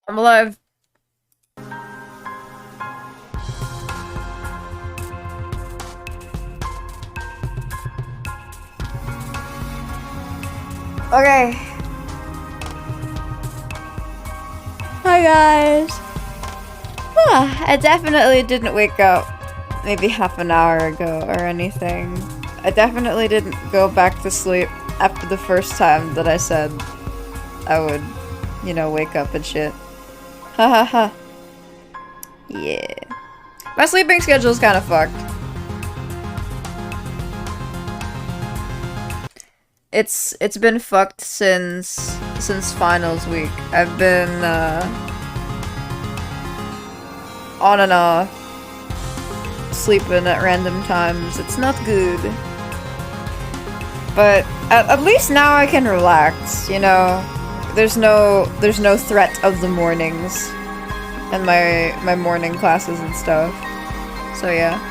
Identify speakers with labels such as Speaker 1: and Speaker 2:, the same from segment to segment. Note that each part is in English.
Speaker 1: I'm alive. Okay. Hi guys. I definitely didn't wake up maybe half an hour ago or anything. I definitely didn't go back to sleep after the first time that I said I would, you know, wake up and shit. Ha ha ha. Yeah. My sleeping schedule's kind of fucked. It's been fucked since finals week. I've been on and off, sleeping at random times. It's not good. But at least now I can relax, you know? There's no threat of the mornings and my morning classes and stuff. So yeah.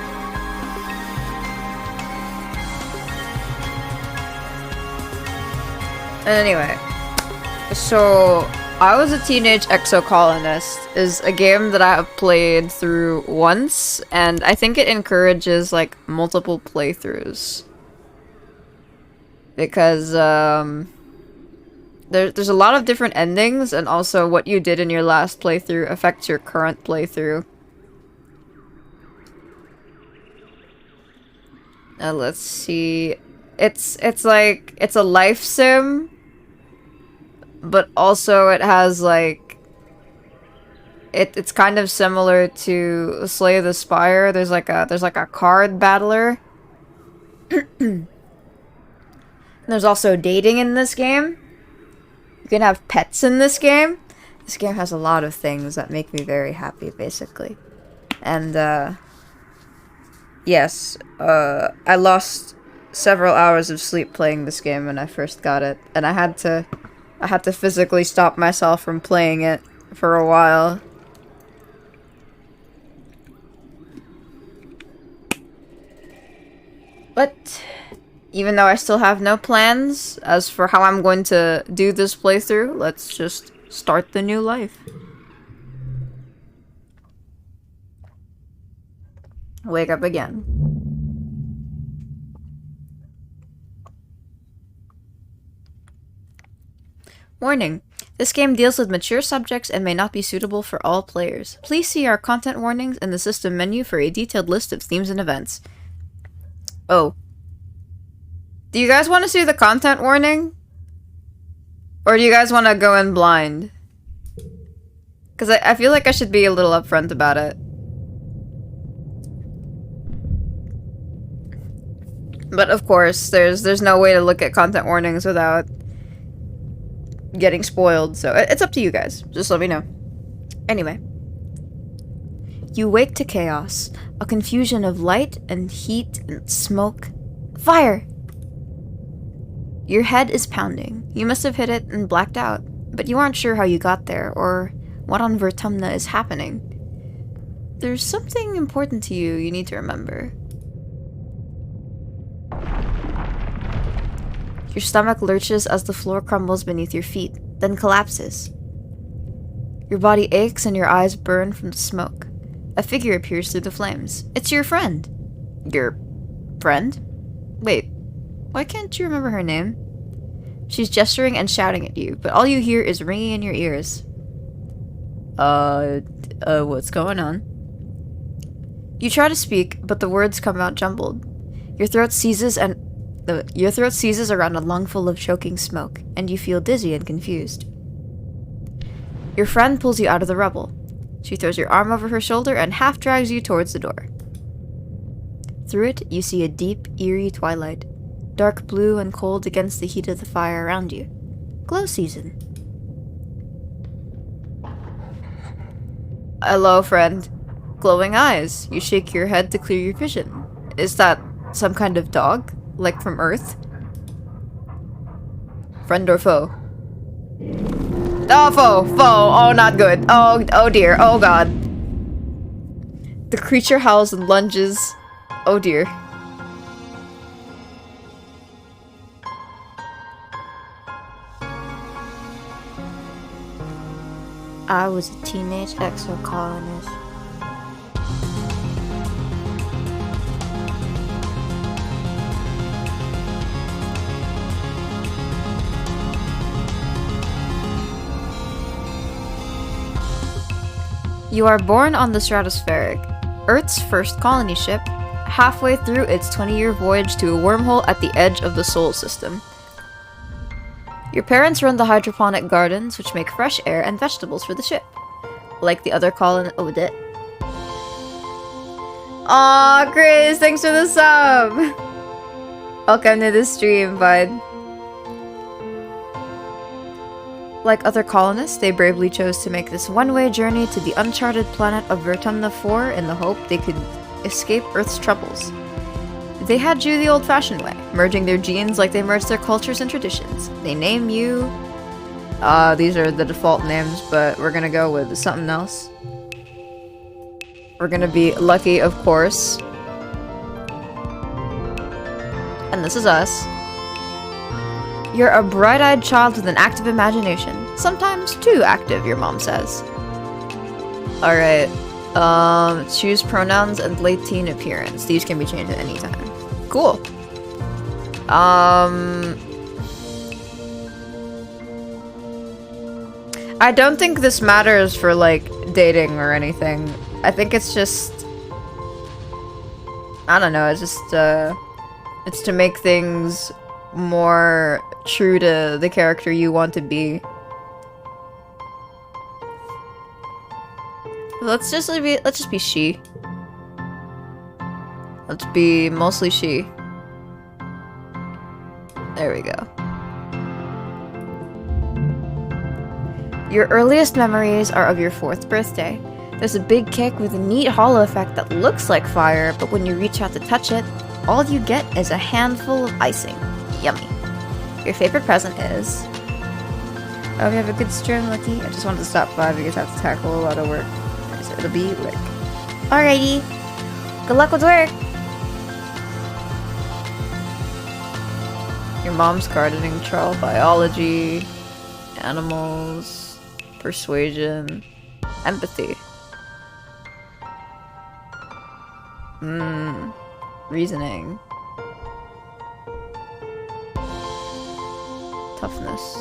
Speaker 1: And anyway, so I Was a Teenage Exocolonist is a game that I have played through once, and I think it encourages like multiple playthroughs. Because there's a lot of different endings, and also what you did in your last playthrough affects your current playthrough. Let's see. It's like it's a life sim, but also it has like it's kind of similar to Slay the Spire. There's like a card battler. There's also dating in this game. You can have pets in this game. This game has a lot of things that make me very happy, basically. And, yes, I lost several hours of sleep playing this game when I first got it. And I had to physically stop myself from playing it for a while. But even though I still have no plans as for how I'm going to do this playthrough, let's just start the new life. Wake up again. Warning. This game deals with mature subjects and may not be suitable for all players. Please see our content warnings in the system menu for a detailed list of themes and events. Oh. Do you guys want to see the content warning? Or do you guys want to go in blind? Because I feel like I should be a little upfront about it. But of course, there's no way to look at content warnings without getting spoiled, so it's up to you guys. Just let me know. Anyway. You wake to chaos. A confusion of light and heat and smoke. Fire! Your head is pounding. You must have hit it and blacked out, but you aren't sure how you got there or what on Vertumna is happening. There's something important to you need to remember. Your stomach lurches as the floor crumbles beneath your feet, then collapses. Your body aches and your eyes burn from the smoke. A figure appears through the flames. It's your friend. Your friend? Wait, why can't you remember her name? She's gesturing and shouting at you, but all you hear is ringing in your ears. What's going on? You try to speak, but the words come out jumbled. Your throat seizes around a lungful of choking smoke, and you feel dizzy and confused. Your friend pulls you out of the rubble. She throws your arm over her shoulder and half drags you towards the door. Through it, you see a deep, eerie twilight, dark blue and cold against the heat of the fire around you. Glow season. Hello, friend. Glowing eyes. You shake your head to clear your vision. Is that some kind of dog? Like from Earth? Friend or foe? Oh, foe! Foe! Oh, not good. Oh dear. Oh god. The creature howls and lunges. Oh dear. I was a teenage exocolonist. You are born on the Stratospheric, Earth's first colony ship, halfway through its 20-year voyage to a wormhole at the edge of the Sol system. Your parents run the hydroponic gardens, which make fresh air and vegetables for the ship. Like the other Aw, Chris, thanks for the sub! Welcome to the stream, bud. Like other colonists, they bravely chose to make this one-way journey to the uncharted planet of Vertumna 4 in the hope they could escape Earth's troubles. They had you the old-fashioned way, merging their genes like they merged their cultures and traditions. They name you... these are the default names, but we're gonna go with something else. We're gonna be Lucky, of course. And this is us. You're a bright-eyed child with an active imagination. Sometimes too active, your mom says. Alright. Choose pronouns and late teen appearance. These can be changed at any time. Cool. I don't think this matters for, like, dating or anything. I think it's just... I don't know, it's just, it's to make things more true to the character you want to be. Let's just be she. Let's be mostly she. There we go. Your earliest memories are of your 4th birthday. There's a big cake with a neat hollow effect that looks like fire, but when you reach out to touch it, all you get is a handful of icing. Yummy. Your favorite present is... Oh, we have a good stream, Lucky. I just wanted to stop by because I have to tackle a lot of work. So it'll be Rick. Alrighty. Good luck with work. Your mom's gardening, Charles, biology, animals, persuasion, empathy. Reasoning. Toughness.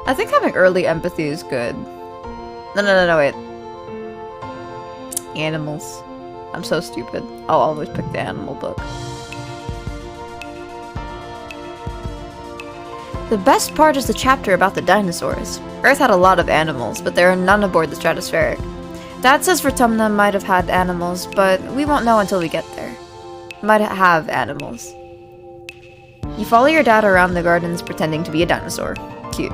Speaker 1: I think having early empathy is good. No, wait. Animals. I'm so stupid. I'll always pick the animal book. The best part is the chapter about the dinosaurs. Earth had a lot of animals, but there are none aboard the stratospheric. Dad says Vertumna might have had animals, but we won't know until we get there. Might have animals. You follow your dad around the gardens pretending to be a dinosaur. Cute.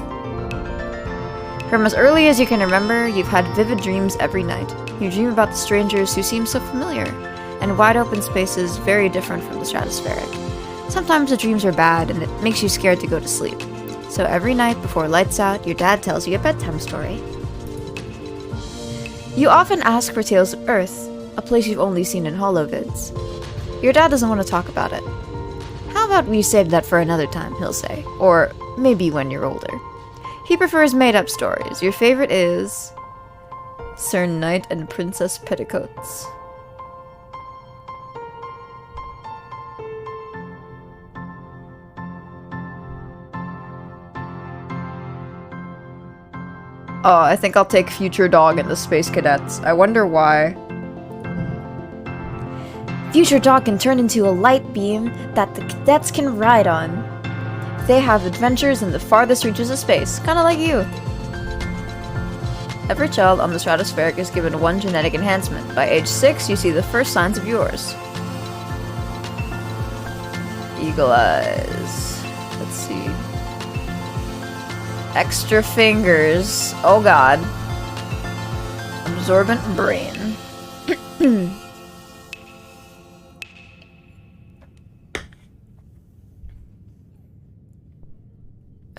Speaker 1: From as early as you can remember, you've had vivid dreams every night. You dream about the strangers who seem so familiar, and wide open spaces very different from the stratospheric. Sometimes the dreams are bad, and it makes you scared to go to sleep. So every night before lights out, your dad tells you a bedtime story. You often ask for tales of Earth, a place you've only seen in holovids. Your dad doesn't want to talk about it. How about we save that for another time, he'll say. Or maybe when you're older. He prefers made-up stories. Your favorite is... Sir Knight and Princess Petticoats. Oh, I think I'll take Future Dog and the Space Cadets. I wonder why. Future Dog can turn into a light beam that the cadets can ride on. They have adventures in the farthest reaches of space, kinda like you. Every child on the stratospheric is given one genetic enhancement. By age 6, you see the first signs of yours. Eagle eyes. Let's see. Extra fingers. Oh god. Absorbent brain.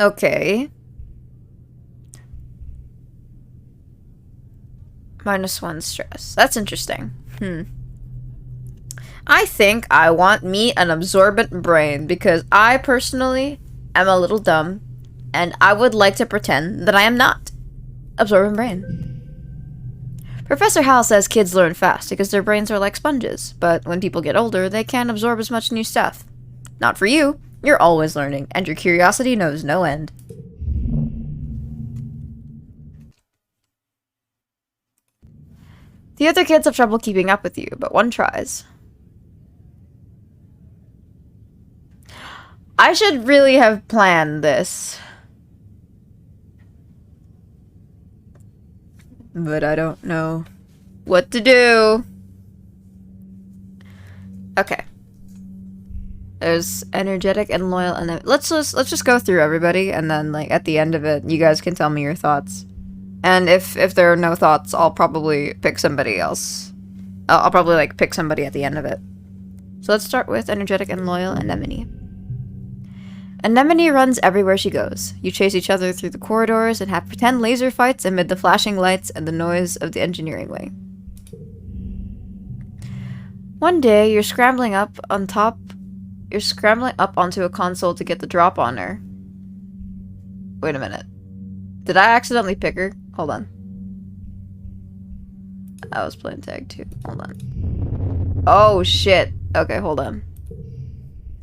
Speaker 1: Okay. -1 stress. That's interesting. I think I want me an absorbent brain because I personally am a little dumb and I would like to pretend that I am not. Absorbent brain. Professor Hal says kids learn fast because their brains are like sponges, but when people get older, they can't absorb as much new stuff. Not for you. You're always learning, and your curiosity knows no end. The other kids have trouble keeping up with you, but one tries. I should really have planned this. But I don't know what to do. Okay. There's energetic and loyal, and let's just go through everybody, and then like at the end of it, you guys can tell me your thoughts. And if there are no thoughts, I'll probably pick somebody else. I'll probably like pick somebody at the end of it. So let's start with energetic and loyal Anemone. Anemone runs everywhere she goes. You chase each other through the corridors and have pretend laser fights amid the flashing lights and the noise of the engineering wing. One day, you're scrambling up onto a console to get the drop on her. Wait a minute. Did I accidentally pick her? Hold on. I was playing tag too. Hold on. Oh shit. Okay, hold on.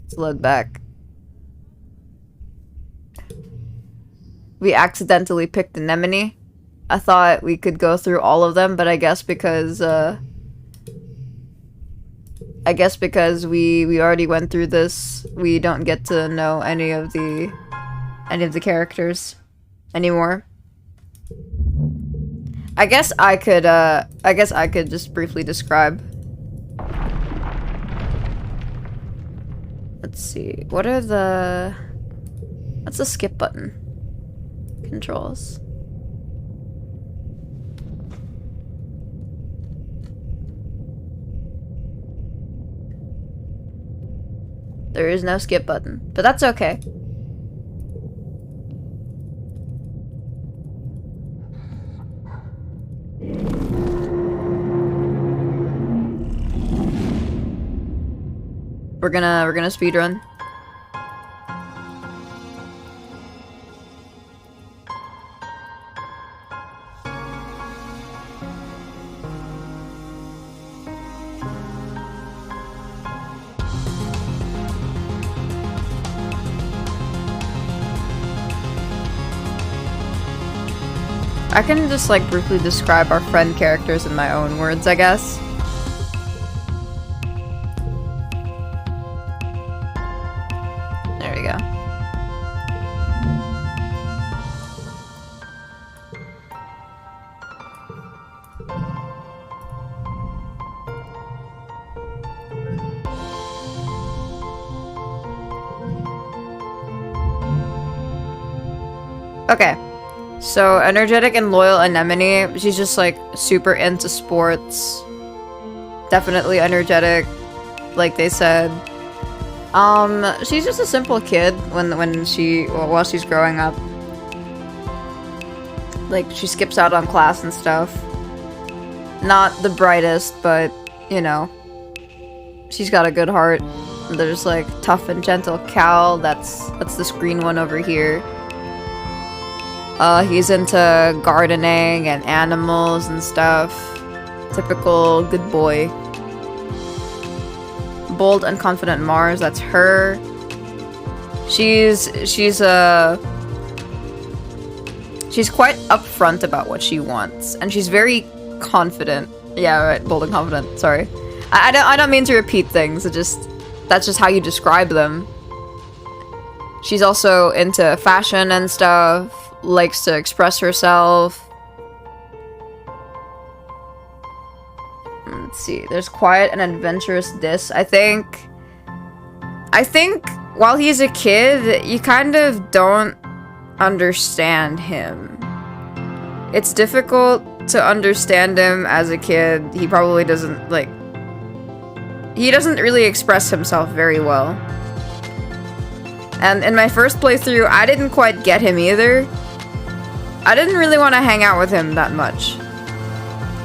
Speaker 1: Let's load back. We accidentally picked Anemone. I thought we could go through all of them, but I guess because we already went through this, we don't get to know any of the characters anymore. I guess I could just briefly describe. Let's see. What are the... What's the skip button? Controls. There is no skip button, but that's okay. We're gonna speedrun. I can just like briefly describe our friend characters in my own words, I guess. There we go. Okay. So, energetic and loyal Anemone. She's just like super into sports. Definitely energetic, like they said. She's just a simple kid while she's growing up. Like, she skips out on class and stuff. Not the brightest, but, you know, she's got a good heart. And there's like tough and gentle Cal. That's this green one over here. He's into gardening and animals and stuff. Typical good boy. Bold and confident Mars, that's her. She's quite upfront about what she wants, and she's very confident. Yeah, right, bold and confident, sorry. I don't mean to repeat things, that's just how you describe them. She's also into fashion and stuff. Likes to express herself. Let's see. There's quiet and adventurous Dis. I think while he's a kid, you kind of don't understand him. It's difficult to understand him as a kid. He probably doesn't he doesn't really express himself very well. And in my first playthrough, I didn't quite get him either. I didn't really want to hang out with him that much.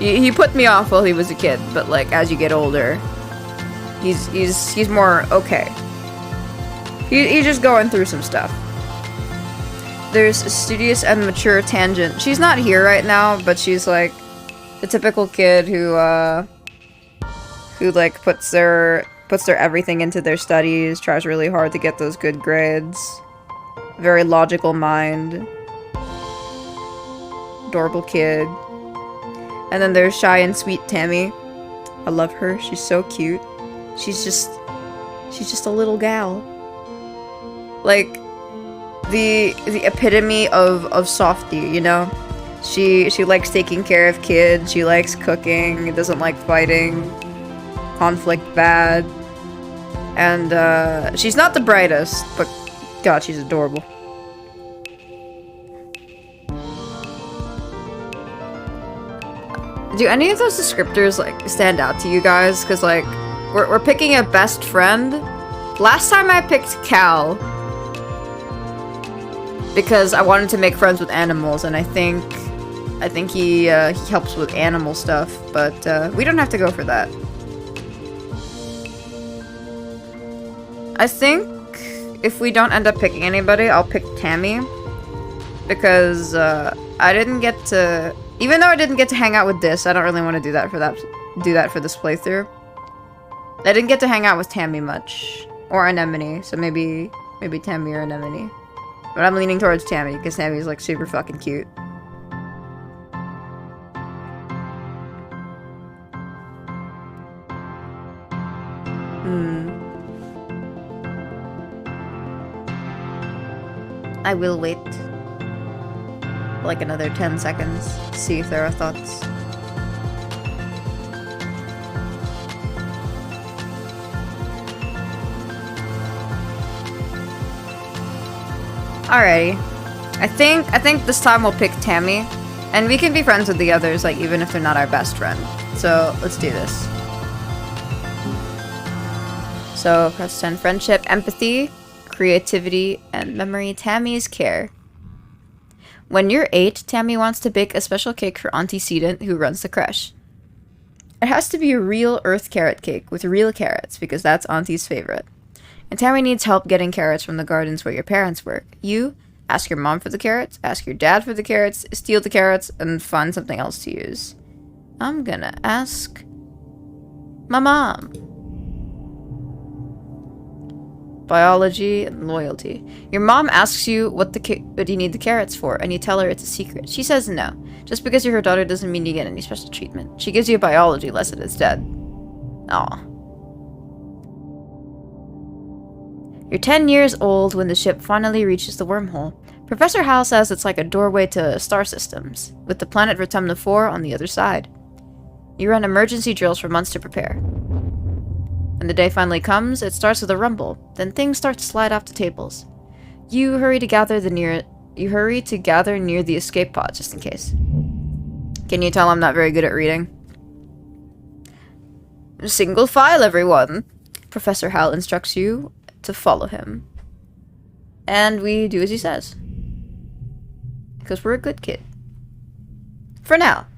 Speaker 1: He put me off while he was a kid, but like as you get older, he's more okay. He's just going through some stuff. There's a studious and mature Tangent. She's not here right now, but she's like the typical kid who like puts their everything into their studies, tries really hard to get those good grades. Very logical mind. Adorable kid. And then there's shy and sweet Tammy. I love her. She's so cute. She's just a little gal. Like the epitome of softie, you know? She likes taking care of kids, she likes cooking, doesn't like fighting. Conflict bad. And she's not the brightest, but God, she's adorable. Do any of those descriptors, like, stand out to you guys? Because, like, we're picking a best friend. Last time I picked Cal because I wanted to make friends with animals, and I think he helps with animal stuff, but we don't have to go for that. I think if we don't end up picking anybody, I'll pick Tammy, because I didn't get to... Even though I didn't get to hang out with Dis, I don't really want to do that for this playthrough. I didn't get to hang out with Tammy much. Or Anemone, so maybe Tammy or Anemone. But I'm leaning towards Tammy, because Tammy's like super fucking cute. I will wait like another 10 seconds to see if there are thoughts. Alrighty. I think this time we'll pick Tammy. And we can be friends with the others, like, even if they're not our best friend. So, let's do this. So, press 10. Friendship, empathy, creativity, and memory. Tammy's care. When you're 8, Tammy wants to bake a special cake for Auntie Sedent, who runs the creche. It has to be a real earth carrot cake with real carrots, because that's Auntie's favorite. And Tammy needs help getting carrots from the gardens where your parents work. You ask your mom for the carrots, ask your dad for the carrots, steal the carrots, and find something else to use. I'm gonna ask my mom. Biology and loyalty. Your mom asks you what you need the carrots for, and you tell her it's a secret. She says no. Just because you're her daughter doesn't mean you get any special treatment. She gives you a biology lesson instead. Aw. You're 10 years old when the ship finally reaches the wormhole. Professor Hal says it's like a doorway to star systems, with the planet Rotumna 4 on the other side. You run emergency drills for months to prepare. When the day finally comes, it starts with a rumble, then things start to slide off the tables. You hurry to gather near the escape pod just in case. Can you tell I'm not very good at reading? Single file, everyone! Professor Hal instructs you to follow him. And we do as he says. Because we're a good kid. For now.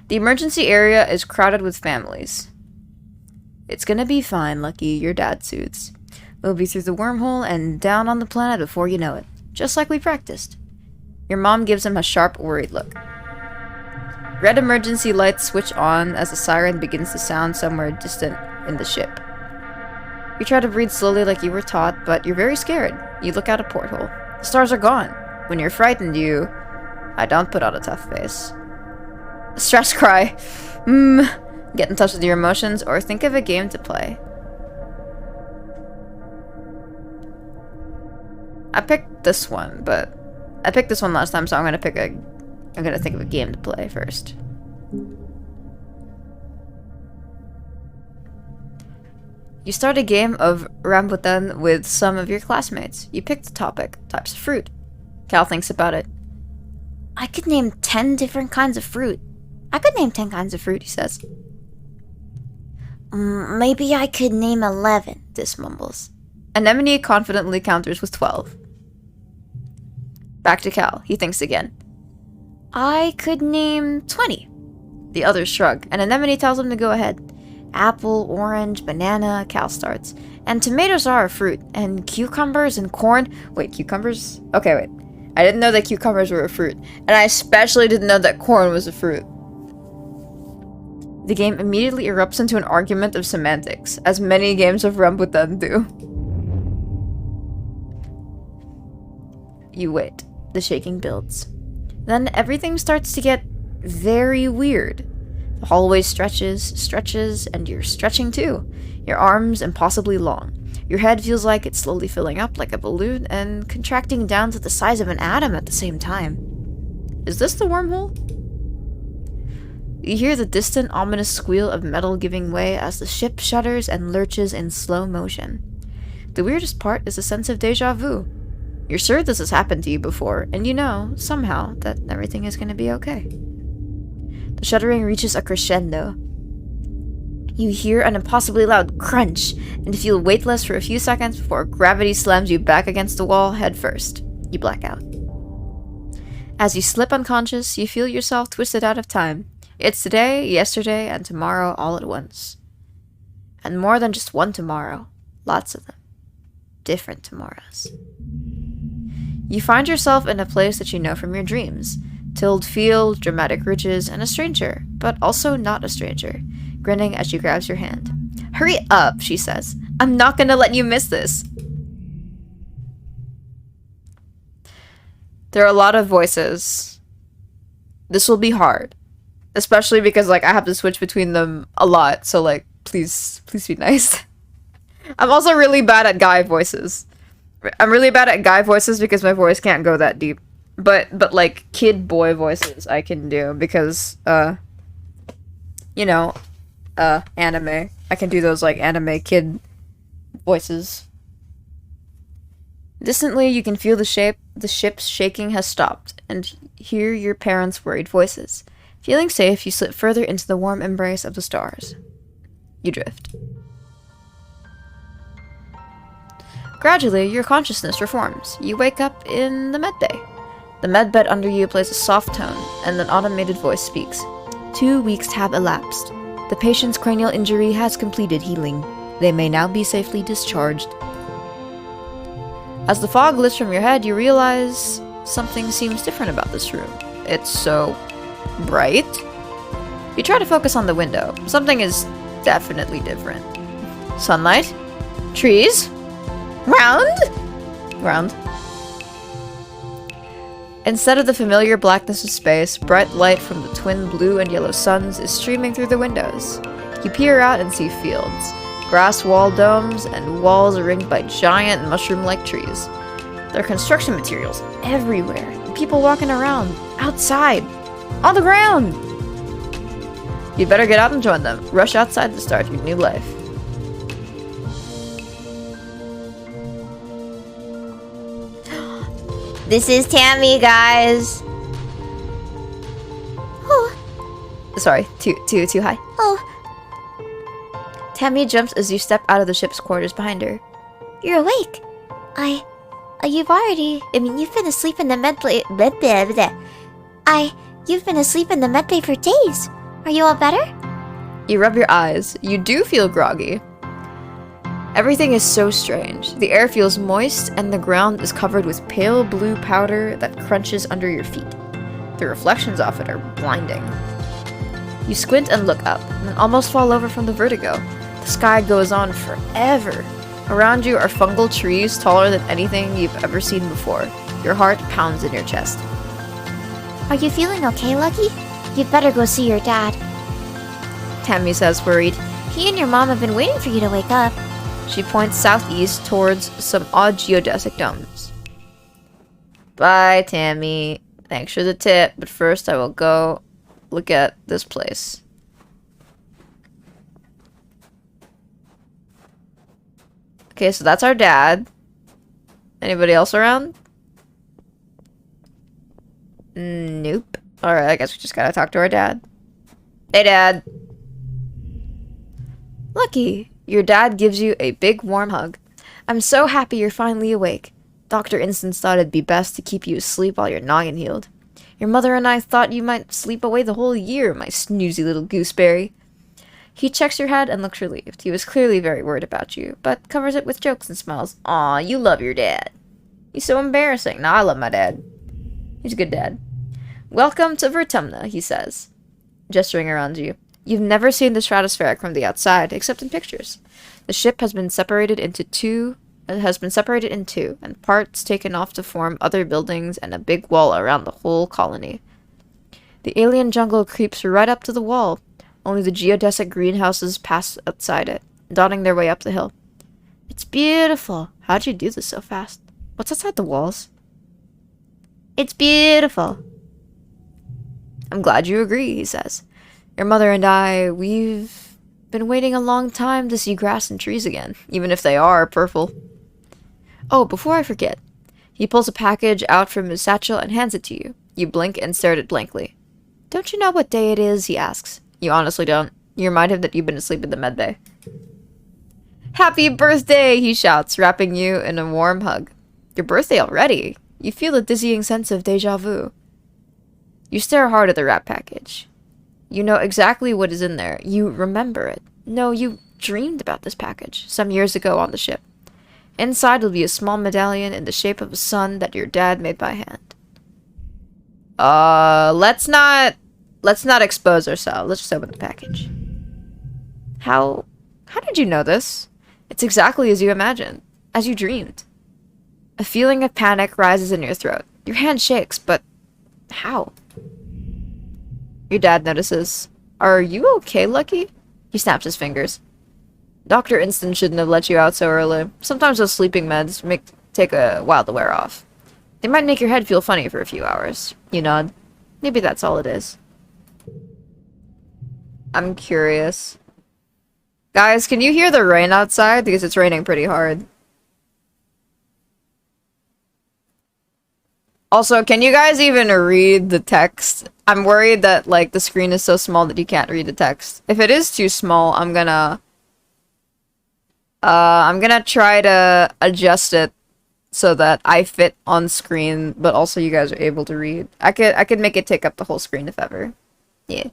Speaker 1: The emergency area is crowded with families. It's gonna be fine, Lucky, your dad soothes. We'll be through the wormhole and down on the planet before you know it. Just like we practiced. Your mom gives him a sharp, worried look. Red emergency lights switch on as a siren begins to sound somewhere distant in the ship. You try to breathe slowly like you were taught, but you're very scared. You look out a porthole. The stars are gone. When you're frightened, I don't put on a tough face. Stress cry. Get in touch with your emotions, or think of a game to play. I picked this one, but I picked this one last time, so I'm gonna think of a game to play first. You start a game of rambutan with some of your classmates. You pick the topic, types of fruit. Cal thinks about it. I could name 10 different kinds of fruit. I could name 10 kinds of fruit, he says. Maybe I could name 11, Dis mumbles. Anemone confidently counters with 12. Back to Cal. He thinks again. I could name 20. The others shrug, and Anemone tells him to go ahead. Apple, orange, banana, Cal starts. And tomatoes are a fruit. And cucumbers and corn. Wait, cucumbers? Okay, wait. I didn't know that cucumbers were a fruit. And I especially didn't know that corn was a fruit. The game immediately erupts into an argument of semantics, as many games of rambutan do. You wait. The shaking builds. Then everything starts to get very weird. The hallway stretches, and you're stretching too. Your arms impossibly long. Your head feels like it's slowly filling up like a balloon and contracting down to the size of an atom at the same time. Is this the wormhole? You hear the distant, ominous squeal of metal giving way as the ship shudders and lurches in slow motion. The weirdest part is a sense of deja vu. You're sure this has happened to you before, and you know, somehow, that everything is going to be okay. The shuddering reaches a crescendo. You hear an impossibly loud crunch, and feel weightless for a few seconds before gravity slams you back against the wall head first. You black out. As you slip unconscious, you feel yourself twisted out of time. It's today, yesterday, and tomorrow all at once. And more than just one tomorrow. Lots of them. Different tomorrows. You find yourself in a place that you know from your dreams. Tilled field, dramatic ridges, and a stranger, but also not a stranger, grinning as she grabs your hand. Hurry up, she says. I'm not gonna let you miss this. There are a lot of voices. This will be hard. Especially because, like, I have to switch between them a lot, so, like, please be nice. I'm also really bad at guy voices. I'm really bad at guy voices because my voice can't go that deep. But like, kid boy voices I can do because, you know, anime. I can do those, like, anime kid voices. Distantly, you can feel the ship's shaking has stopped, and hear your parents' worried voices. Feeling safe, you slip further into the warm embrace of the stars. You drift. Gradually, your consciousness reforms. You wake up in the medbay. The medbed under you plays a soft tone, and an automated voice speaks. 2 weeks have elapsed. The patient's cranial injury has completed healing. They may now be safely discharged. As the fog lifts from your head, you realize something seems different about this room. It's so bright. You try to focus on the window. Something is definitely different. Sunlight? Trees? Ground? Instead of the familiar blackness of space, bright light from the twin blue and yellow suns is streaming through the windows. You peer out and see fields, grass wall domes, and walls ringed by giant mushroom-like trees. There are construction materials everywhere, and people walking around, outside, on the ground! You'd better get out and join them. Rush outside to start your new life.
Speaker 2: This is Tammy, guys.
Speaker 1: Oh. Sorry, too high.
Speaker 2: Oh.
Speaker 1: Tammy jumps as you step out of the ship's quarters behind her.
Speaker 2: You're awake. You've been asleep in the medbay. You've been asleep in the medbay for days. Are you all better?
Speaker 1: You rub your eyes. You do feel groggy. Everything is so strange. The air feels moist, and the ground is covered with pale blue powder that crunches under your feet. The reflections off it are blinding. You squint and look up, and almost fall over from the vertigo. The sky goes on forever. Around you are fungal trees taller than anything you've ever seen before. Your heart pounds in your chest.
Speaker 2: Are you feeling okay, Lucky? You'd better go see your dad.
Speaker 1: Tammy says, worried.
Speaker 2: He and your mom have been waiting for you to wake up.
Speaker 1: She points southeast towards some odd geodesic domes. Bye, Tammy. Thanks for the tip, but first I will go look at this place. Okay, so that's our dad. Anybody else around? Nope. Alright, I guess we just gotta talk to our dad. Hey, Dad. Lucky. Your dad gives you a big warm hug. I'm so happy you're finally awake. Dr. Instance thought it'd be best to keep you asleep while your noggin healed. Your mother and I thought you might sleep away the whole year, my snoozy little gooseberry. He checks your head and looks relieved. He was clearly very worried about you, but covers it with jokes and smiles. Aw, you love your dad. He's so embarrassing. No, I love my dad. He's a good dad. Welcome to Vertumna, he says, gesturing around you. You've never seen the stratospheric from the outside, except in pictures. The ship has been separated in two, and parts taken off to form other buildings and a big wall around the whole colony. The alien jungle creeps right up to the wall. Only the geodesic greenhouses pass outside it, dotting their way up the hill. It's beautiful. How'd you do this so fast? What's outside the walls? It's beautiful. I'm glad you agree, he says. Your mother and I, we've been waiting a long time to see grass and trees again, even if they are purple. Oh, before I forget. He pulls a package out from his satchel and hands it to you. You blink and stare at it blankly. Don't you know what day it is? He asks. You honestly don't. You remind him that you've been asleep in the medbay. Happy birthday, he shouts, wrapping you in a warm hug. Your birthday already? You feel a dizzying sense of déjà vu. You stare hard at the wrap package. You know exactly what is in there. You remember it. No, you dreamed about this package some years ago on the ship. Inside will be a small medallion in the shape of a sun that your dad made by hand. Let's not expose ourselves. Let's just open the package. How did you know this? It's exactly as you imagined, as you dreamed. A feeling of panic rises in your throat. Your hand shakes, but how? Your dad notices. Are you okay, Lucky? He snaps his fingers. Dr. Instant shouldn't have let you out so early. Sometimes those sleeping meds take a while to wear off. They might make your head feel funny for a few hours. You nod. Maybe that's all it is. I'm curious. Guys, can you hear the rain outside? Because it's raining pretty hard. Also, can you guys even read the text? I'm worried that, like, the screen is so small that you can't read the text. If it is too small, I'm gonna try to adjust it so that I fit on screen, but also you guys are able to read. I could make it take up the whole screen if ever. Yeah.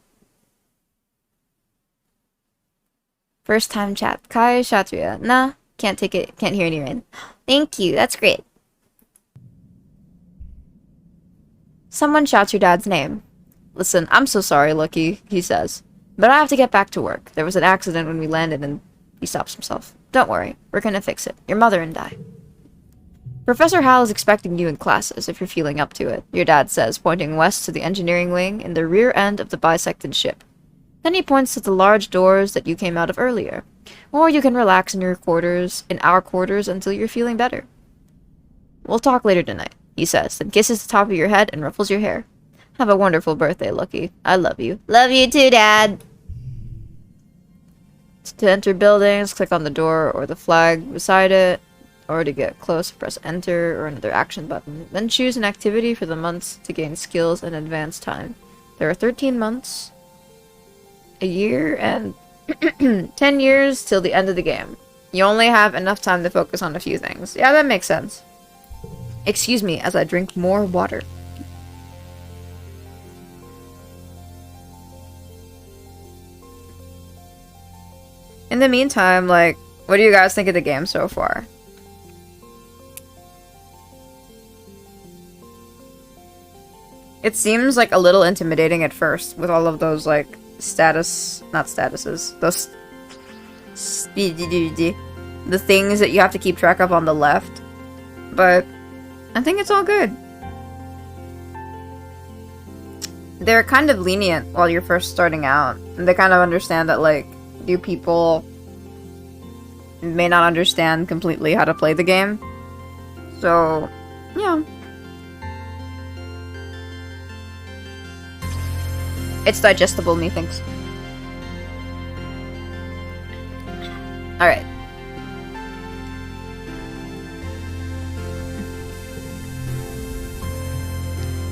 Speaker 1: First time chat. Kai Shatria. Nah, can't take it. Can't hear any rain. Thank you. That's great. Someone shouts your dad's name. Listen, I'm so sorry, Lucky, he says. But I have to get back to work. There was an accident when we landed and he stops himself. Don't worry. We're gonna fix it. Your mother and I. Professor Hal is expecting you in classes if you're feeling up to it, your dad says, pointing west to the engineering wing in the rear end of the bisected ship. Then he points to the large doors that you came out of earlier. Or you can relax in our quarters until you're feeling better. We'll talk later tonight, he says, then kisses the top of your head and ruffles your hair. Have a wonderful birthday, Lucky. I love you. Love you too, Dad! To enter buildings, click on the door or the flag beside it. Or to get close, press enter or another action button. Then choose an activity for the months to gain skills and advance time. There are 13 months, a year, and 10 years till the end of the game. You only have enough time to focus on a few things. Yeah, that makes sense. Excuse me as I drink more water. In the meantime, like, what do you guys think of the game so far? It seems like a little intimidating at first with all of those, like, not statuses, those the things that you have to keep track of on the left. But I think it's all good. They're kind of lenient while you're first starting out. And they kind of understand that, like, new people may not understand completely how to play the game. So, yeah. It's digestible, methinks. Alright.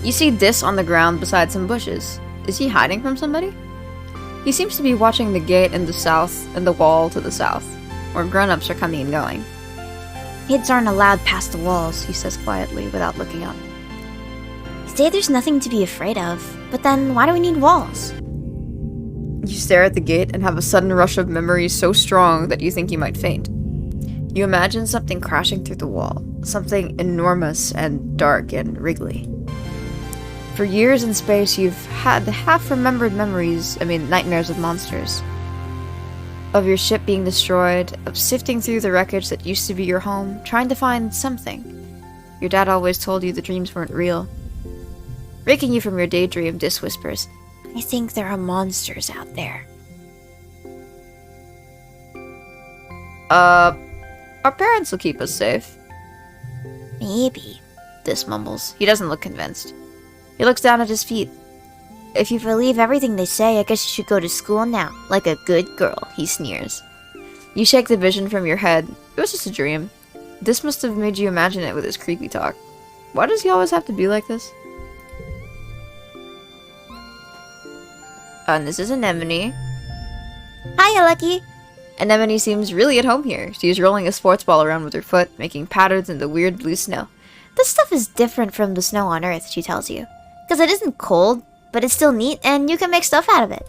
Speaker 1: You see Dis on the ground beside some bushes. Is he hiding from somebody? He seems to be watching the gate in the south and the wall to the south, where grown-ups are coming and going.
Speaker 2: Kids aren't allowed past the walls, he says quietly, without looking up. Say there's nothing to be afraid of, but then why do we need walls?
Speaker 1: You stare at the gate and have a sudden rush of memories so strong that you think you might faint. You imagine something crashing through the wall, something enormous and dark and wriggly. For years in space, you've had half-remembered nightmares of monsters. Of your ship being destroyed, of sifting through the wreckage that used to be your home, trying to find something. Your dad always told you the dreams weren't real. Waking you from your daydream, Dis whispers, I think there are monsters out there. Our parents will keep us safe.
Speaker 2: Maybe,
Speaker 1: Dis mumbles. He doesn't look convinced. He looks down at his feet.
Speaker 2: If you believe everything they say, I guess you should go to school now, like a good girl, he sneers.
Speaker 1: You shake the vision from your head. It was just a dream. This must have made you imagine it with his creepy talk. Why does he always have to be like this? And this is Anemone.
Speaker 2: Hiya, Lucky.
Speaker 1: Anemone seems really at home here. She's rolling a sports ball around with her foot, making patterns in the weird blue snow.
Speaker 2: This stuff is different from the snow on Earth, she tells you. Because it isn't cold, but it's still neat, and you can make stuff out of it.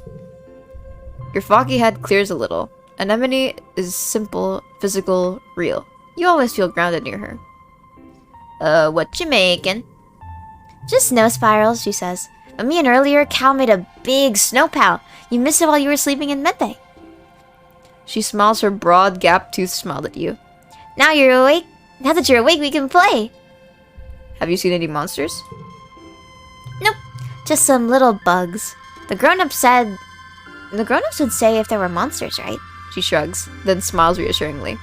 Speaker 1: Your foggy head clears a little. Anemone is simple, physical, real. You always feel grounded near her. What you making?
Speaker 2: Just snow spirals, she says. But me and earlier, Cal made a big snow pal. You missed it while you were sleeping in medbay.
Speaker 1: She smiles her broad, gap-toothed smile at you.
Speaker 2: Now you're awake? Now that you're awake, we can play.
Speaker 1: Have you seen any monsters?
Speaker 2: Nope. Just some little bugs. The grown-ups would say if there were monsters, right?
Speaker 1: She shrugs, then smiles reassuringly.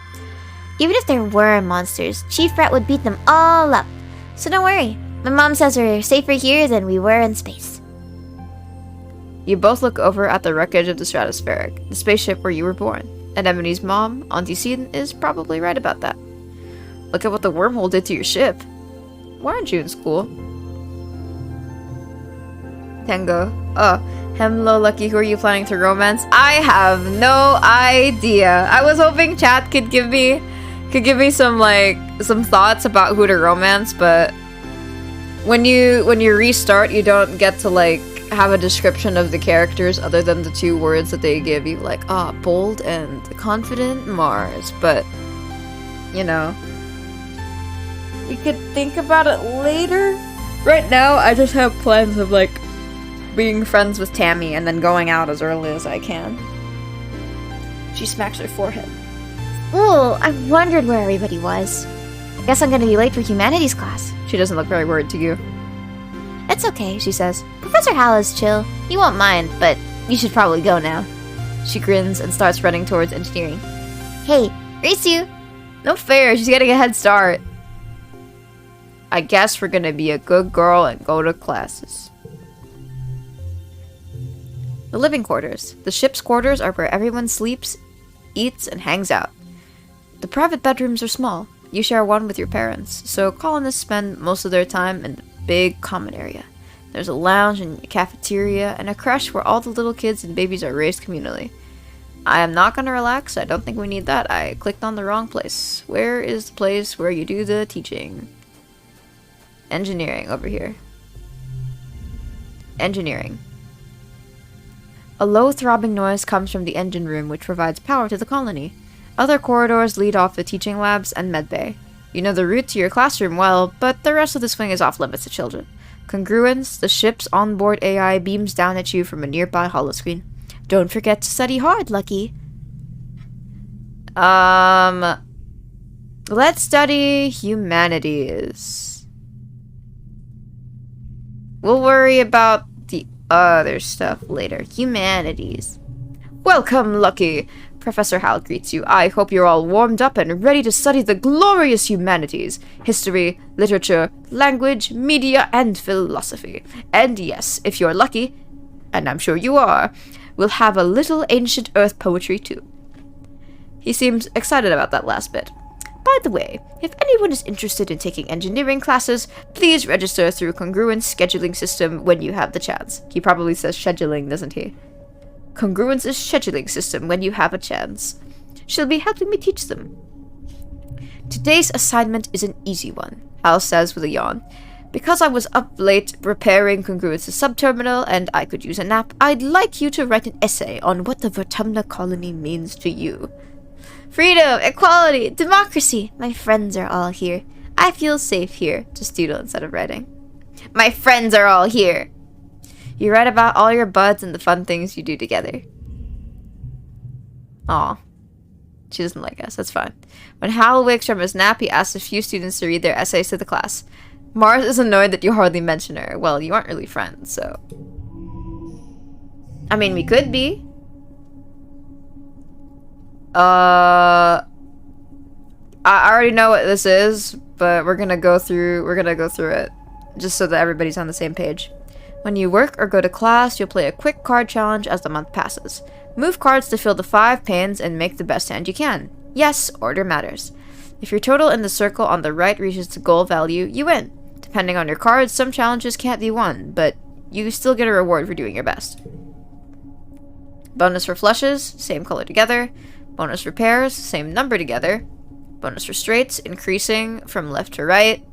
Speaker 2: Even if there were monsters, Chief Rat would beat them all up. So don't worry. My mom says we're safer here than we were in space.
Speaker 1: You both look over at the wreckage of the Stratospheric, the spaceship where you were born. Anemone's mom, Auntie Seaton, is probably right about that. Look at what the wormhole did to your ship. Why aren't you in school? Tango. Oh, hello, Lucky. Who are you planning to romance? I have no idea. I was hoping chat could give me some thoughts about who to romance, but when you restart, you don't get to have a description of the characters other than the 2 words that they give you, bold and confident Mars. But you know, we could think about it later. Right now, I just have plans of being friends with Tammy and then going out as early as I can. She smacks her forehead.
Speaker 2: Ooh, I wondered where everybody was. I guess I'm gonna be late for humanities class.
Speaker 1: She doesn't look very worried to you.
Speaker 2: It's okay, she says. Professor Hal is chill. He won't mind, but you should probably go now.
Speaker 1: She grins and starts running towards engineering.
Speaker 2: Hey, race you!
Speaker 1: No fair, she's getting a head start. I guess we're gonna be a good girl and go to classes. The living quarters. The ship's quarters are where everyone sleeps, eats, and hangs out. The private bedrooms are small. You share one with your parents, so colonists spend most of their time in the big common area. There's a lounge and a cafeteria, and a creche where all the little kids and babies are raised communally. I am not gonna relax, I don't think we need that. I clicked on the wrong place. Where is the place where you do the teaching? Engineering, over here. Engineering. A low throbbing noise comes from the engine room, which provides power to the colony. Other corridors lead off the teaching labs and medbay. You know the route to your classroom well, but the rest of this wing is off limits to children. Congruence, the ship's onboard AI, beams down at you from a nearby holoscreen. Don't forget to study hard, Lucky. Let's study humanities. We'll worry about the other stuff later. Humanities. Welcome, Lucky. Professor Hal greets you. I hope you're all warmed up and ready to study the glorious humanities. History, literature, language, media, and philosophy. And yes, if you're lucky, and I'm sure you are, we'll have a little ancient earth poetry too. He seems excited about that last bit. By the way, if anyone is interested in taking engineering classes, please register through Congruence scheduling system when you have the chance. He probably says scheduling, doesn't he? Congruence's scheduling system when you have a chance. She'll be helping me teach them. Today's assignment is an easy one, Hal says with a yawn. Because I was up late repairing Congruence's subterminal and I could use a nap, I'd like you to write an essay on what the Vertumna colony means to you. Freedom, equality, democracy. My friends are all here. I feel safe here. Just doodle instead of writing. My friends are all here. You write about all your buds and the fun things you do together. Aw. She doesn't like us. That's fine. When Hal wakes from his nap, he asks a few students to read their essays to the class. Mars is annoyed that you hardly mention her. Well, you aren't really friends, so... I mean, we could be. I already know what this is, but we're gonna go through it. Just so that everybody's on the same page. When you work or go to class, you'll play a quick card challenge as the month passes. Move cards to fill the 5 panes and make the best hand you can. Yes, order matters. If your total in the circle on the right reaches the goal value, you win. Depending on your cards, some challenges can't be won, but you still get a reward for doing your best. Bonus for flushes, same color together. Bonus for pairs, same number together. Bonus for straights, increasing from left to right.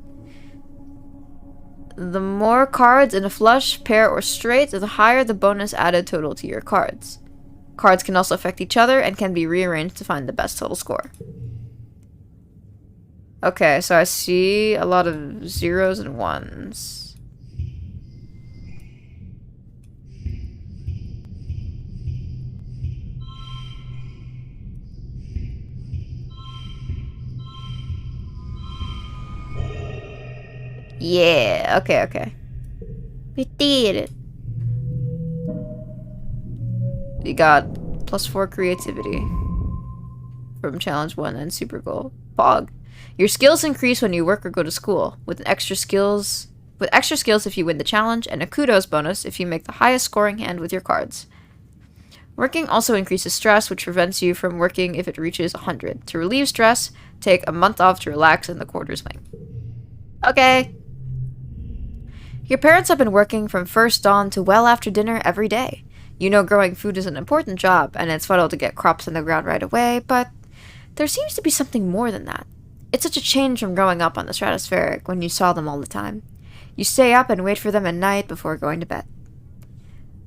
Speaker 1: The more cards in a flush, pair, or straight, the higher the bonus added total to your cards. Cards can also affect each other and can be rearranged to find the best total score. Okay, so I see a lot of zeros and ones. Yeah, okay. We did it. We got +4 creativity from challenge 1 and super goal. Pog. Your skills increase when you work or go to school, with extra skills if you win the challenge, and a kudos bonus if you make the highest scoring hand with your cards. Working also increases stress, which prevents you from working if it reaches 100. To relieve stress, take a month off to relax in the quarters wing. Okay. Your parents have been working from first dawn to well after dinner every day. You know growing food is an important job, and it's vital to get crops in the ground right away, but there seems to be something more than that. It's such a change from growing up on the stratospheric when you saw them all the time. You stay up and wait for them at night before going to bed.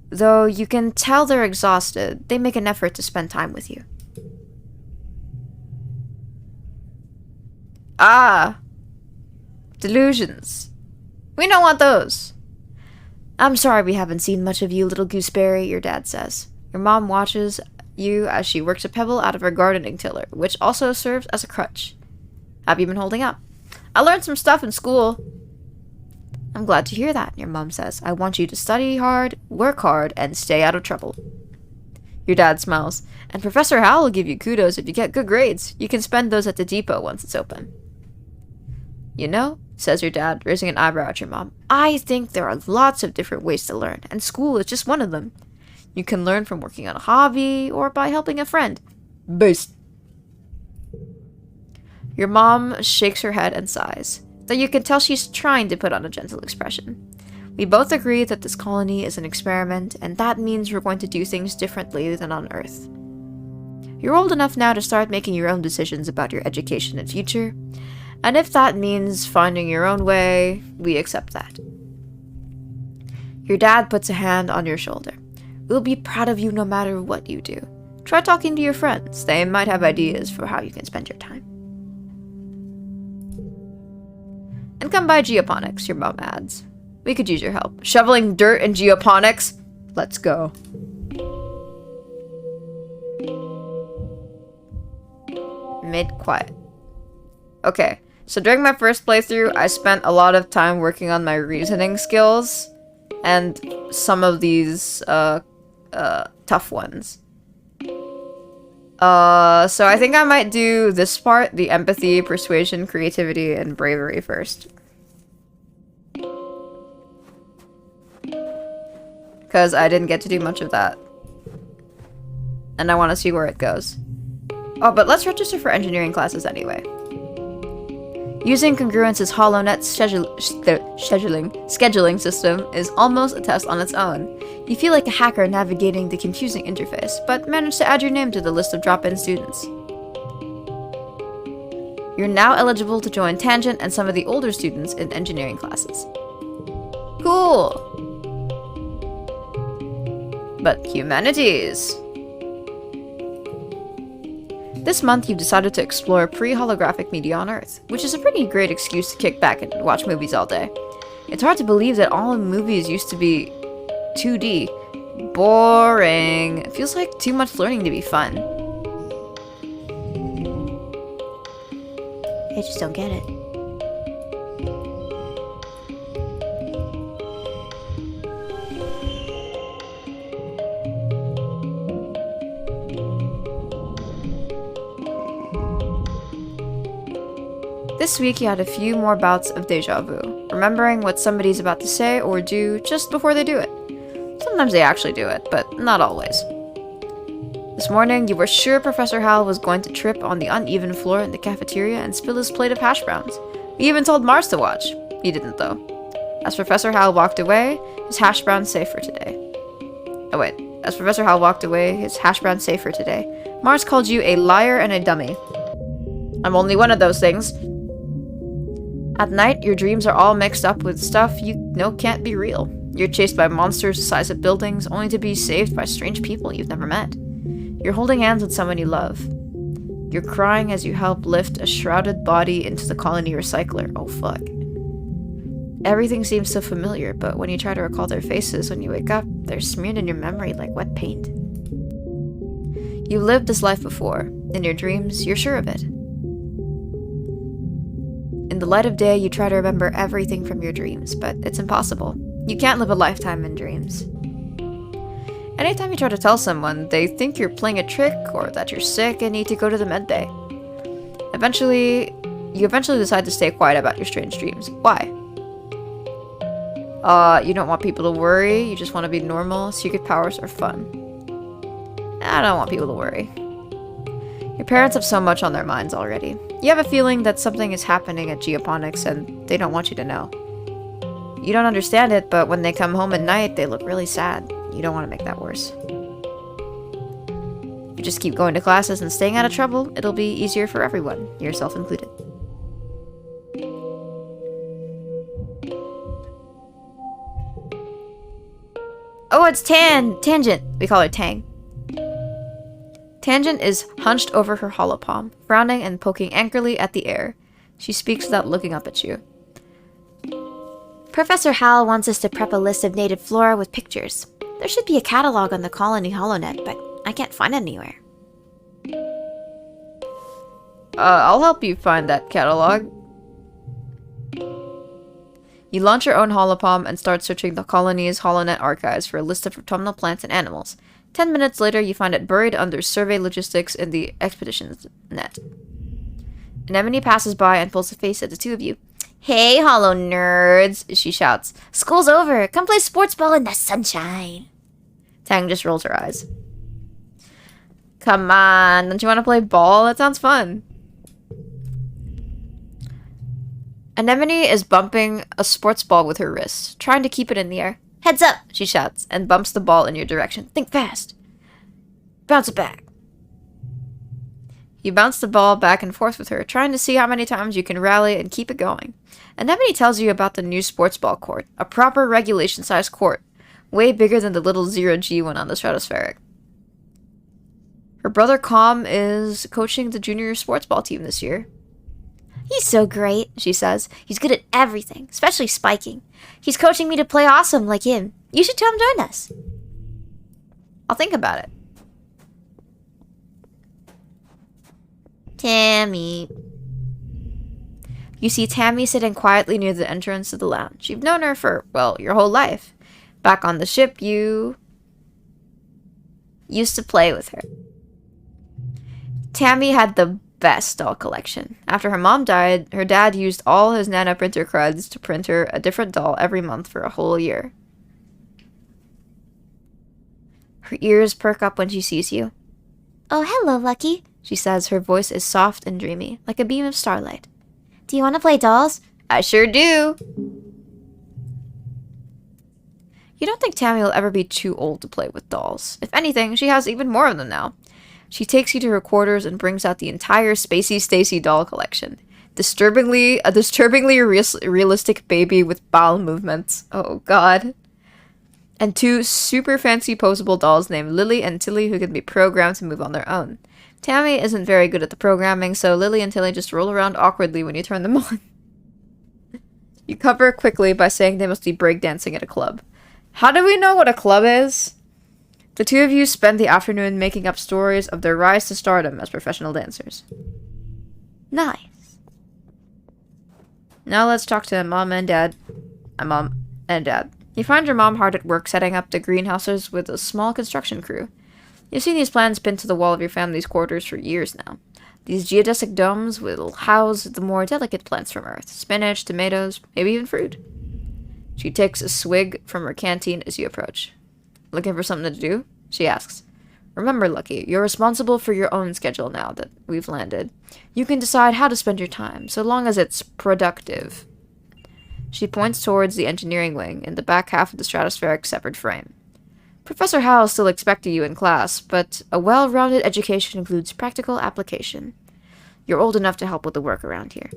Speaker 1: Though you can tell they're exhausted, they make an effort to spend time with you. Ah! Delusions. We don't want those. I'm sorry we haven't seen much of you, little gooseberry, your dad says. Your mom watches you as she works a pebble out of her gardening tiller, which also serves as a crutch. Have you been holding up? I learned some stuff in school. I'm glad to hear that, your mom says. I want you to study hard, work hard, and stay out of trouble. Your dad smiles. And Professor Hal will give you kudos if you get good grades. You can spend those at the depot once it's open. You know, says your dad, raising an eyebrow at your mom, I think there are lots of different ways to learn, and school is just one of them. You can learn from working on a hobby or by helping a friend. Based. Your mom shakes her head and sighs, though you can tell she's trying to put on a gentle expression. We both agree that this colony is an experiment, and that means we're going to do things differently than on Earth. You're old enough now to start making your own decisions about your education and future, and if that means finding your own way, we accept that. Your dad puts a hand on your shoulder. We'll be proud of you no matter what you do. Try talking to your friends. They might have ideas for how you can spend your time. And come by geoponics, your mom adds. We could use your help. Shoveling dirt in geoponics? Let's go. Mid-quiet. Okay, so during my first playthrough, I spent a lot of time working on my reasoning skills, and some of these, tough ones. So I think I might do this part, the empathy, persuasion, creativity, and bravery first. Because I didn't get to do much of that. And I want to see where it goes. Oh, but let's register for engineering classes anyway. Using Congruence's HoloNet scheduling system is almost a test on its own. You feel like a hacker navigating the confusing interface, but manage to add your name to the list of drop-in students. You're now eligible to join Tangent and some of the older students in engineering classes. Cool! But humanities! This month, you've decided to explore pre-holographic media on Earth, which is a pretty great excuse to kick back and watch movies all day. It's hard to believe that all movies used to be 2D. Boring. It feels like too much learning to be fun.
Speaker 2: I just don't get it.
Speaker 1: This week you had a few more bouts of deja vu, remembering what somebody's about to say or do just before they do it. Sometimes they actually do it, but not always. This morning, you were sure Professor Hal was going to trip on the uneven floor in the cafeteria and spill his plate of hash browns. You even told Mars to watch. He didn't, though. As Professor Hal walked away, his hash brown's safe for today. Oh wait, as Professor Hal walked away, his hash brown's safe for today. Mars called you a liar and a dummy. I'm only one of those things. At night, your dreams are all mixed up with stuff you know can't be real. You're chased by monsters the size of buildings, only to be saved by strange people you've never met. You're holding hands with someone you love. You're crying as you help lift a shrouded body into the colony recycler. Oh fuck. Everything seems so familiar, but when you try to recall their faces when you wake up, they're smeared in your memory like wet paint. You lived this life before. In your dreams, you're sure of it. In the light of day, you try to remember everything from your dreams, but it's impossible. You can't live a lifetime in dreams. Anytime you try to tell someone, they think you're playing a trick or that you're sick and need to go to the med bay. You eventually decide to stay quiet about your strange dreams. Why? You don't want people to worry, you just want to be normal, secret powers are fun. I don't want people to worry. Your parents have so much on their minds already. You have a feeling that something is happening at Geoponics and they don't want you to know. You don't understand it, but when they come home at night, they look really sad. You don't want to make that worse. If you just keep going to classes and staying out of trouble, it'll be easier for everyone, yourself included. Oh, it's Tangent. We call her Tang. Tangent is hunched over her hollow palm, frowning and poking angrily at the air. She speaks without looking up at you.
Speaker 2: Professor Howell wants us to prep a list of native flora with pictures. There should be a catalog on the Colony HoloNet, but I can't find it anywhere.
Speaker 1: I'll help you find that catalog. You launch your own holopalm and start searching the colony's HoloNet archives for a list of autumnal plants and animals. 10 minutes later, you find it buried under survey logistics in the expeditions net. Anemone passes by and pulls a face at the two of you.
Speaker 2: Hey, Holo nerds, she shouts. School's over. Come play sports ball in the sunshine.
Speaker 1: Tang just rolls her eyes. Come on, don't you want to play ball? That sounds fun. Anemone is bumping a sports ball with her wrist, trying to keep it in the air.
Speaker 2: Heads up,
Speaker 1: She shouts, and bumps the ball in your direction. Think fast.
Speaker 2: bounce it back.
Speaker 1: You bounce the ball back and forth with her, trying to see how many times you can rally and keep it going. Anemone tells you about the new sports ball court, a proper regulation-sized court, way bigger than the little zero-G one on the stratospheric. Her brother Calm is coaching the junior sports ball team this year.
Speaker 2: He's so great, she says. He's good at everything, especially spiking. He's coaching me to play awesome like him. You should tell him to join us.
Speaker 1: I'll think about it.
Speaker 2: Tammy.
Speaker 1: You see Tammy sitting quietly near the entrance to the lounge. You've known her for, well, your whole life. Back on the ship, you used to play with her. Tammy had the best doll collection. After her mom died, her dad used all his nanoprinter creds to print her a different doll every month for a whole year. Her ears perk up when she sees you.
Speaker 2: Oh, hello, Lucky,
Speaker 1: She says, her voice is soft and dreamy, like a beam of starlight.
Speaker 2: Do you want to play dolls?
Speaker 1: I sure do! You don't think Tammy will ever be too old to play with dolls. If anything, she has even more of them now. She takes you to her quarters and brings out the entire Spacey Stacy doll collection. A disturbingly realistic baby with bowel movements. Oh god. And two super fancy posable dolls named Lily and Tilly who can be programmed to move on their own. Tammy isn't very good at the programming, so Lily and Tilly just roll around awkwardly when you turn them on. You cover it quickly by saying they must be breakdancing at a club. How do we know what a club is? The two of you spend the afternoon making up stories of their rise to stardom as professional dancers.
Speaker 2: Nice.
Speaker 1: Now let's talk to Mom and Dad. Mom and Dad. You find your mom hard at work setting up the greenhouses with a small construction crew. You've seen these plans pinned to the wall of your family's quarters for years now. These geodesic domes will house the more delicate plants from Earth. Spinach, tomatoes, maybe even fruit. She takes a swig from her canteen as you approach. Looking for something to do? She asks. Remember, Lucky, you're responsible for your own schedule now that we've landed. You can decide how to spend your time, so long as it's productive. She points towards the engineering wing in the back half of the stratospheric separate frame. Professor Howell still expected you in class, but a well-rounded education includes practical application. You're old enough to help with the work around here.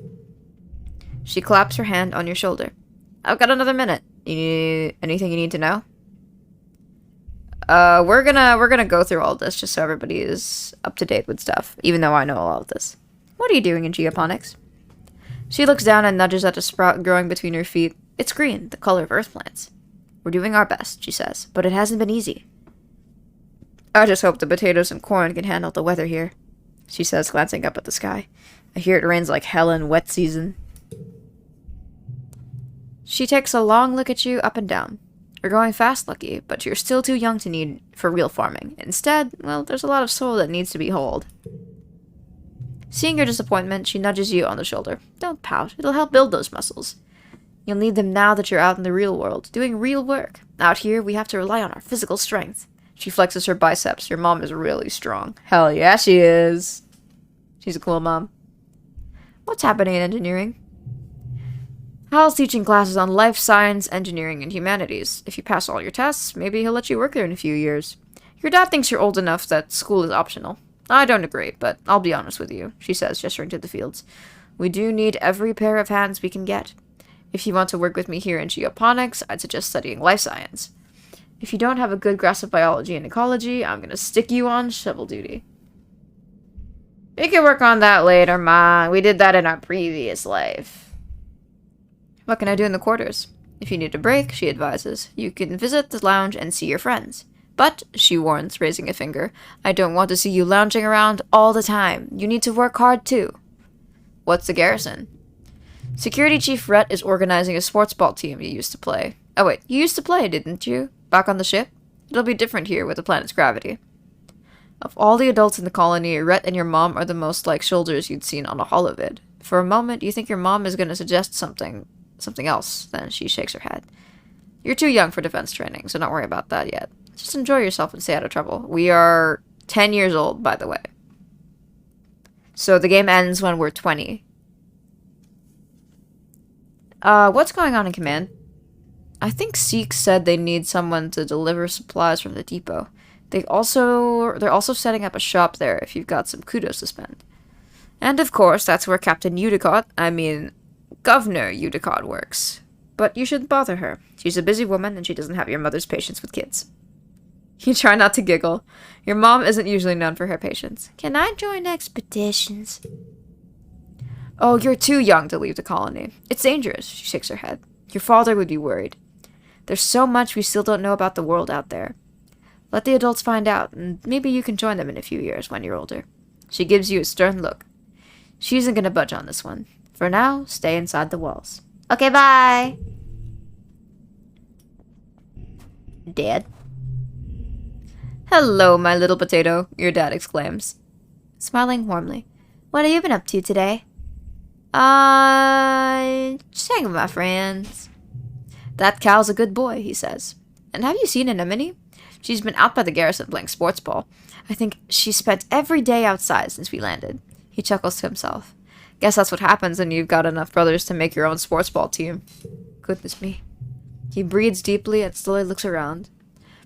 Speaker 1: She claps her hand on your shoulder. I've got another minute. Anything you need to know? We're gonna go through all this just so everybody is up to date with stuff, even though I know all of this. What are you doing in geoponics? She looks down and nudges at a sprout growing between her feet. It's green, the color of earth plants. We're doing our best, she says, but it hasn't been easy. I just hope the potatoes and corn can handle the weather here, she says, glancing up at the sky. I hear it rains like hell in wet season. She takes a long look at you up and down. You're going fast, Lucky, but you're still too young to need for real farming. Instead, well, there's a lot of soil that needs to be hoed. Seeing your disappointment, she nudges you on the shoulder. Don't pout. It'll help build those muscles. You'll need them now that you're out in the real world, doing real work. Out here, we have to rely on our physical strength. She flexes her biceps. Your mom is really strong. Hell yeah, she is. She's a cool mom. What's happening in engineering?
Speaker 3: Hal's teaching classes on life science, engineering, and humanities. If you pass all your tests, maybe he'll let you work there in a few years. Your dad thinks you're old enough that school is optional. I don't agree, but I'll be honest with you, she says, gesturing to the fields. We do need every pair of hands we can get. If you want to work with me here in geoponics, I'd suggest studying life science. If you don't have a good grasp of biology and ecology, I'm gonna stick you on shovel duty. We can work on that later, Ma. We did that in our previous life. What can I do in the quarters? If you need a break, she advises, you can visit the lounge and see your friends. But, she warns, raising a finger, I don't want to see you lounging around all the time. You need to work hard, too. What's the garrison? Security Chief Rhett is organizing a sports ball team you used to play. Oh wait, you used to play, didn't you? Back on the ship? It'll be different here with the planet's gravity. Of all the adults in the colony, Rhett and your mom are the most like soldiers you'd seen on a holovid. For a moment, you think your mom is going to suggest something else, then she shakes her head. You're too young for defense training, so don't worry about that yet. Just enjoy yourself and stay out of trouble. We are 10 years old, by the way. So the game ends when we're 20. What's going on in command? I think Seek said they need someone to deliver supplies from the depot. They're also setting up a shop there if you've got some kudos to spend. And of course, that's where Captain Governor Udicott works. But you shouldn't bother her. She's a busy woman and she doesn't have your mother's patience with kids. You try not to giggle. Your mom isn't usually known for her patience. Can I join expeditions? Oh, you're too young to leave the colony. It's dangerous, she shakes her head. Your father would be worried. There's so much we still don't know about the world out there. Let the adults find out, and maybe you can join them in a few years when you're older. She gives you a stern look. She isn't gonna budge on this one. For now, stay inside the walls. Okay, bye! Dad? Hello, my little potato, your dad exclaims, smiling warmly. What have you been up to today? Just hanging with my friends. That Cal's a good boy, he says. And have you seen Anemone? She's been out by the garrison playing sports ball. I think she spent every day outside since we landed. He chuckles to himself. Guess that's what happens when you've got enough brothers to make your own sports ball team. Goodness me. He breathes deeply and slowly looks around.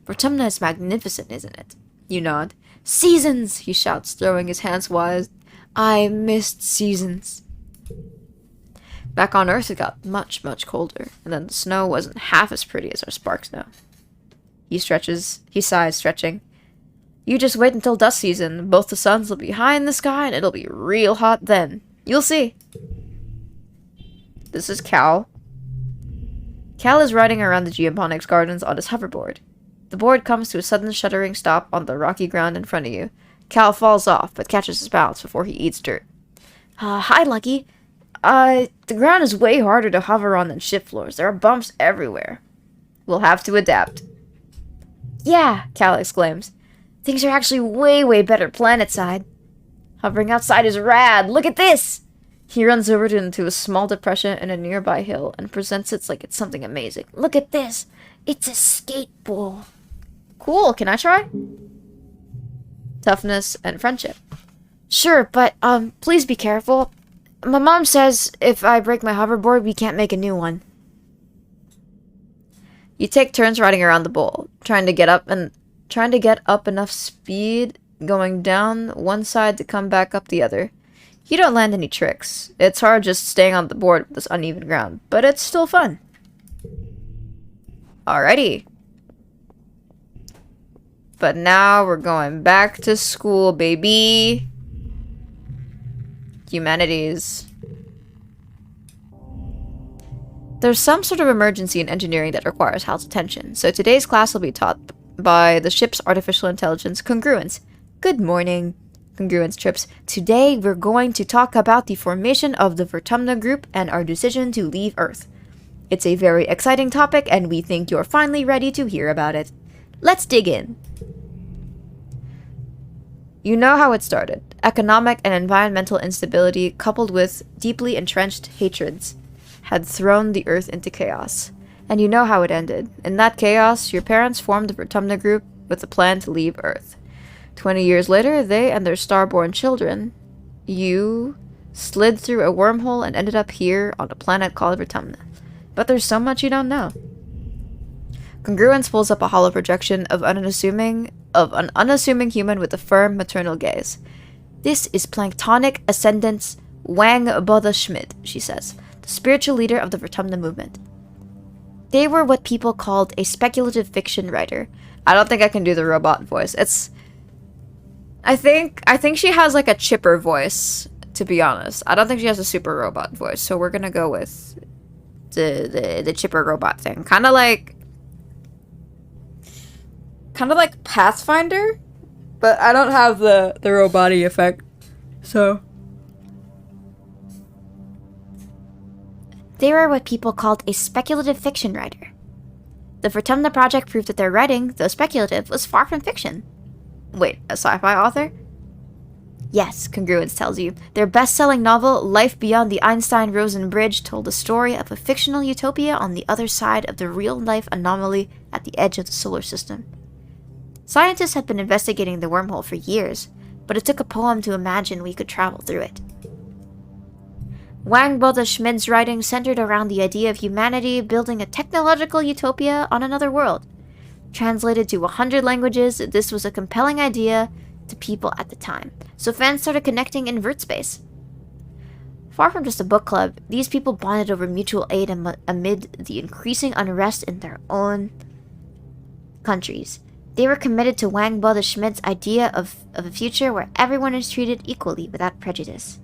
Speaker 3: Vertumna is magnificent, isn't it? You nod. Seasons! He shouts, throwing his hands wide. I missed seasons. Back on Earth, it got much, much colder, and then the snow wasn't half as pretty as our spark snow. He sighs, stretching. You just wait until dust season. Both the suns will be high in the sky, and it'll be real hot then. You'll see. This is Cal. Cal is riding around the geoponics gardens on his hoverboard. The board comes to a sudden shuddering stop on the rocky ground in front of you. Cal falls off, but catches his balance before he eats dirt. Hi, Lucky. The ground is way harder to hover on than ship floors. There are bumps everywhere. We'll have to adapt. Yeah, Cal exclaims. Things are actually way, way better planet-side. Hovering outside is rad. Look at this! He runs over into a small depression in a nearby hill and presents it like it's something amazing. Look at this! It's a skateboard. Cool, can I try? Toughness and friendship. Sure, but, please be careful. My mom says if I break my hoverboard, we can't make a new one. You take turns riding around the bowl, trying to get up enough speed going down one side to come back up the other. You don't land any tricks. It's hard just staying on the board with this uneven ground, but it's still fun. Alrighty. But now we're going back to school, baby. Humanities. There's some sort of emergency in engineering that requires Hal's attention, so today's class will be taught by the ship's artificial intelligence, Congruence. Good morning, Congruence Trips. Today we're going to talk about the formation of the Vertumna group and our decision to leave Earth. It's a very exciting topic, and we think you're finally ready to hear about it. Let's dig in. You know how it started. Economic and environmental instability, coupled with deeply entrenched hatreds, had thrown the Earth into chaos. And you know how it ended. In that chaos, your parents formed the Vertumna group with a plan to leave Earth. 20 years later, they and their starborn children, you, slid through a wormhole and ended up here on a planet called Vertumna. But there's so much you don't know. Congruence pulls up a hollow projection of an unassuming human with a firm maternal gaze. This is Planktonic Ascendant's Wang Bodha Schmidt, she says, the spiritual leader of the Vertumna movement. They were what people called a speculative fiction writer. I don't think I can do the robot voice. I think she has like a chipper voice, to be honest. I don't think she has a super robot voice, so we're gonna go with the chipper robot thing. Kind of like Pathfinder, but I don't have the robot-y effect. So
Speaker 2: They were what people called a speculative fiction writer. The Vertumna Project proved that their writing, though speculative, was far from fiction.
Speaker 3: wait, a sci-fi author?
Speaker 2: Yes, Congruence tells you. Their best-selling novel, Life Beyond the Einstein-Rosen Bridge, told the story of a fictional utopia on the other side of the real-life anomaly at the edge of the solar system. Scientists had been investigating the wormhole for years, but it took a poem to imagine we could travel through it. Wang Bodha Schmidt's writing centered around the idea of humanity building a technological utopia on another world. Translated to 100 languages, this was a compelling idea to people at the time, so fans started connecting in VertSpace. Far from just a book club, these people bonded over mutual aid amid the increasing unrest in their own countries. They were committed to Wang Bodha Schmidt's idea of a future where everyone is treated equally without prejudice.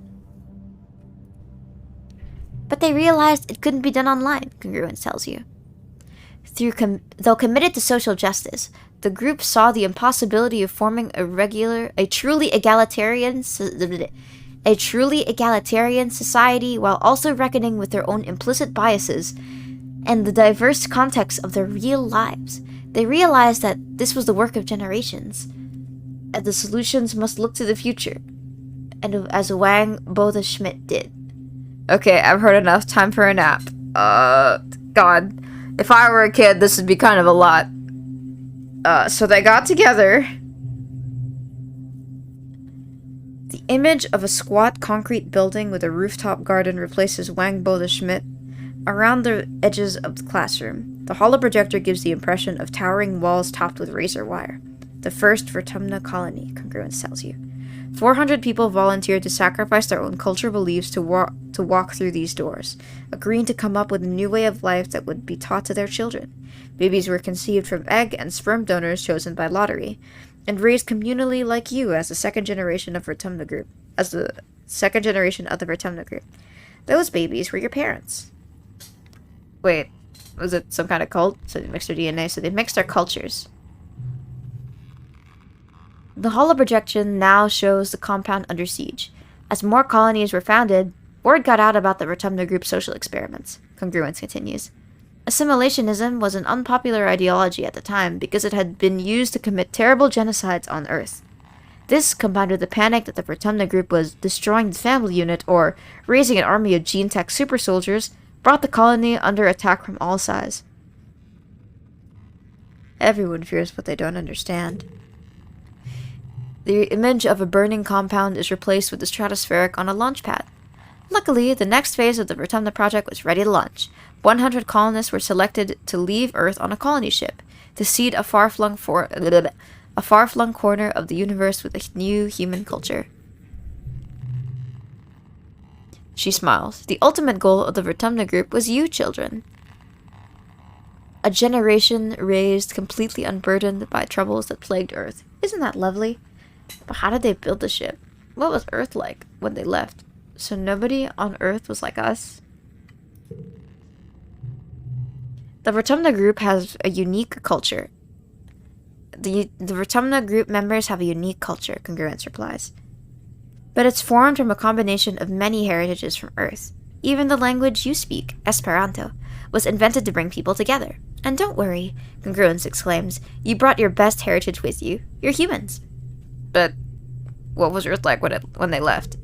Speaker 2: But they realized it couldn't be done online, Congruence tells you. Though committed to social justice, the group saw the impossibility of forming a truly egalitarian society while also reckoning with their own implicit biases and the diverse context of their real lives. They realized that this was the work of generations, and the solutions must look to the future, and as Wang Bodha Schmidt did.
Speaker 3: Okay, I've heard enough. Time for a nap. God. If I were a kid, this would be kind of a lot. So they got together. The image of a squat concrete building with a rooftop garden replaces Wang Bodha Schmidt around the edges of the classroom. The hollow projector gives the impression of towering walls topped with razor wire. The first Vertumna colony, Congruence tells you. 400 people volunteered to sacrifice their own cultural beliefs to walk through these doors, agreeing to come up with a new way of life that would be taught to their children. Babies were conceived from egg and sperm donors chosen by lottery, and raised communally like you as the second generation of the Vertumna group. Those babies were your parents. Wait, was it some kind of cult? So they mixed their DNA, so they mixed their cultures. The hollow projection now shows the compound under siege. As more colonies were founded, word got out about the Vertumna group's social experiments. Congruence continues. Assimilationism was an unpopular ideology at the time because it had been used to commit terrible genocides on Earth. This, combined with the panic that the Vertumna group was destroying the family unit or raising an army of gene-tech super soldiers, brought the colony under attack from all sides. Everyone fears what they don't understand. The image of a burning compound is replaced with the stratospheric on a launch pad. Luckily, the next phase of the Vertumna project was ready to launch. 100 colonists were selected to leave Earth on a colony ship, to seed a far-flung corner of the universe with a new human culture. She smiles. The ultimate goal of the Vertumna group was you, children. A generation raised completely unburdened by troubles that plagued Earth. Isn't that lovely? But how did they build the ship? What was Earth like when they left? So nobody on Earth was like us? The Vertumna group has a unique culture. The Vertumna group members have a unique culture, Congruence replies. But it's formed from a combination of many heritages from Earth. Even the language you speak, Esperanto, was invented to bring people together. And don't worry, Congruence exclaims, you brought your best heritage with you. You're humans. But what was Earth like when they left?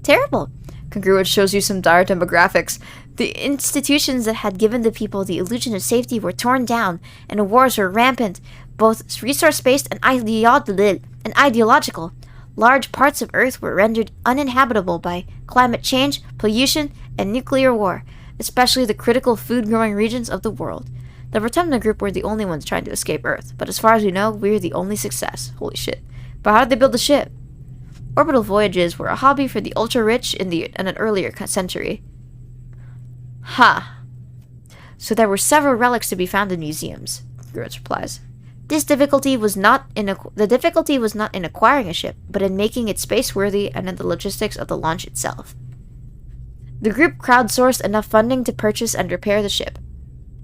Speaker 3: Terrible. Congruence shows you some dire demographics. The institutions that had given the people the illusion of safety were torn down, and wars were rampant, both resource-based and ideological. Large parts of Earth were rendered uninhabitable by climate change, pollution, and nuclear war.
Speaker 2: especially the critical food-growing regions of the world. The Rotemna group were the only ones trying to escape Earth, but as far as we know, we're the only success. Holy shit. But how did they build the ship? Orbital voyages were a hobby for the ultra-rich in an earlier century. Ha. So there were several relics to be found in museums, Gruitz replies. The difficulty was not in acquiring a ship, but in making it space-worthy and in the logistics of the launch itself. The group crowdsourced enough funding to purchase and repair the ship.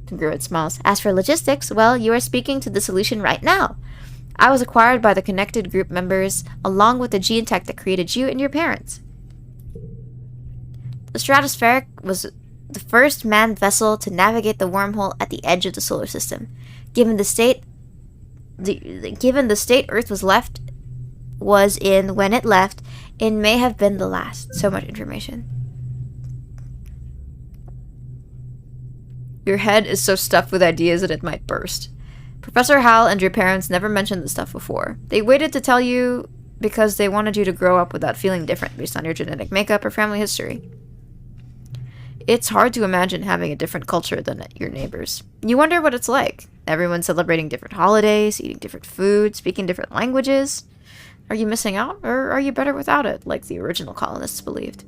Speaker 2: Gruitz smiles. As for logistics, well, you are speaking to the solution right now. I was acquired by the connected group members, along with the gene tech that created you and your parents. The Stratospheric was the first manned vessel to navigate the wormhole at the edge of the solar system. Given the state Earth was in when it left, it may have been the last. So much information.
Speaker 3: Your head is so stuffed with ideas that it might burst. Professor Hal and your parents never mentioned this stuff before. They waited to tell you because they wanted you to grow up without feeling different based on your genetic makeup or family history. It's hard to imagine having a different culture than your neighbors. You wonder what it's like. Everyone celebrating different holidays, eating different food, speaking different languages. Are you missing out, or are you better without it, like the original colonists believed?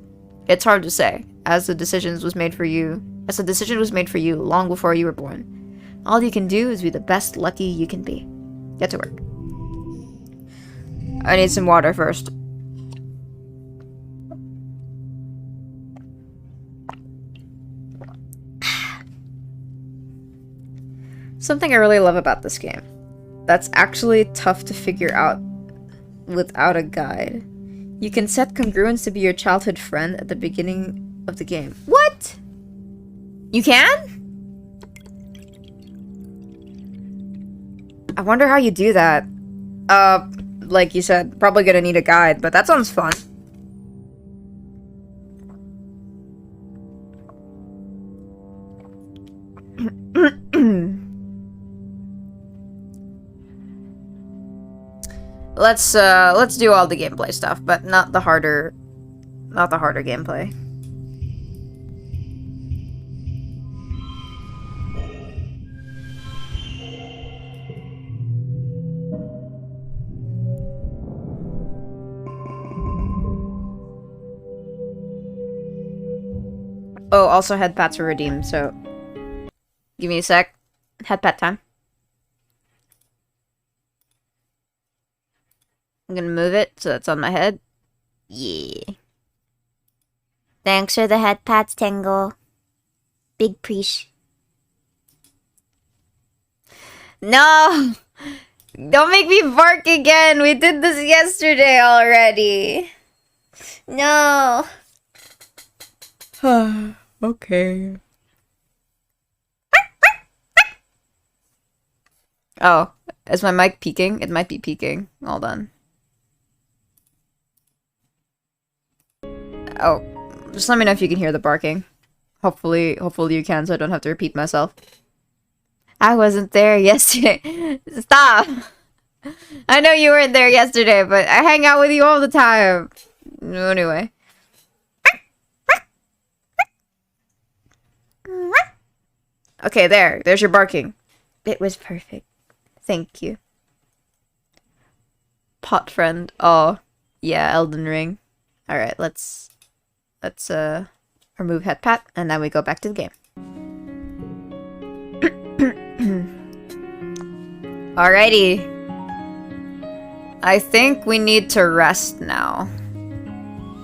Speaker 3: It's hard to say, as the decision was made for you long before you were born. All you can do is be the best lucky you can be. Get to work. I need some water first. Something I really love about this game that's actually tough to figure out without a guide. You can set congruence to be your childhood friend at the beginning of the game. What? You can? I wonder how you do that. Like you said, probably gonna need a guide, but that sounds fun. Let's do all the gameplay stuff, but not the harder gameplay. Oh, also head pats were redeemed, so give me a sec. Head pat time. I'm gonna move it so that's on my head. Yeah.
Speaker 2: Thanks for the head pats, Tangle. Big preach.
Speaker 1: No! Don't make me bark again! We did this yesterday already! No!
Speaker 3: Okay. Oh, is my mic peaking? It might be peaking. Hold on. Oh, just let me know if you can hear the barking. Hopefully you can, so I don't have to repeat myself. I wasn't there yesterday. Stop! I know you weren't there yesterday, but I hang out with you all the time. Anyway. Okay, there's your barking. It was perfect. Thank you. Pot friend. Oh, yeah, Elden Ring. Alright, let's remove head pat, and then we go back to the game. Alrighty. I think we need to rest now.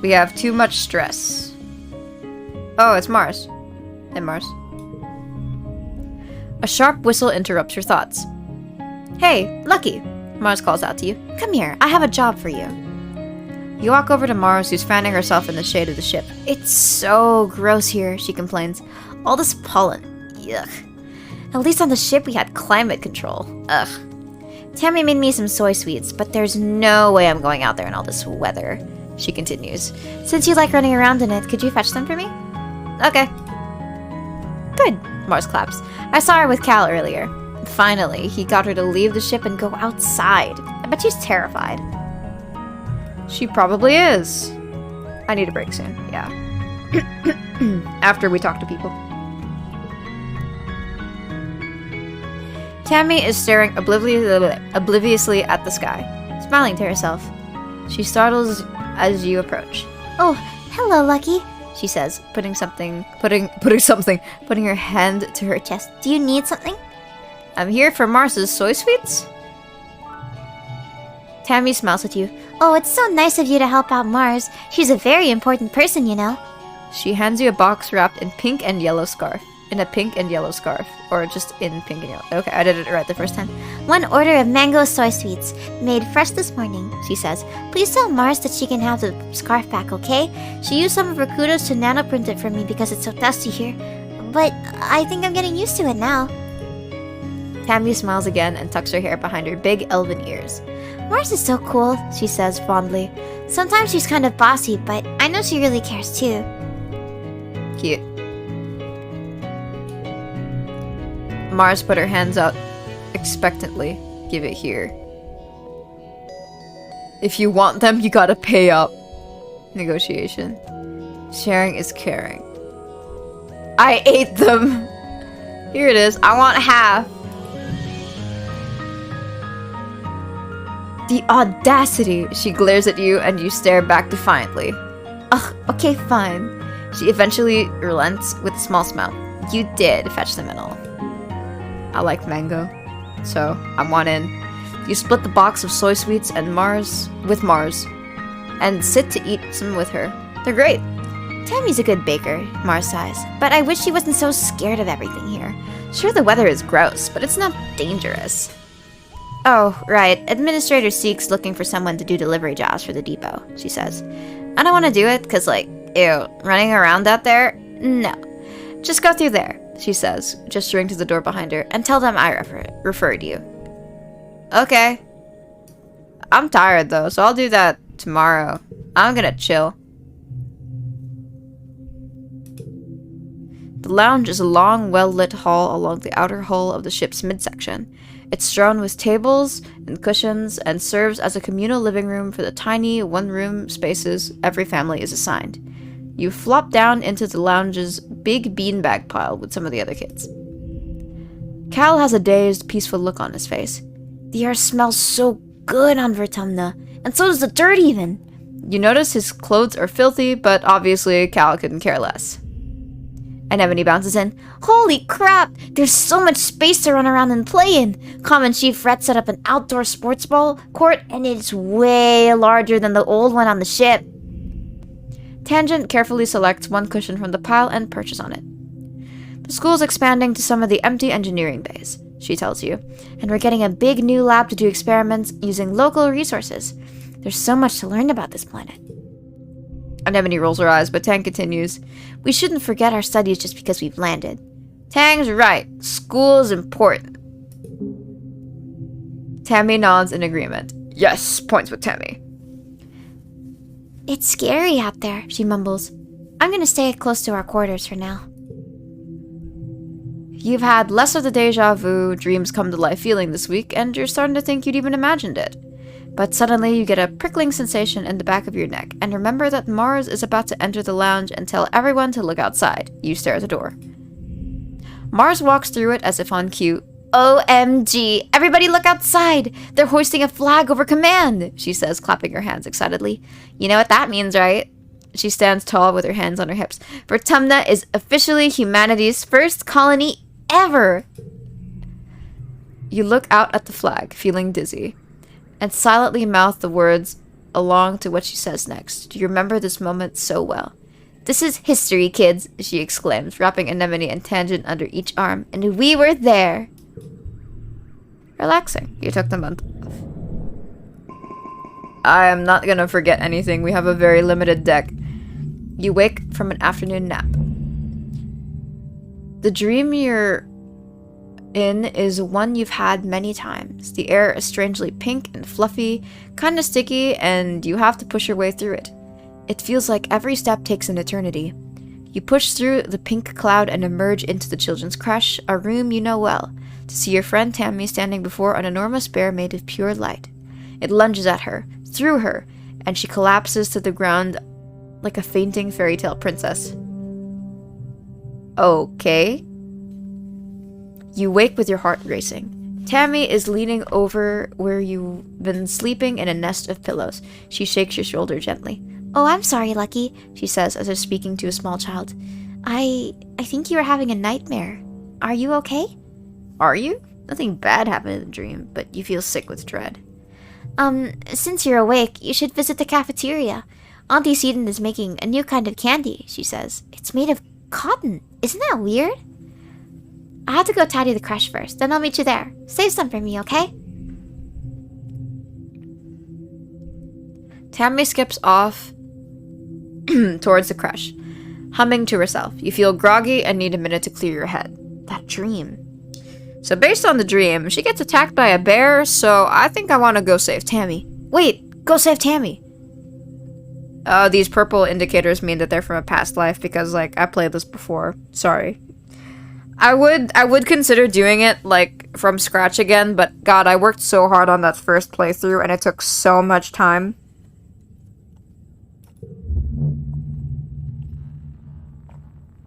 Speaker 3: We have too much stress. Oh, it's Mars. Hey, Mars. A sharp whistle interrupts your thoughts. Hey, Lucky! Mars calls out to you. Come here, I have a job for you. You walk over to Mars, who's fanning herself in the shade of the ship. It's so gross here, she complains. All this pollen. Yuck. At least on the ship we had climate control. Ugh. Tammy made me some soy sweets, but there's no way I'm going out there in all this weather, she continues. Since you like running around in it, could you fetch them for me? Okay. Good, Mars claps. I saw her with Cal earlier. Finally, he got her to leave the ship and go outside. I bet she's terrified. She probably is. I need a break soon, yeah. After we talk to people.
Speaker 2: Tammy is staring obliviously at the sky, smiling to herself. She startles as you approach. Oh, hello, Lucky, she says, putting her hand to her chest. Do you need something? I'm here for Mars's soy sweets. Tammy smiles at you. Oh, it's so nice of you to help out Mars. She's a very important person, you know. She hands you a box wrapped in a pink and yellow scarf. Or just in pink and yellow. Okay, I did it right the first time. One order of mango soy sweets, made fresh this morning, she says. Please tell Mars that she can have the scarf back, okay? She used some of her kudos to nanoprint it for me because it's so dusty here. But I think I'm getting used to it now. Tammy smiles again and tucks her hair behind her big elven ears. Mars is so cool, she says fondly. Sometimes she's kind of bossy, but I know she really cares too. Cute. Mars put her hands out expectantly. Give it here. If you want them, you gotta pay up. Negotiation. Sharing is caring. I ate them! Here it is. I want half. The audacity! She glares at you and you stare back defiantly. Ugh, okay, fine. She eventually relents with a small smile. You did fetch them and all. I like mango, so I want in. You split the box of soy sweets and Mars, and sit to eat some with her. They're great. Tammy's a good baker, Mars sighs, but I wish she wasn't so scared of everything here. Sure, the weather is gross, but it's not dangerous. Oh, right. Administrator Seek's looking for someone to do delivery jobs for the depot, she says. I don't want to do it, because, ew, running around out there? No. Just go through there, she says, gesturing to the door behind her, and tell them I referred you. Okay. I'm tired, though, so I'll do that tomorrow. I'm gonna chill. The lounge is a long, well-lit hall along the outer hull of the ship's midsection. It's strewn with tables and cushions and serves as a communal living room for the tiny one-room spaces every family is assigned. You flop down into the lounge's big beanbag pile with some of the other kids. Cal has a dazed, peaceful look on his face. The air smells so good on Vertumna, and so does the dirt even. You notice his clothes are filthy, but obviously Cal couldn't care less. Anemone bounces in. Holy crap! There's so much space to run around and play in! Common Chief Rhett set up an outdoor sports ball court, and it's way larger than the old one on the ship. Tangent carefully selects one cushion from the pile and perches on it. The school's expanding to some of the empty engineering bays, she tells you, and we're getting a big new lab to do experiments using local resources. There's so much to learn about this planet. Anemone rolls her eyes, but Tang continues. We shouldn't forget our studies just because we've landed. Tang's right. School is important. Tammy nods in agreement. Yes, points with Tammy. It's scary out there, she mumbles. I'm gonna stay close to our quarters for now. You've had less of the deja vu, dreams come to life feeling this week, and you're starting to think you'd even imagined it. But suddenly you get a prickling sensation in the back of your neck, and remember that Mars is about to enter the lounge and tell everyone to look outside. You stare at the door. Mars walks through it as if on cue. OMG! Everybody look outside! They're hoisting a flag over command! She says, clapping her hands excitedly. You know what that means, right? She stands tall with her hands on her hips. Vertumna is officially humanity's first colony ever! You look out at the flag, feeling dizzy, and silently mouth the words along to what she says next. You remember this moment so well. This is history, kids, she exclaims, wrapping Anemone and Tangent under each arm. And we were there. Relaxing. You took the month off. I am not gonna forget anything. We have a very limited deck. You wake from an afternoon nap. The dream you're in is one you've had many times. The air is strangely pink and fluffy, kinda sticky, and you have to push your way through it. It feels like every step takes an eternity. You push through the pink cloud and emerge into the children's creche, a room you know well, to see your friend Tammy standing before an enormous bear made of pure light. It lunges at her, through her, and she collapses to the ground like a fainting fairy tale princess. Okay. You wake with your heart racing. Tammy is leaning over where you've been sleeping in a nest of pillows. She shakes your shoulder gently. Oh, I'm sorry, Lucky, she says as if speaking to a small child. I think you were having a nightmare. Are you okay?
Speaker 3: Are you? Nothing bad happened in the dream, but you feel sick with dread.
Speaker 2: Since you're awake, you should visit the cafeteria. Auntie Seaton is making a new kind of candy, she says. It's made of cotton. Isn't that weird? I have to go tidy the crush first, then I'll meet you there. Save some for me, okay?
Speaker 3: Tammy skips off towards the crush, humming to herself. You feel groggy and need a minute to clear your head. That dream. So based on the dream, she gets attacked by a bear, so I think I want to go save Tammy.
Speaker 2: Wait, go save Tammy.
Speaker 3: These purple indicators mean that they're from a past life because, like, I played this before. Sorry. I would consider doing it, like, from scratch again, but God, I worked so hard on that first playthrough and it took so much time.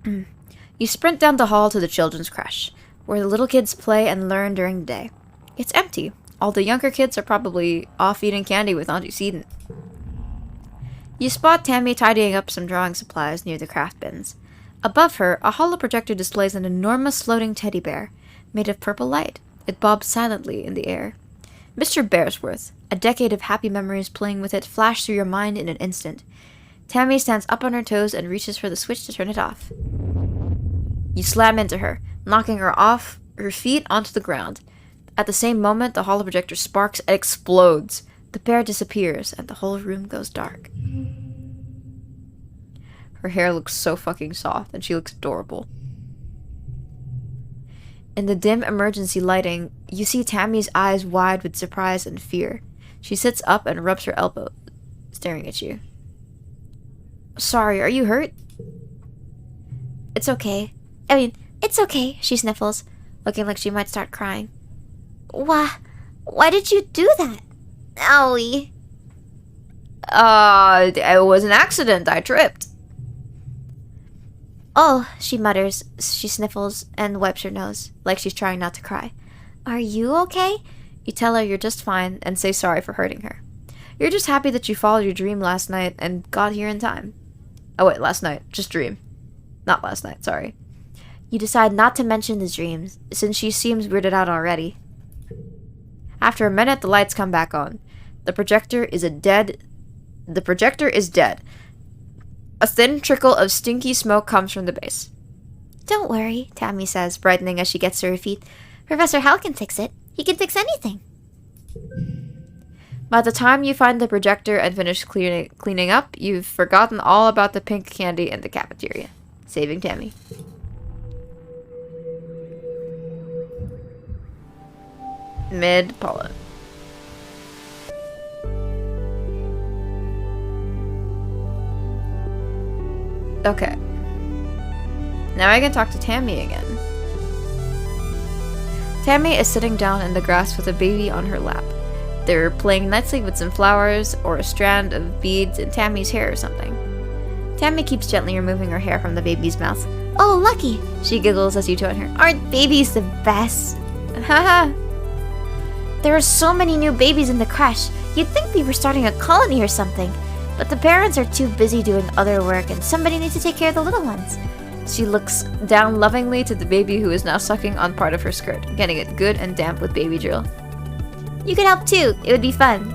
Speaker 3: You sprint down the hall to the children's crush, where the little kids play and learn during the day. It's empty. All the younger kids are probably off eating candy with Auntie Seaton. You spot Tammy tidying up some drawing supplies near the craft bins. Above her, a holoprojector displays an enormous floating teddy bear, made of purple light. It bobs silently in the air. Mr. Bearsworth, a decade of happy memories playing with it flash through your mind in an instant. Tammy stands up on her toes and reaches for the switch to turn it off. You slam into her, knocking her off her feet onto the ground. At the same moment, the holoprojector sparks and explodes. The bear disappears, and the whole room goes dark. Her hair looks so fucking soft, and she looks adorable. In the dim emergency lighting, you see Tammy's eyes wide with surprise and fear. She sits up and rubs her elbow, staring at you. Sorry, are you hurt?
Speaker 2: It's okay. It's okay, she sniffles, looking like she might start crying. Why did you do that? Owie.
Speaker 3: It was an accident. I tripped.
Speaker 2: Oh, she mutters. She sniffles and wipes her nose, like she's trying not to cry. Are you okay?
Speaker 3: You tell her you're just fine and say sorry for hurting her. You're just happy that you followed your dream last night and got here in time. Oh wait, last night. Just dream. Not last night, sorry.
Speaker 2: You decide not to mention the dreams, since she seems weirded out already.
Speaker 3: After a minute, the lights come back on. The projector is dead. A thin trickle of stinky smoke comes from the base.
Speaker 2: Don't worry, Tammy says, brightening as she gets to her feet. Professor Hal can fix it. He can fix anything.
Speaker 3: By the time you find the projector and finish cleaning up, you've forgotten all about the pink candy in the cafeteria. Saving Tammy. Mid-Paula. Okay. Now I can talk to Tammy again. Tammy is sitting down in the grass with a baby on her lap. They're playing nicely with some flowers or a strand of beads in Tammy's hair or something. Tammy keeps gently removing her hair from the baby's mouth.
Speaker 2: Oh, Lucky!
Speaker 3: She giggles as you join her.
Speaker 2: Aren't babies the best?
Speaker 3: Haha!
Speaker 2: There are so many new babies in the crush. You'd think we were starting a colony or something. But the parents are too busy doing other work and somebody needs to take care of the little ones.
Speaker 3: She looks down lovingly to the baby who is now sucking on part of her skirt, getting it good and damp with baby drill.
Speaker 2: You could help too. It would be fun.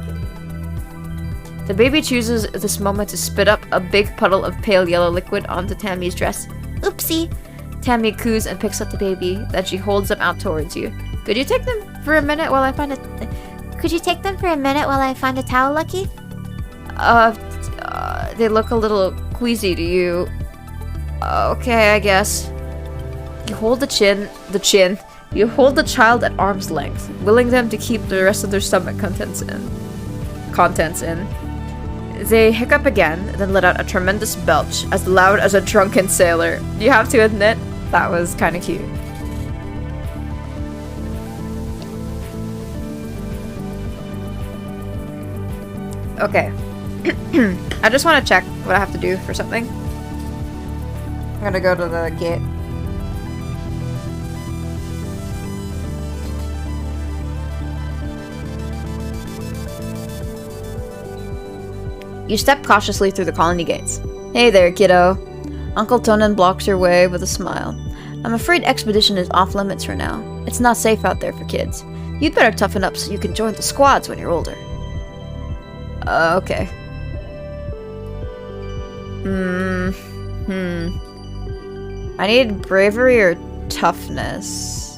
Speaker 3: The baby chooses this moment to spit up a big puddle of pale yellow liquid onto Tammy's dress.
Speaker 2: Oopsie.
Speaker 3: Tammy coos and picks up the baby, then she holds them out towards you. Could you take them for a minute while I find a...
Speaker 2: Could you take them for a minute while I find a towel, Lucky?
Speaker 3: They look a little queasy to you. Okay, I guess. You hold You hold the child at arm's length, willing them to keep the rest of their stomach contents in. They hiccup again, then let out a tremendous belch, as loud as a drunken sailor. You have to admit, that was kinda cute. Okay. I just want to check what I have to do for something. I'm gonna go to the gate. You step cautiously through the colony gates. Hey there, kiddo. Uncle Tonen blocks your way with a smile. I'm afraid expedition is off limits for now. It's not safe out there for kids. You'd better toughen up so you can join the squads when you're older. Okay. I need bravery or toughness.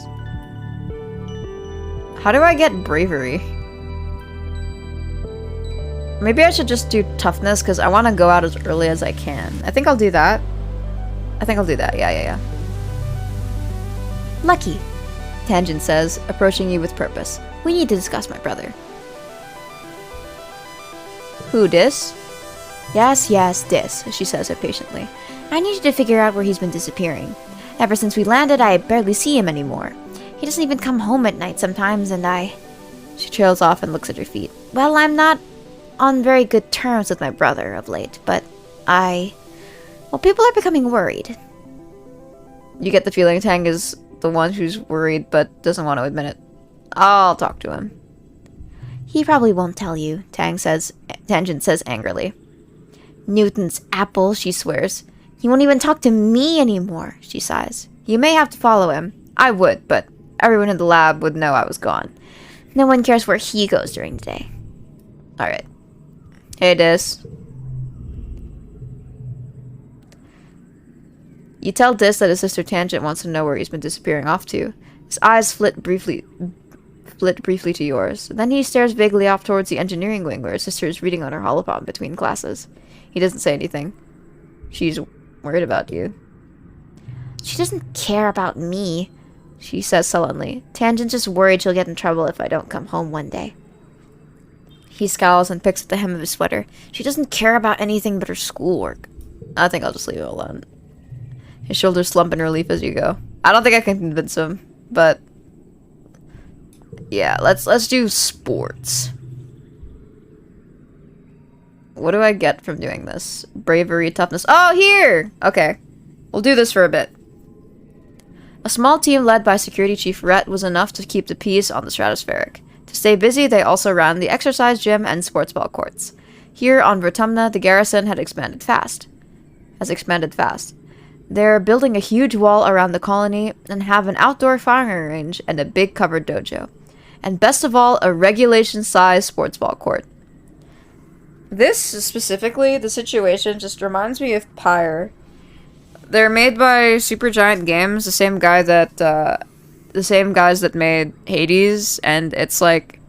Speaker 3: How do I get bravery? Maybe I should just do toughness because I want to go out as early as I can. I think I'll do that. Yeah.
Speaker 2: Lucky.
Speaker 3: Tangent says, approaching you with purpose.
Speaker 2: We need to discuss my brother.
Speaker 3: Who, dis?
Speaker 2: Yes, this, she says impatiently. I need you to figure out where he's been disappearing. Ever since we landed, I barely see him anymore. He doesn't even come home at night sometimes, and
Speaker 3: She trails off and looks at her feet.
Speaker 2: Well, I'm not on very good terms with my brother of late, but people are becoming worried.
Speaker 3: You get the feeling Tang is the one who's worried but doesn't want to admit it. I'll talk to him.
Speaker 2: He probably won't tell you,
Speaker 3: Tangent says angrily.
Speaker 2: Newton's apple, she swears. He won't even talk to me anymore, she sighs.
Speaker 3: You may have to follow him. I would, but everyone in the lab would know I was gone.
Speaker 2: No one cares where he goes during the day.
Speaker 3: Alright. Hey, Dis. You tell Dis that his sister Tangent wants to know where he's been disappearing off to. His eyes flit briefly to yours. Then he stares vaguely off towards the engineering wing where his sister is reading on her holophone between classes. He doesn't say anything. She's worried about you.
Speaker 2: She doesn't care about me,
Speaker 3: she says sullenly.
Speaker 2: Tangent's just worried she'll get in trouble if I don't come home one day.
Speaker 3: He scowls and picks at the hem of his sweater.
Speaker 2: She doesn't care about anything but her schoolwork.
Speaker 3: I think I'll just leave it alone. His shoulders slump in relief as you go. I don't think I can convince him, but yeah, let's do sports. What do I get from doing this? Bravery, toughness. Oh, here! Okay. We'll do this for a bit. A small team led by Security Chief Rhett was enough to keep the peace on the stratospheric. To stay busy, they also ran the exercise gym and sports ball courts. Here on Vertumna, the garrison has expanded fast. They're building a huge wall around the colony and have an outdoor firing range and a big covered dojo. And best of all, a regulation-sized sports ball court. This, specifically, the situation just reminds me of Pyre. They're made by Supergiant Games, the same guys that made Hades, and it's like,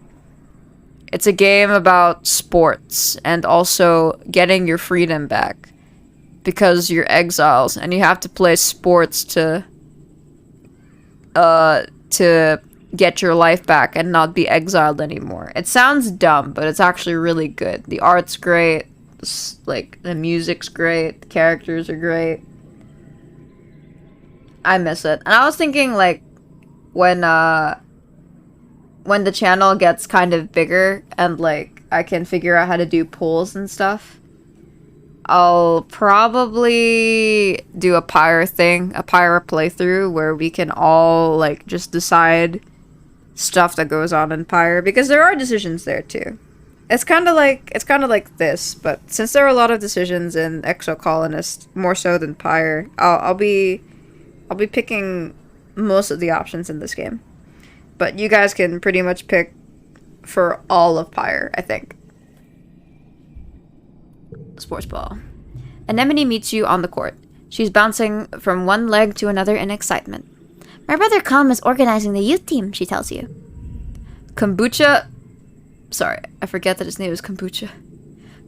Speaker 3: it's a game about sports and also getting your freedom back because you're exiles and you have to play sports to get your life back and not be exiled anymore. It sounds dumb, but it's actually really good. The art's great, the music's great, the characters are great. I miss it. And I was thinking, when the channel gets kind of bigger and, I can figure out how to do polls and stuff, I'll probably do a Pyre playthrough where we can all, just decide stuff that goes on in Pyre, because there are decisions there, too. It's kind of like this, but since there are a lot of decisions in Exocolonist, more so than Pyre, I'll be picking most of the options in this game. But you guys can pretty much pick for all of Pyre, I think. Sports ball. Anemone meets you on the court. She's bouncing from one leg to another in excitement.
Speaker 2: My brother Com is organizing the youth team, she tells you.
Speaker 3: Kombucha... Sorry, I forget that his name is Kombucha.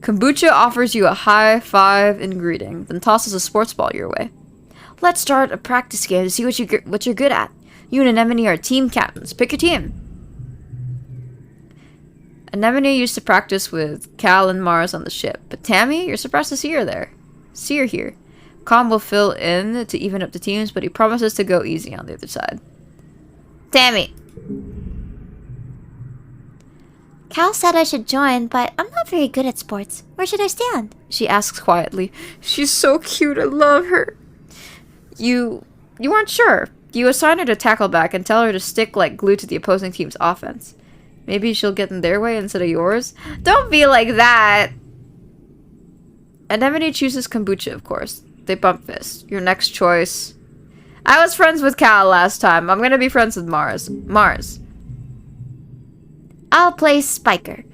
Speaker 3: Kombucha offers you a high five in greeting, then tosses a sports ball your way.
Speaker 2: Let's start a practice game to see what you're good at. You and Anemone are team captains. Pick your team.
Speaker 3: Anemone used to practice with Cal and Mars on the ship, but Tammy, you're surprised to see her here. Com will fill in to even up the teams, but he promises to go easy on the other side.
Speaker 2: Tammy. Cal said I should join, but I'm not very good at sports. Where should I stand?
Speaker 3: She asks quietly. She's so cute, I love her. You aren't sure. You assign her to tackleback and tell her to stick like glue to the opposing team's offense. Maybe she'll get in their way instead of yours? Don't be like that! Anemone chooses kombucha, of course. They bump fists. Your next choice. I was friends with Cal last time. I'm gonna be friends with Mars. Mars.
Speaker 2: I'll play Spiker.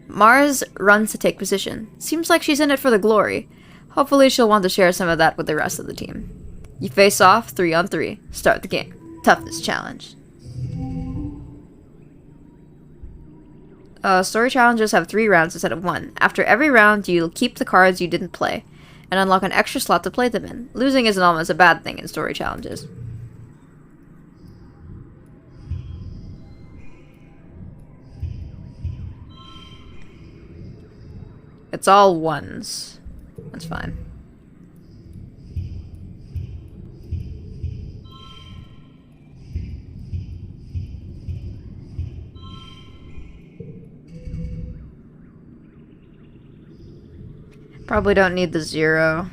Speaker 3: Mars runs to take position. Seems like she's in it for the glory. Hopefully she'll want to share some of that with the rest of the team. You face off 3-on-3. Start the game. Toughness challenge. Story challenges have 3 rounds instead of 1. After every round, you'll keep the cards you didn't play, and unlock an extra slot to play them in. Losing isn't always a bad thing in story challenges. It's all 1s. That's fine. Probably don't need the 0.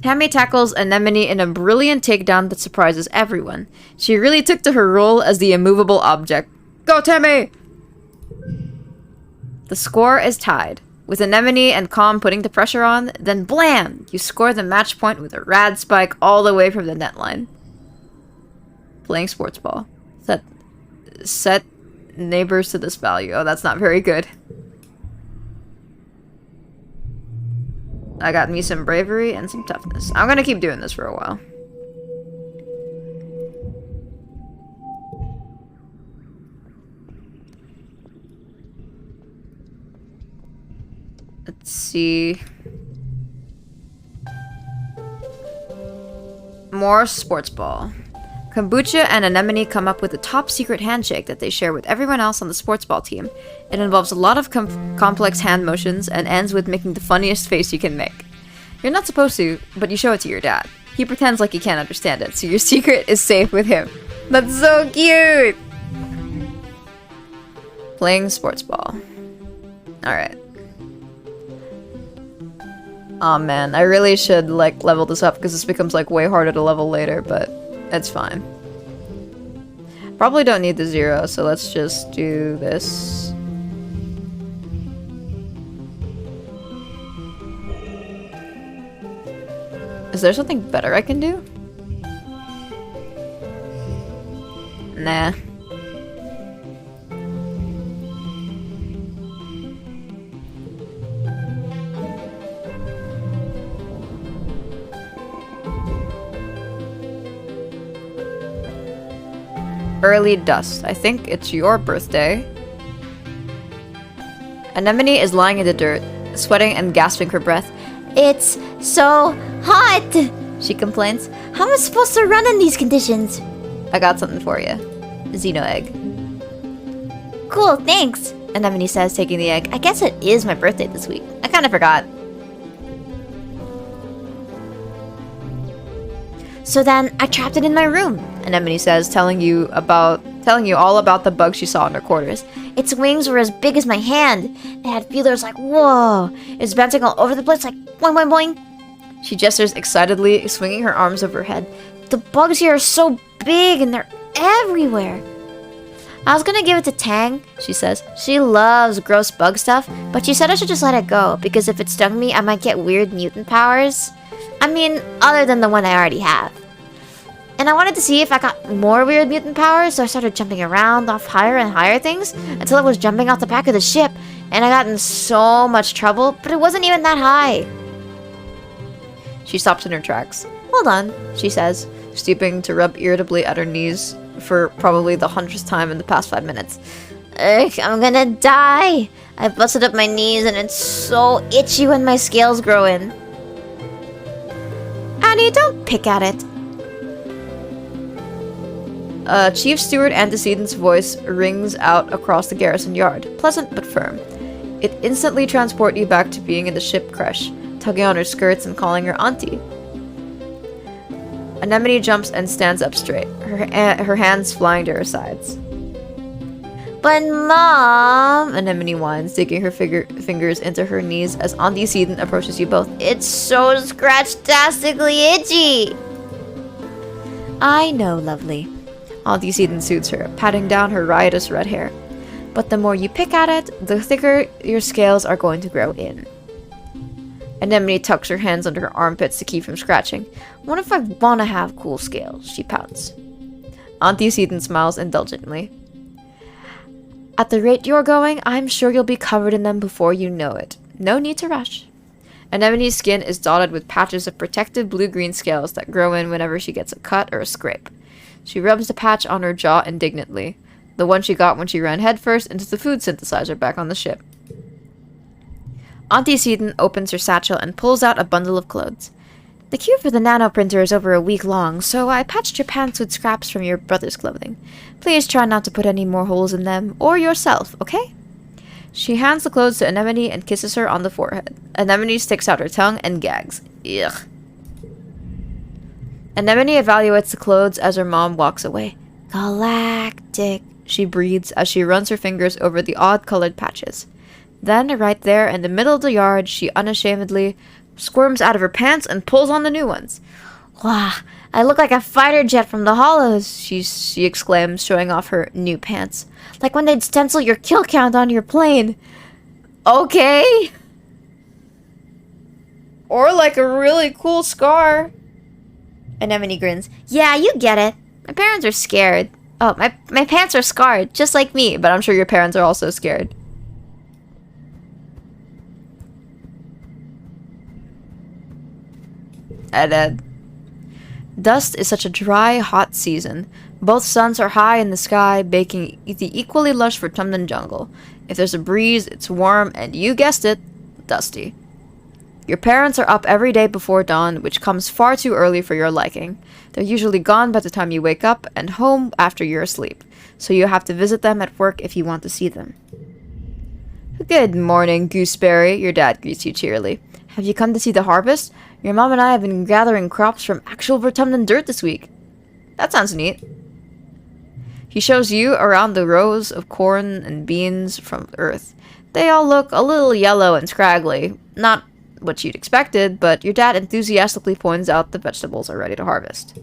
Speaker 3: Tammy tackles Anemone in a brilliant takedown that surprises everyone. She really took to her role as the immovable object. Go, Tammy! The score is tied. With Anemone and Calm putting the pressure on, then blam! You score the match point with a rad spike all the way from the net line. Playing sports ball. Set neighbors to this value. Oh, that's not very good. I got me some bravery and some toughness. I'm gonna keep doing this for a while. Let's see. More sports ball. Kombucha and Anemone come up with a top secret handshake that they share with everyone else on the sports ball team. It involves a lot of complex hand motions and ends with making the funniest face you can make. You're not supposed to, but you show it to your dad. He pretends like he can't understand it, so your secret is safe with him. That's so cute! Playing sports ball. Alright. Aw man, I really should like level this up because this becomes like way harder to level later, but it's fine. Probably don't need the 0, so let's just do this. Is there something better I can do? Nah. Early dust. I think it's your birthday. Anemone is lying in the dirt, sweating and gasping for breath.
Speaker 2: It's so hot, she complains. How am I supposed to run in these conditions?
Speaker 3: I got something for you. Xeno egg.
Speaker 2: Cool, thanks, Anemone says, taking the egg. I guess it is my birthday this week. I kind of forgot. So then I trapped it in my room, Anemone says, telling you all about the bug she saw in her quarters. Its wings were as big as my hand. It had feelers like, whoa. It was bouncing all over the place like boing boing boing. She gestures excitedly, swinging her arms over her head. The bugs here are so big and they're everywhere. I was gonna give it to Tang, she says. She loves gross bug stuff, but she said I should just let it go, because if it stung me, I might get weird mutant powers. I mean, other than the one I already have. And I wanted to see if I got more weird mutant powers, so I started jumping around off higher and higher things until I was jumping off the back of the ship, and I got in so much trouble, but it wasn't even that high. She stops in her tracks. Hold on, she says, stooping to rub irritably at her knees for probably the 100th time in the past 5 minutes. Ugh, I'm gonna die. I busted up my knees and it's so itchy when my scales grow in. Annie, don't pick at it. Chief Steward Antecedent's voice rings out across the garrison yard, pleasant but firm. It instantly transports you back to being in the ship crash, tugging on her skirts and calling her auntie. Anemone jumps and stands up straight, her hands flying to her sides. But Mom, Anemone whines, digging her fingers into her knees as Auntie Seaton approaches you both. It's so scratch-tastically itchy. I know, lovely. Auntie Seaton soothes her, patting down her riotous red hair. But the more you pick at it, the thicker your scales are going to grow in. Anemone tucks her hands under her armpits to keep from scratching. What if I want to have cool scales? She pouts. Auntie Seaton smiles indulgently. At the rate you're going, I'm sure you'll be covered in them before you know it. No need to rush. Anemone's skin is dotted with patches of protective blue-green scales that grow in whenever she gets a cut or a scrape. She rubs the patch on her jaw indignantly, the one she got when she ran headfirst into the food synthesizer back on the ship. Auntie Seaton opens her satchel and pulls out a bundle of clothes. The queue for the nanoprinter is over a week long, so I patched your pants with scraps from your brother's clothing. Please try not to put any more holes in them, or yourself, okay? She hands the clothes to Anemone and kisses her on the forehead. Anemone sticks out her tongue and gags. Ugh. Anemone evaluates the clothes as her mom walks away. Galactic, she breathes as she runs her fingers over the odd-colored patches. Then, right there in the middle of the yard, she unashamedly squirms out of her pants and pulls on the new ones. Wow, I look like a fighter jet from the Hollows, she exclaims, showing off her new pants. Like when they'd stencil your kill count on your plane. Okay.
Speaker 1: Or like a really cool scar.
Speaker 2: Anemone grins. Yeah, you get it. My parents are scared. Oh, my pants are scarred, just like me,
Speaker 3: But I'm sure your parents are also scared. Ed. Dust is such a dry, hot season. Both suns are high in the sky, baking the equally lush Vertumnan jungle. If there's a breeze, it's warm, and you guessed it, dusty. Your parents are up every day before dawn, which comes far too early for your liking. They're usually gone by the time you wake up, and home after you're asleep, so you have to visit them at work if you want to see them. Good morning, Gooseberry, your dad greets you cheerily. Have you come to see the harvest? Your mom and I have been gathering crops from actual Vertumnan dirt this week. That sounds neat. He shows you around the rows of corn and beans from Earth. They all look a little yellow and scraggly. Not what you'd expected, but your dad enthusiastically points out the vegetables are ready to harvest.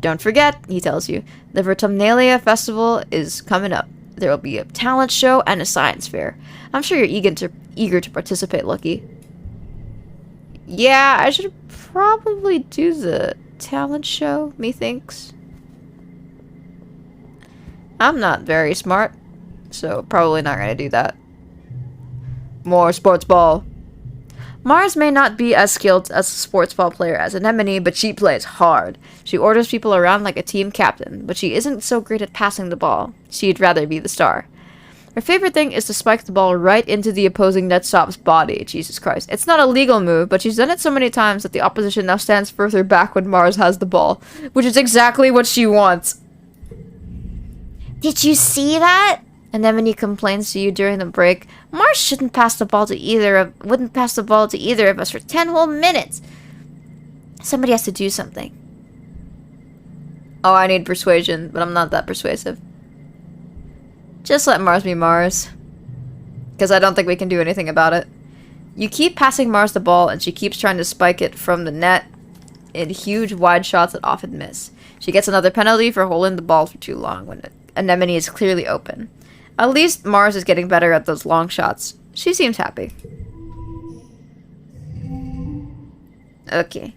Speaker 3: Don't forget, he tells you, the Vertumnalia Festival is coming up. There will be a talent show and a science fair. I'm sure you're eager to participate, Lucky. Yeah, I should probably do the talent show, methinks. I'm not very smart, so probably not going to do that. More sports ball. Mars may not be as skilled as a sports ball player as Anemone, but she plays hard. She orders people around like a team captain, but she isn't so great at passing the ball. She'd rather be the star. Her favorite thing is to spike the ball right into the opposing netstop's body. Jesus Christ. It's not a legal move, but she's done it so many times that the opposition now stands further back when Mars has the ball, which is exactly what she wants.
Speaker 2: Did you see that? Anemone complains to you during the break. Mars wouldn't pass the ball to either of us for 10 whole minutes. Somebody has to do something.
Speaker 3: Oh, I need persuasion, but I'm not that persuasive. Just let Mars be Mars. Because I don't think we can do anything about it. You keep passing Mars the ball, and she keeps trying to spike it from the net in huge wide shots that often miss. She gets another penalty for holding the ball for too long when Anemone is clearly open. At least Mars is getting better at those long shots. She seems happy. Okay.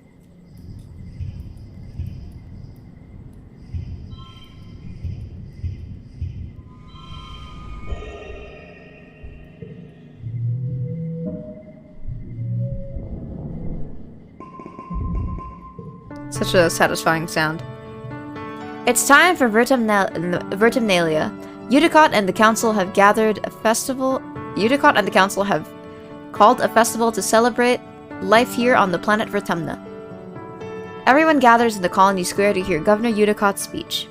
Speaker 3: Such a satisfying sound. It's time for Vertumnalia. Udicott and the council have gathered a festival. Udicott and the council have called a festival to celebrate life here on the planet Vertumna. Everyone gathers in the colony square to hear Governor Udicott's speech.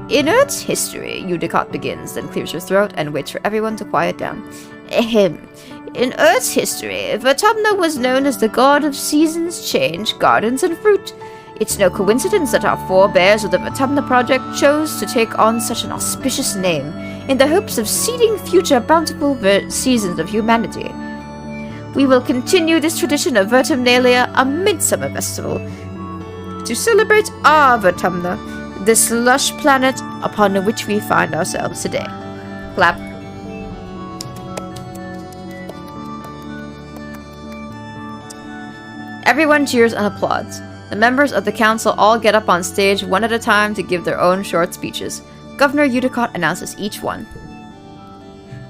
Speaker 3: In Earth's history, Udicott begins, then clears her throat and waits for everyone to quiet down. Ahem. In Earth's history, Vertumna was known as the god of seasons, change, gardens, and fruit.
Speaker 2: It's no coincidence that our forebears of the Vertumna Project chose to take on such an auspicious name in the hopes of seeding future bountiful seasons of humanity. We will continue this tradition of Vertumnalia, a midsummer festival, to celebrate our Vertumna, this lush planet upon which we find ourselves today. Clap. Everyone cheers and applauds. The members of the council all get up on stage one at a time to give their own short speeches. Governor Udicott announces each one.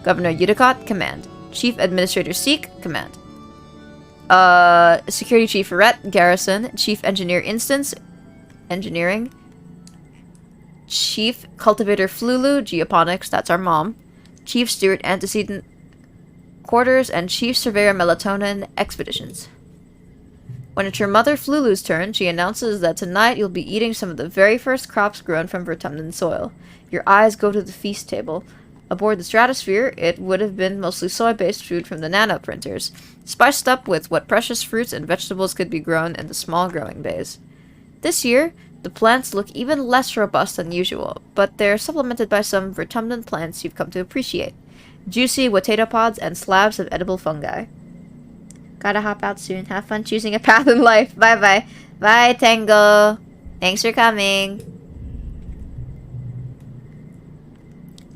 Speaker 2: Governor Udicott, command. Chief Administrator Seek, command. Security Chief Rhett, garrison. Chief Engineer Instance, engineering. Chief Cultivator Flulu, geoponics, that's our mom. Chief Steward Antecedent quarters, and Chief Surveyor Melatonin, expeditions. When it's your mother Flulu's turn, she announces that tonight you'll be eating some of the very first crops grown from Vertumnan soil. Your eyes go to the feast table. Aboard the Stratosphere, it would have been mostly soy-based food from the nanoprinters, spiced up with what precious fruits and vegetables could be grown in the small growing bays. This year, the plants look even less robust than usual, but they're supplemented by some Vertumnan plants you've come to appreciate. Juicy potato pods and slabs of edible fungi. Gotta hop out soon. Have fun choosing a path in life. Bye-bye. Bye, Tango. Thanks for coming.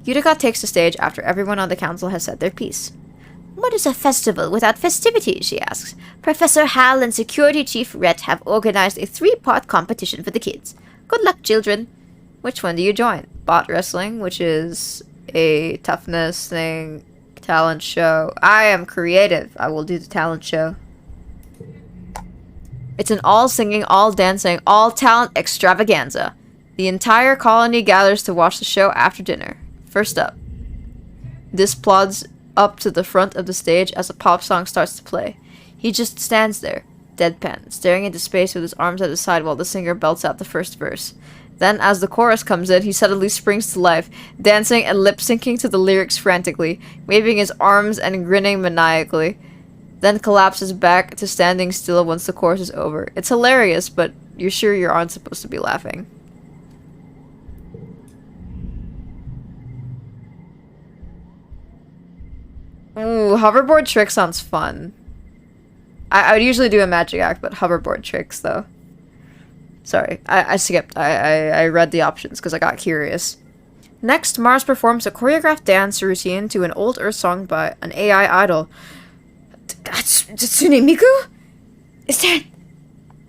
Speaker 2: Udicott takes the stage after everyone on the council has said their piece. What is a festival without festivities, she asks. Professor Hal and Security Chief Rhett have organized a 3-part competition for the kids. Good luck, children. Which one do you join? Bot wrestling, which is a toughness thing. Talent show. I am creative. I will do the talent show. It's an all-singing, all-dancing, all-talent extravaganza. The entire colony gathers to watch the show after dinner. First up. This plods up to the front of the stage as a pop song starts to play. He just stands there, deadpan, staring into space with his arms at his side while the singer belts out the first verse. Then, as the chorus comes in, he suddenly springs to life, dancing and lip-syncing to the lyrics frantically, waving his arms and grinning maniacally. Then collapses back to standing still once the chorus is over. It's hilarious, but you're sure you aren't supposed to be laughing. Ooh, hoverboard trick sounds fun. I would usually do a magic act, but hoverboard tricks, though. Sorry, I skipped. I read the options because I got curious. Next, Mars performs a choreographed dance routine to an old Earth song by an AI idol. That's Tsune Miku? Is that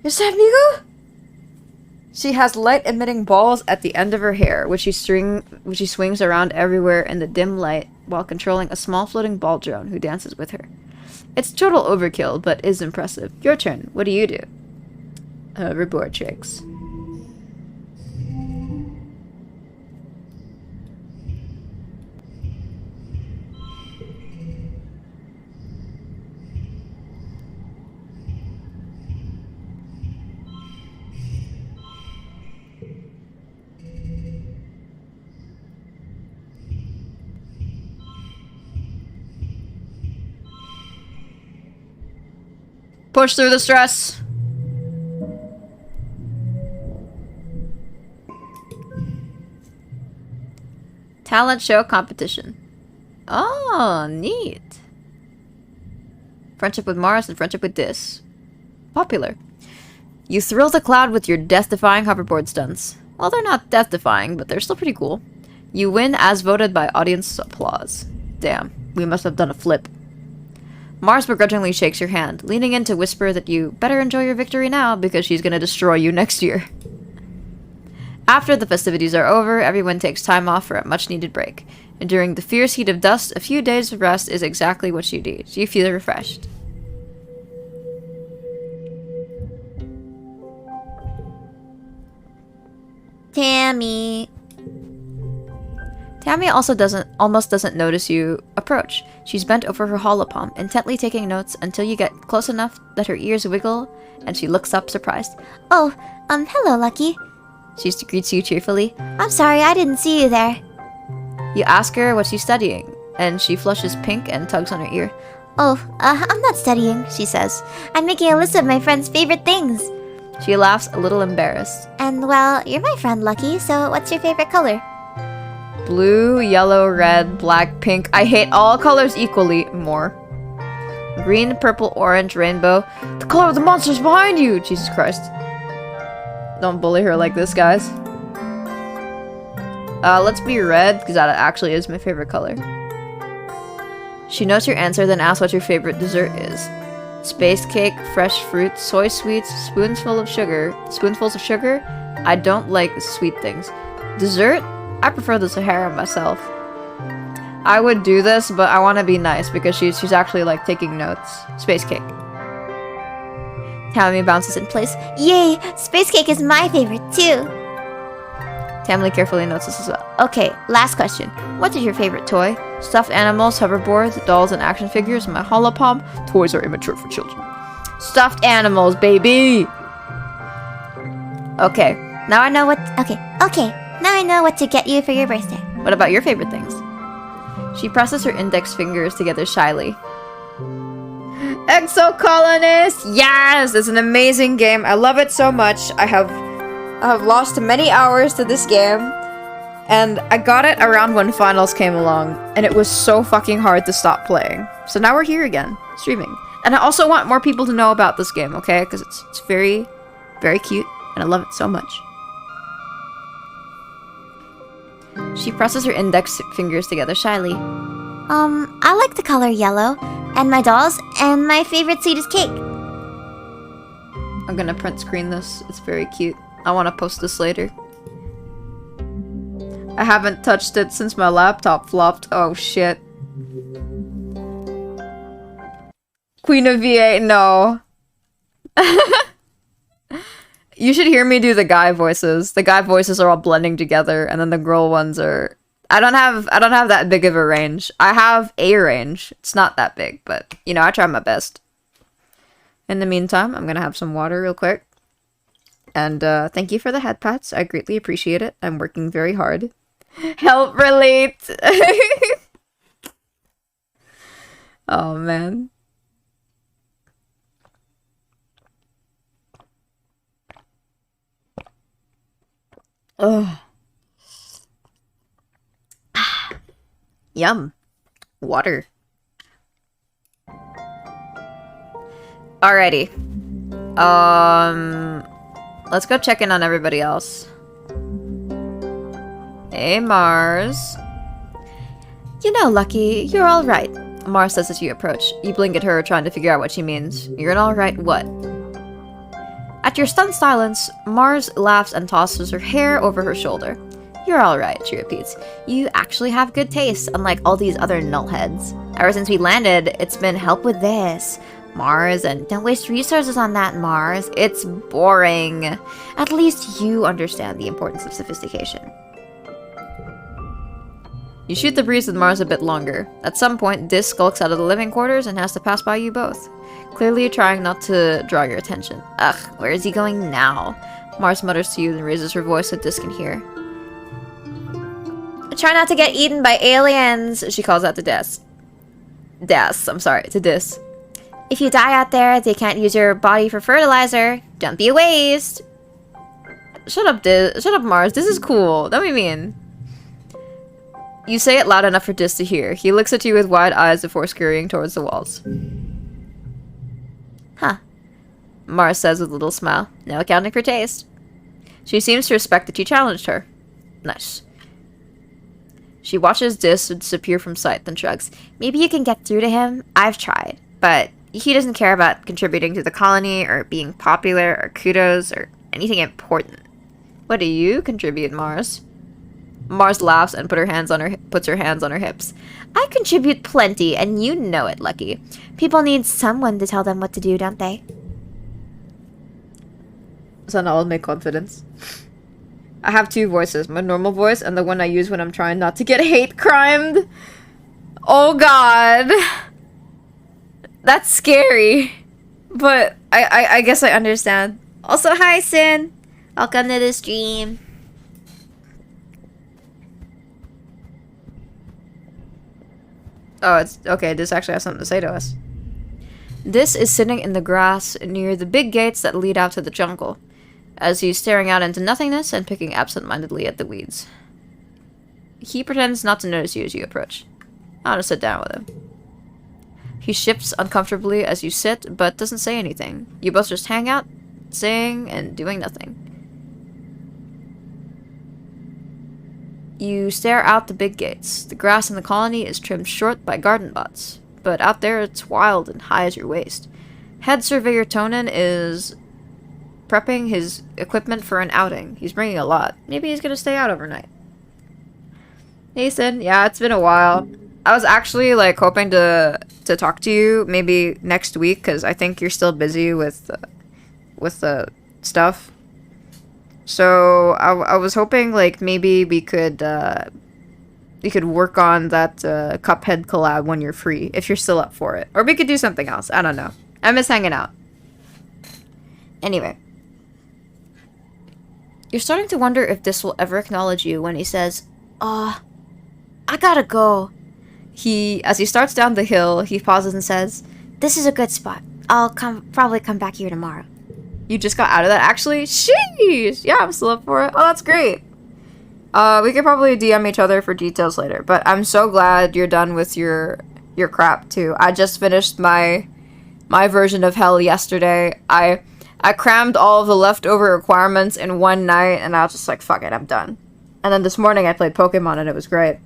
Speaker 2: Miku? She has light-emitting balls at the end of her hair, which she swings around everywhere in the dim light while controlling a small floating ball drone who dances with her. It's total overkill, but is impressive. Your turn. What do you do? Hoverboard tricks. Push through the stress. Talent show competition. Oh, neat. Friendship with Mars and friendship with Dis. Popular. You thrill the crowd with your death-defying hoverboard stunts. Well, they're not death-defying, but they're still pretty cool. You win as voted by audience applause. Damn, we must have done a flip. Mars begrudgingly shakes your hand, leaning in to whisper that you better enjoy your victory now because she's gonna destroy you next year. After the festivities are over, everyone takes time off for a much-needed break. And during the fierce heat of dust, a few days of rest is exactly what you need. You feel refreshed. Tammy almost doesn't notice you approach. She's bent over her holopalm, intently taking notes until you get close enough that her ears wiggle, and she looks up surprised.
Speaker 4: Oh, hello, Lucky.
Speaker 2: She greets you cheerfully.
Speaker 4: I'm sorry, I didn't see you there.
Speaker 2: You ask her what she's studying, and she flushes pink and tugs on her ear.
Speaker 4: Oh, I'm not studying, she says. I'm making a list of my friend's favorite things.
Speaker 2: She laughs, a little embarrassed.
Speaker 4: And well, you're my friend, Lucky, so what's your favorite color?
Speaker 2: Blue, yellow, red, black, pink. I hate all colors equally. More. Green, purple, orange, rainbow. The color of the monster's behind you! Jesus Christ. Don't bully her like this, guys. Let's be red, because that actually is my favorite color. She knows your answer, then asks what your favorite dessert is. Space cake, fresh fruit, soy sweets, spoonfuls of sugar. I don't like sweet things. Dessert? I prefer the Sahara myself. I would do this, but I want to be nice because she's actually like taking notes. Space cake. Tammy bounces in place.
Speaker 4: Yay! Space cake is my favorite too.
Speaker 2: Tammy carefully notes this as well. Okay, last question. What is your favorite toy? Stuffed animals, hoverboards, dolls, and action figures. My holopom. Toys are immature for children. Stuffed animals, baby! Okay.
Speaker 4: Now I know what. Okay. Now I know what to get you for your birthday.
Speaker 2: What about your favorite things? She presses her index fingers together shyly.
Speaker 1: Exocolonist! Yes! It's an amazing game. I love it so much. I have lost many hours to this game. And I got it around when finals came along. And it was so fucking hard to stop playing. So now we're here again, streaming. And I also want more people to know about this game, okay? Because it's very, very cute. And I love it so much.
Speaker 2: She presses her index fingers together shyly.
Speaker 4: I like the color yellow, and my dolls, and my favorite sweet is cake.
Speaker 2: I'm gonna print screen this. It's very cute. I want to post this later. I haven't touched it since my laptop flopped. Oh shit. Queen of V8, no. You should hear me do the guy voices. The guy voices are all blending together, and then the girl ones are... I don't have that big of a range. I have a range. It's not that big, but, you know, I try my best. In the meantime, I'm gonna have some water real quick. And, thank you for the head pats. I greatly appreciate it. I'm working very hard. Help relate! Oh, man. Ugh. Yum. Water. Alrighty. Let's go check in on everybody else. Hey, Mars. You know, Lucky, you're alright. Mars says as you approach. You blink at her, trying to figure out what she means. You're an alright what? At your stunned silence, Mars laughs and tosses her hair over her shoulder. You're alright, she repeats. You actually have good taste, unlike all these other nullheads. Ever since we landed, it's been help with this, Mars, and don't waste resources on that, Mars. It's boring. At least you understand the importance of sophistication. You shoot the breeze with Mars a bit longer. At some point, Dis skulks out of the living quarters and has to pass by you both. Clearly trying not to draw your attention. Ugh, where is he going now? Mars mutters to you and raises her voice so Dis can hear. Try not to get eaten by aliens, she calls out to Dis. To Dis. If you die out there, they can't use your body for fertilizer. Don't be a waste. Shut up, Mars. This is cool. Don't be mean. You say it loud enough for Dis to hear. He looks at you with wide eyes before scurrying towards the walls. Huh. Mars says with a little smile. No accounting for taste. She seems to respect that you challenged her. Nice. She watches Dis disappear from sight, then shrugs. Maybe you can get through to him? I've tried. But he doesn't care about contributing to the colony, or being popular, or kudos, or anything important. What do you contribute, Mars? Mars laughs and puts her hands on her hips. I contribute plenty, and you know it, Lucky. People need someone to tell them what to do, don't they? Sana all my confidence. I have two voices, my normal voice and the one I use when I'm trying not to get hate crimed. Oh god. That's scary. But I guess I understand. Also, hi Sin. Welcome to the stream. Oh, it's okay. This actually has something to say to us.
Speaker 3: This is sitting in the grass near the big gates that lead out to the jungle, as he's staring out into nothingness and picking absent-mindedly at the weeds. He pretends not to notice you as you approach. I'll just sit down with him. He shifts uncomfortably as you sit, but doesn't say anything. You both just hang out, saying and doing nothing. You stare out the big gates. The grass in the colony is trimmed short by garden bots, but out there it's wild and high as your waist. Head Surveyor Tonin is prepping his equipment for an outing. He's bringing a lot. Maybe he's gonna stay out overnight. Nathan, yeah, it's been a while. I was actually, like, hoping to talk to you maybe next week, because I think you're still busy with the stuff. So, I was hoping, like, maybe we could work on that Cuphead collab when you're free, if you're still up for it. Or we could do something else. I don't know. I miss hanging out. Anyway. You're starting to wonder if this will ever acknowledge you when he says,
Speaker 2: I gotta go.
Speaker 3: As he starts down the hill, he pauses and says,
Speaker 2: This is a good spot. I'll probably come back here tomorrow.
Speaker 3: you just got out of that, actually? Sheesh! Yeah, I'm still up for it. Oh, that's great. We could probably DM each other for details later, but I'm so glad you're done with your crap, too. I just finished my version of hell yesterday. I crammed all of the leftover requirements in one night, and I was just like, fuck it, I'm done. And then this morning I played Pokemon, and it was great.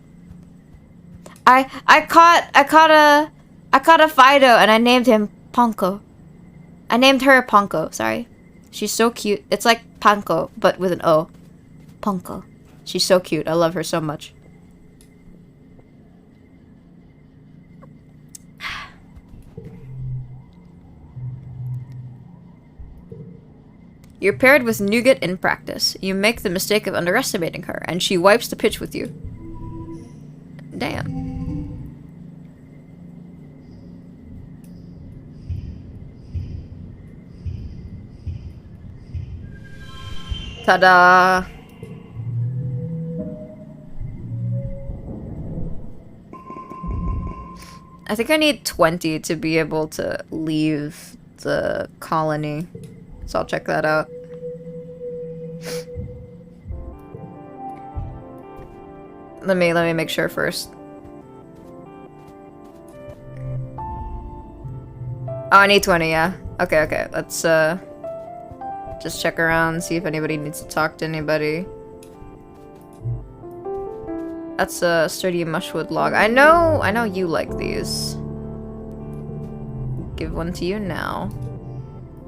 Speaker 2: I caught a Fido and I named him Ponko. I named her Ponko, sorry.
Speaker 3: She's so cute. It's like Panko, but with an O.
Speaker 2: Ponko.
Speaker 3: She's so cute. I love her so much. You're paired with Nougat in practice. You make the mistake of underestimating her, and she wipes the pitch with you. Damn. Ta-da! I think I need 20 to be able to leave the colony. So I'll check that out. Let me make sure first. Oh, I need 20, yeah. Okay. Let's just check around, see if anybody needs to talk to anybody. That's a sturdy mushwood log. I know you like these. Give one to you now.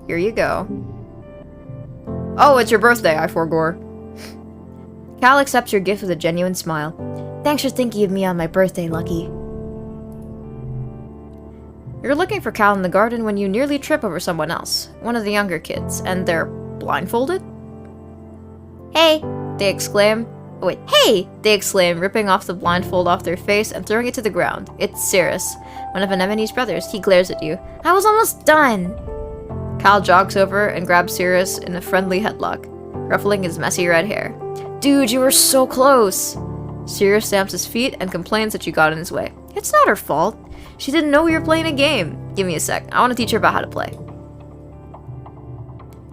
Speaker 3: Here you go. Oh, it's your birthday, I forgore. Cal accepts your gift with a genuine smile.
Speaker 2: Thanks for thinking of me on my birthday, Lucky.
Speaker 3: You're looking for Cal in the garden when you nearly trip over someone else, one of the younger kids, and they're blindfolded?
Speaker 2: Hey!
Speaker 3: They exclaim. Oh, wait, hey! They exclaim, ripping off the blindfold off their face and throwing it to the ground. It's Cirrus, one of Anemone's brothers. He glares at you.
Speaker 2: I was almost done!
Speaker 3: Cal jogs over and grabs Cirrus in a friendly headlock, ruffling his messy red hair. Dude, you were so close! Cirrus stamps his feet and complains that you got in his way. It's not her fault. She didn't know we were playing a game. Give me a sec. I want to teach her about how to play.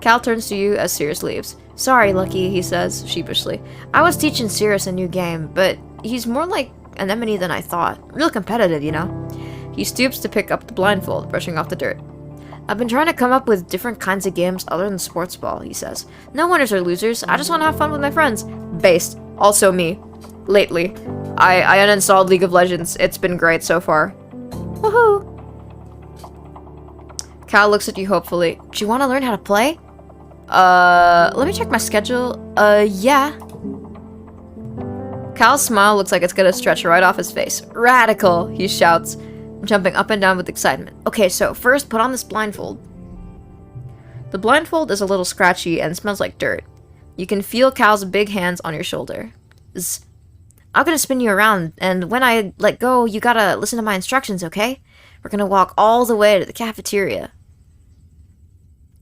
Speaker 3: Cal turns to you as Cirrus leaves. Sorry, Lucky, he says, sheepishly. I was teaching Cirrus a new game, but he's more like Anemone than I thought. Real competitive, you know? He stoops to pick up the blindfold, brushing off the dirt. I've been trying to come up with different kinds of games other than sports ball, he says. No winners or losers. I just want to have fun with my friends. Based. Also me. Lately. I uninstalled League of Legends. It's been great so far.
Speaker 2: Woohoo!
Speaker 3: Cal looks at you hopefully. Do you want to learn how to play? Let me check my schedule. Yeah. Cal's smile looks like it's gonna stretch right off his face. Radical, he shouts, jumping up and down with excitement. Okay, so first put on this blindfold. The blindfold is a little scratchy and smells like dirt. You can feel Cal's big hands on your shoulder. Zzz. I'm gonna spin you around, and when I let go, you gotta listen to my instructions, okay? We're gonna walk all the way to the cafeteria.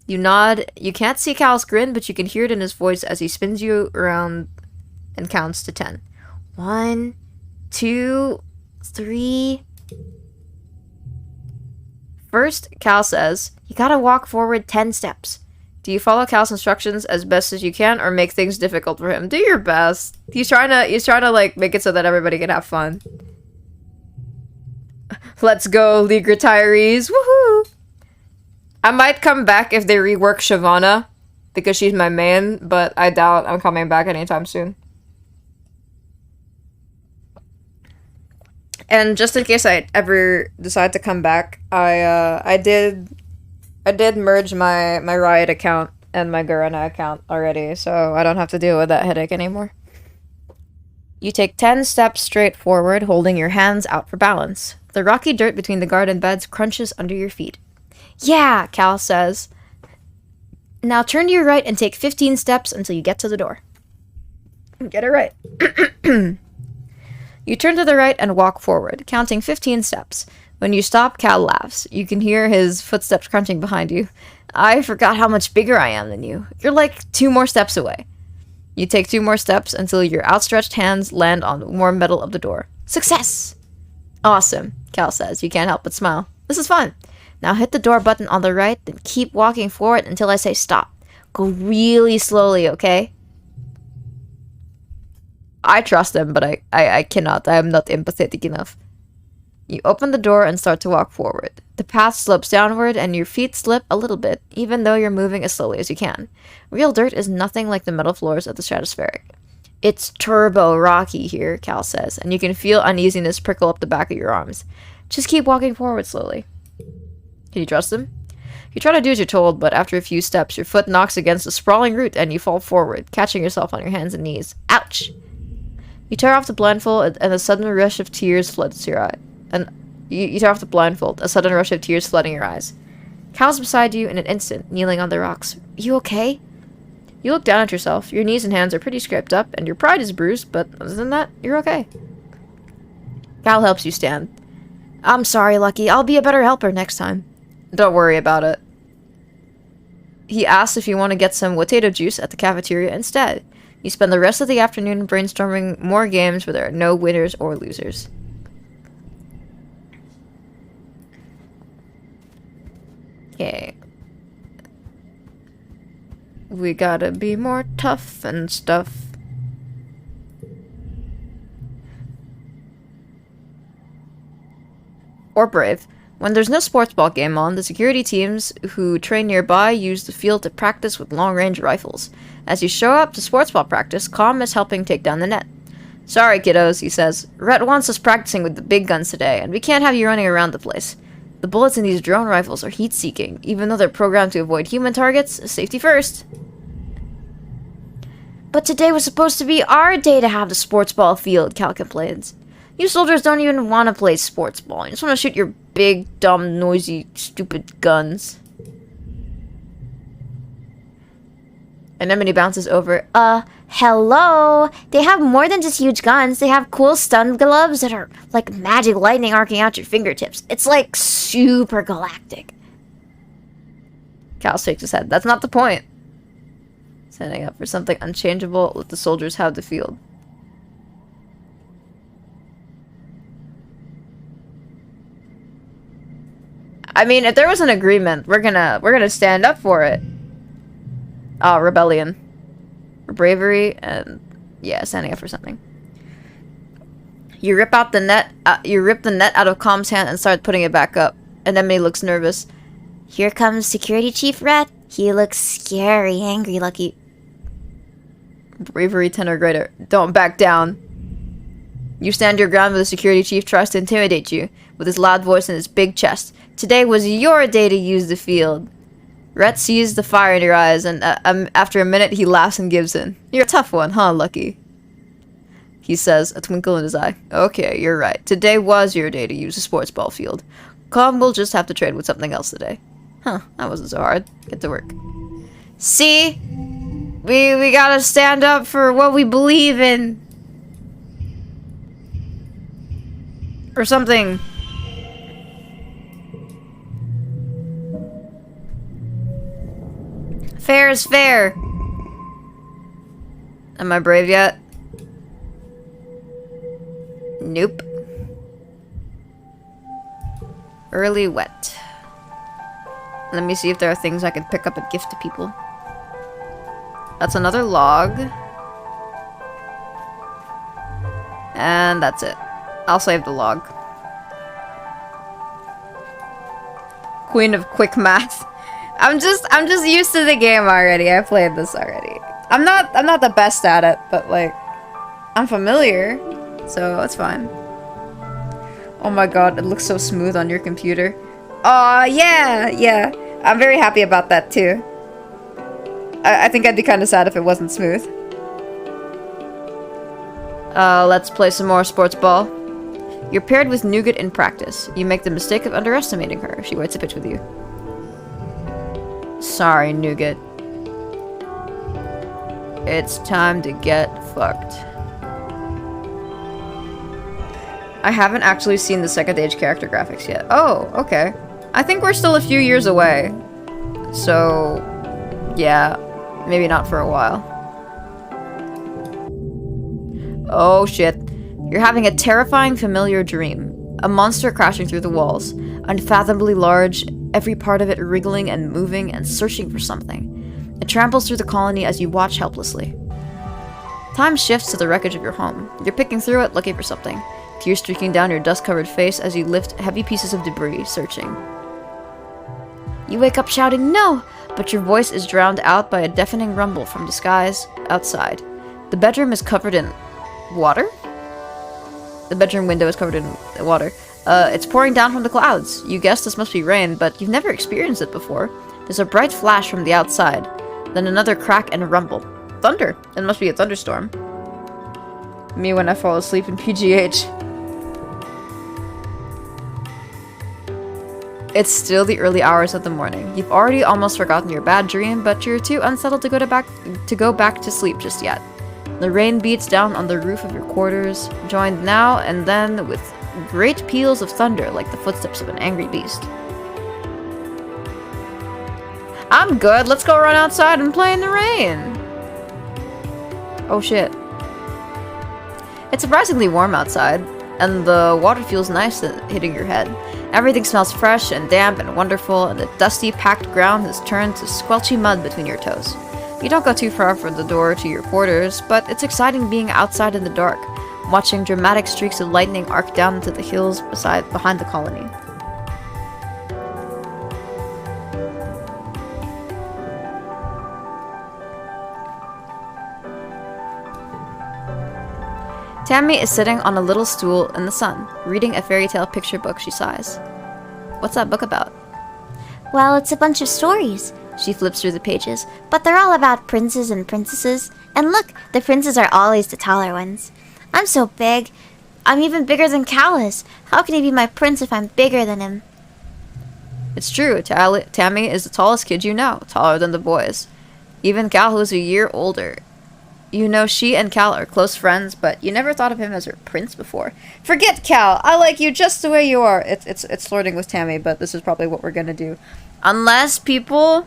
Speaker 3: You nod. You can't see Cal's grin, but you can hear it in his voice as he spins you around and counts to 10. 1, 2, 3, First, Cal says, you gotta walk forward 10 steps. Do you follow Cal's instructions as best as you can, or make things difficult for him? Do your best. He's trying to like make it so that everybody can have fun. Let's go, league retirees. Woohoo! I might come back if they rework Shyvana, because she's my main, but I doubt I'm coming back anytime soon. And just in case I ever decide to come back, I did merge my Riot account and my Garena account already, so I don't have to deal with that headache anymore. You take 10 steps straight forward, holding your hands out for balance. The rocky dirt between the garden beds crunches under your feet. Yeah, Cal says. Now turn to your right and take 15 steps until you get to the door. Get it right. You turn to the right and walk forward, counting 15 steps. When you stop, Cal laughs. You can hear his footsteps crunching behind you. I forgot how much bigger I am than you. You're like 2 more steps away. You take 2 more steps until your outstretched hands land on the warm metal of the door. Success! Awesome, Cal says. You can't help but smile. This is fun. Now hit the door button on the right, then keep walking forward until I say stop. Go really slowly, okay? I trust him, but I cannot. I am not empathetic enough. You open the door and start to walk forward. The path slopes downward and your feet slip a little bit, even though you're moving as slowly as you can. Real dirt is nothing like the metal floors of the stratospheric. It's turbo rocky here, Cal says, and you can feel uneasiness prickle up the back of your arms. Just keep walking forward slowly. Can you trust him? You try to do as you're told, but after a few steps, your foot knocks against a sprawling root and you fall forward, catching yourself on your hands and knees. Ouch! You tear off the blindfold and a sudden rush of tears floods your eye. You tear off the blindfold, a sudden rush of tears flooding your eyes. Cal's beside you in an instant, kneeling on the rocks. You okay? You look down at yourself. Your knees and hands are pretty scraped up, and your pride is bruised, but other than that, you're okay. Cal helps you stand. I'm sorry, Lucky. I'll be a better helper next time. Don't worry about it. He asks if you want to get some potato juice at the cafeteria instead. You spend the rest of the afternoon brainstorming more games where there are no winners or losers. Okay. We gotta be more tough and stuff. Or brave. When there's no sports ball game on, the security teams who train nearby use the field to practice with long-range rifles. As you show up to sports ball practice, Calm is helping take down the net. Sorry, kiddos, he says. Rhett wants us practicing with the big guns today, and we can't have you running around the place. The bullets in these drone rifles are heat-seeking, even though they're programmed to avoid human targets. Safety first. But today was supposed to be our day to have the sports ball field, Cal complains. You soldiers don't even want to play sports ball. You just want to shoot your big, dumb, noisy, stupid guns. Anemone bounces over.
Speaker 4: Hello? They have more than just huge guns. They have cool stun gloves that are like magic lightning arcing out your fingertips. It's like super galactic.
Speaker 3: Cal shakes his head. That's not the point. Setting up for something unchangeable, let the soldiers have the field. I mean, if there was an agreement, we're gonna stand up for it. Oh, rebellion. Bravery and yeah, standing up for something. You rip out the net. You rip the net out of Calm's hand and start putting it back up. Anemone looks nervous.
Speaker 4: Here comes Security Chief Red. He looks scary, angry, Lucky.
Speaker 3: Bravery 10 or greater. Don't back down. You stand your ground when the security chief tries to intimidate you with his loud voice and his big chest. Today was your day to use the field. Rhett sees the fire in your eyes, and after a minute, he laughs and gives in. You're a tough one, huh, Lucky? He says, a twinkle in his eye. Okay, you're right. Today was your day to use the sports ball field. Calm will just have to trade with something else today. Huh, that wasn't so hard. Get to work. See? We gotta stand up for what we believe in. Or something. Fair is fair. Am I brave yet? Nope. Early wet. Let me see if there are things I can pick up and gift to people. That's another log. And that's it. I'll save the log. Queen of quick math. I'm just used to the game already. I played this already. I'm not the best at it, but like I'm familiar, so it's fine. Oh my god, it looks so smooth on your computer. Aw, yeah. I'm very happy about that too. I think I'd be kind of sad if it wasn't smooth. Let's play some more sports ball. You're paired with Nougat in practice. You make the mistake of underestimating her. She waits a pitch with you. Sorry, Nougat. It's time to get fucked. I haven't actually seen the second age character graphics yet. Oh, okay. I think we're still a few years away. So, yeah, maybe not for a while. Oh shit. You're having a terrifying familiar dream. A monster crashing through the walls, unfathomably large, every part of it wriggling and moving and searching for something. It tramples through the colony as you watch helplessly. Time shifts to the wreckage of your home. You're picking through it, looking for something. Tears streaking down your dust-covered face as you lift heavy pieces of debris, searching. You wake up shouting, "No!" But your voice is drowned out by a deafening rumble from the skies outside. The bedroom is covered in water? The bedroom window is covered in water. It's pouring down from the clouds. You guess this must be rain, but you've never experienced it before. There's a bright flash from the outside, then another crack and a rumble. Thunder! It must be a thunderstorm. Me when I fall asleep in PGH. It's still the early hours of the morning. You've already almost forgotten your bad dream, but you're too unsettled to go back to sleep just yet. The rain beats down on the roof of your quarters, joined now and then with great peals of thunder like the footsteps of an angry beast. I'm good. Let's go run outside and play in the rain. Oh shit. It's surprisingly warm outside, and the water feels nice hitting your head. Everything smells fresh and damp and wonderful, and the dusty, packed ground has turned to squelchy mud between your toes. You don't go too far from the door to your quarters, but it's exciting being outside in the dark, watching dramatic streaks of lightning arc down into the hills behind the colony. Tammy is sitting on a little stool in the sun, reading a fairy tale picture book. She sighs. What's that book about?
Speaker 4: Well, it's a bunch of stories.
Speaker 2: She flips through the pages.
Speaker 4: But they're all about princes and princesses. And look, the princes are always the taller ones. I'm so big. I'm even bigger than Cal is. How can he be my prince if I'm bigger than him?
Speaker 3: It's true. Tammy is the tallest kid you know, taller than the boys. Even Cal, who's a year older. You know she and Cal are close friends, but you never thought of him as her prince before. Forget Cal! I like you just the way you are! It's flirting with Tammy, but this is probably what we're gonna do. Unless people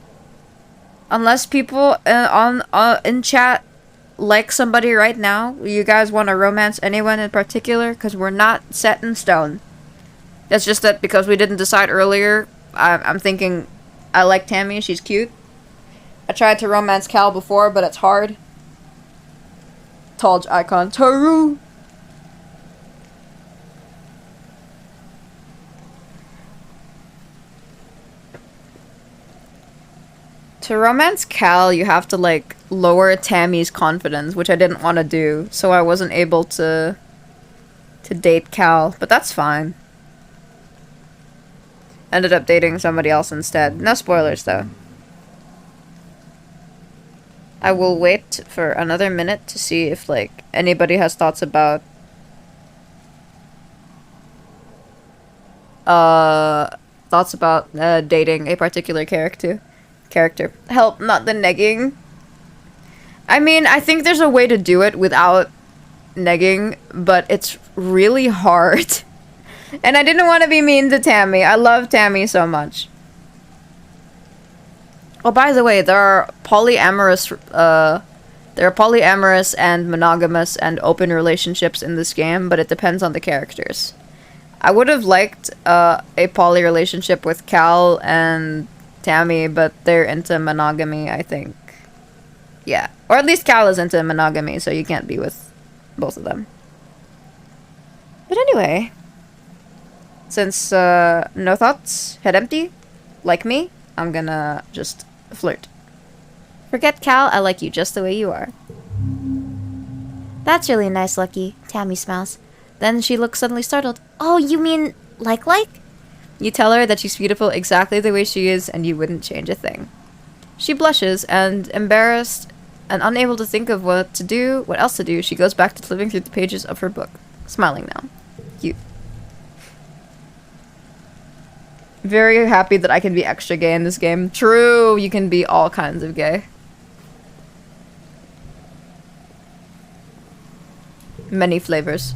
Speaker 3: in chat like somebody right now, you guys want to romance anyone in particular, because we're not set in stone. That's just that because we didn't decide earlier, I'm thinking I like Tammy, she's cute. I tried to romance Cal before, but it's hard. Tall icon Taru. To romance Cal, you have to like lower Tammy's confidence, which I didn't want to do, so I wasn't able to date Cal, but that's fine. Ended up dating somebody else instead. No spoilers though. I will wait for another minute to see if, like, anybody has thoughts about... dating a particular character. Help, not the negging. I mean, I think there's a way to do it without negging, but it's really hard. And I didn't want to be mean to Tammy. I love Tammy so much. Oh, by the way, there are polyamorous and monogamous and open relationships in this game, but it depends on the characters. I would have liked a poly relationship with Cal and
Speaker 1: Tammy, but they're into monogamy, I think. Yeah. Or at least Cal is into monogamy, so you can't be with both of them. But anyway, since no thoughts, head empty, like me, I'm gonna just flirt. Forget Cal, I like you just the way you are.
Speaker 4: That's really nice, Lucky. Tammy smiles.
Speaker 2: Then she looks suddenly startled.
Speaker 4: Oh, you mean like?
Speaker 1: You tell her that she's beautiful exactly the way she is, and you wouldn't change a thing. She blushes, and embarrassed and unable to think of what else to do, she goes back to flipping through the pages of her book, smiling now. Cute. Very happy that I can be extra gay in this game. True, you can be all kinds of gay. Many flavors.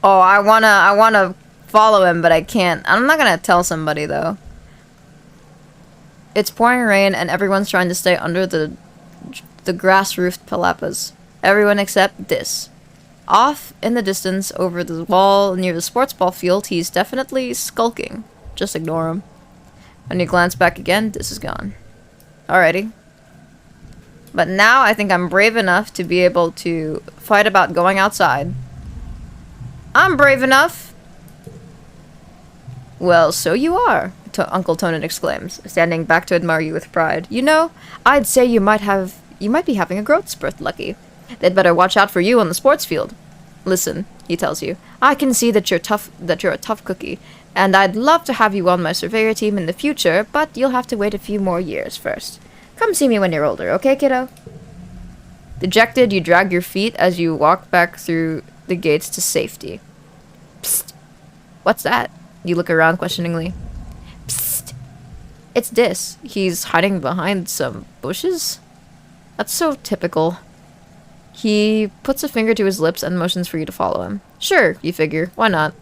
Speaker 1: Oh, I wanna follow him, but I can't. I'm not gonna tell somebody, though. It's pouring rain, and everyone's trying to stay under the grass-roofed palapas. Everyone except Dis. Off in the distance, over the wall near the sports ball field, he's definitely skulking. Just ignore him. When you glance back again, Dis is gone. Alrighty. But now I think I'm brave enough to be able to fight about going outside. I'm brave enough! Well, so you are, Uncle Tonin exclaims, standing back to admire you with pride. You know, I'd say you might be having a growth spurt, Lucky. They'd better watch out for you on the sports field. Listen, he tells you, I can see that you're a tough cookie, and I'd love to have you on my surveyor team in the future, but you'll have to wait a few more years first. Come see me when you're older, okay, kiddo? Dejected, you drag your feet as you walk back through the gates to safety. Psst. What's that? You look around questioningly. Psst. It's Dis. He's hiding behind some bushes? That's so typical. He puts a finger to his lips and motions for you to follow him. Sure, you figure. Why not?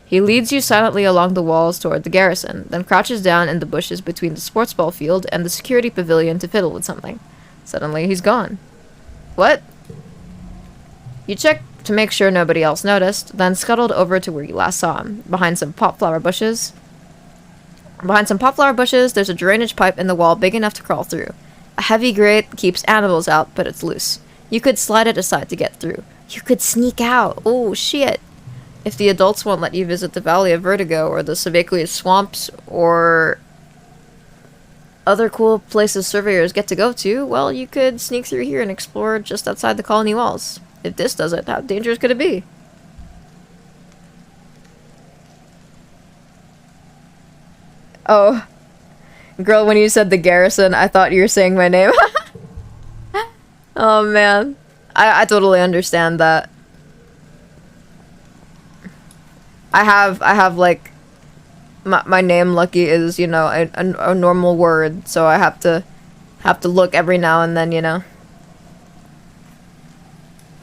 Speaker 1: He leads you silently along the walls toward the garrison, then crouches down in the bushes between the sports ball field and the security pavilion to fiddle with something. Suddenly, he's gone. What? You check to make sure nobody else noticed, then scuttled over to where you last saw him, behind some popflower bushes. Behind some popflower bushes, there's a drainage pipe in the wall big enough to crawl through. A heavy grate keeps animals out, but it's loose. You could slide it aside to get through. You could sneak out. Oh, shit. If the adults won't let you visit the Valley of Vertigo or the Savequia swamps or other cool places surveyors get to go to, well, you could sneak through here and explore just outside the colony walls. If this does it, how dangerous could it be? Oh. Girl, when you said the garrison, I thought you were saying my name. Oh, man. I totally understand that. I have like, my name Lucky is, you know, a normal word, so I have to look every now and then, you know.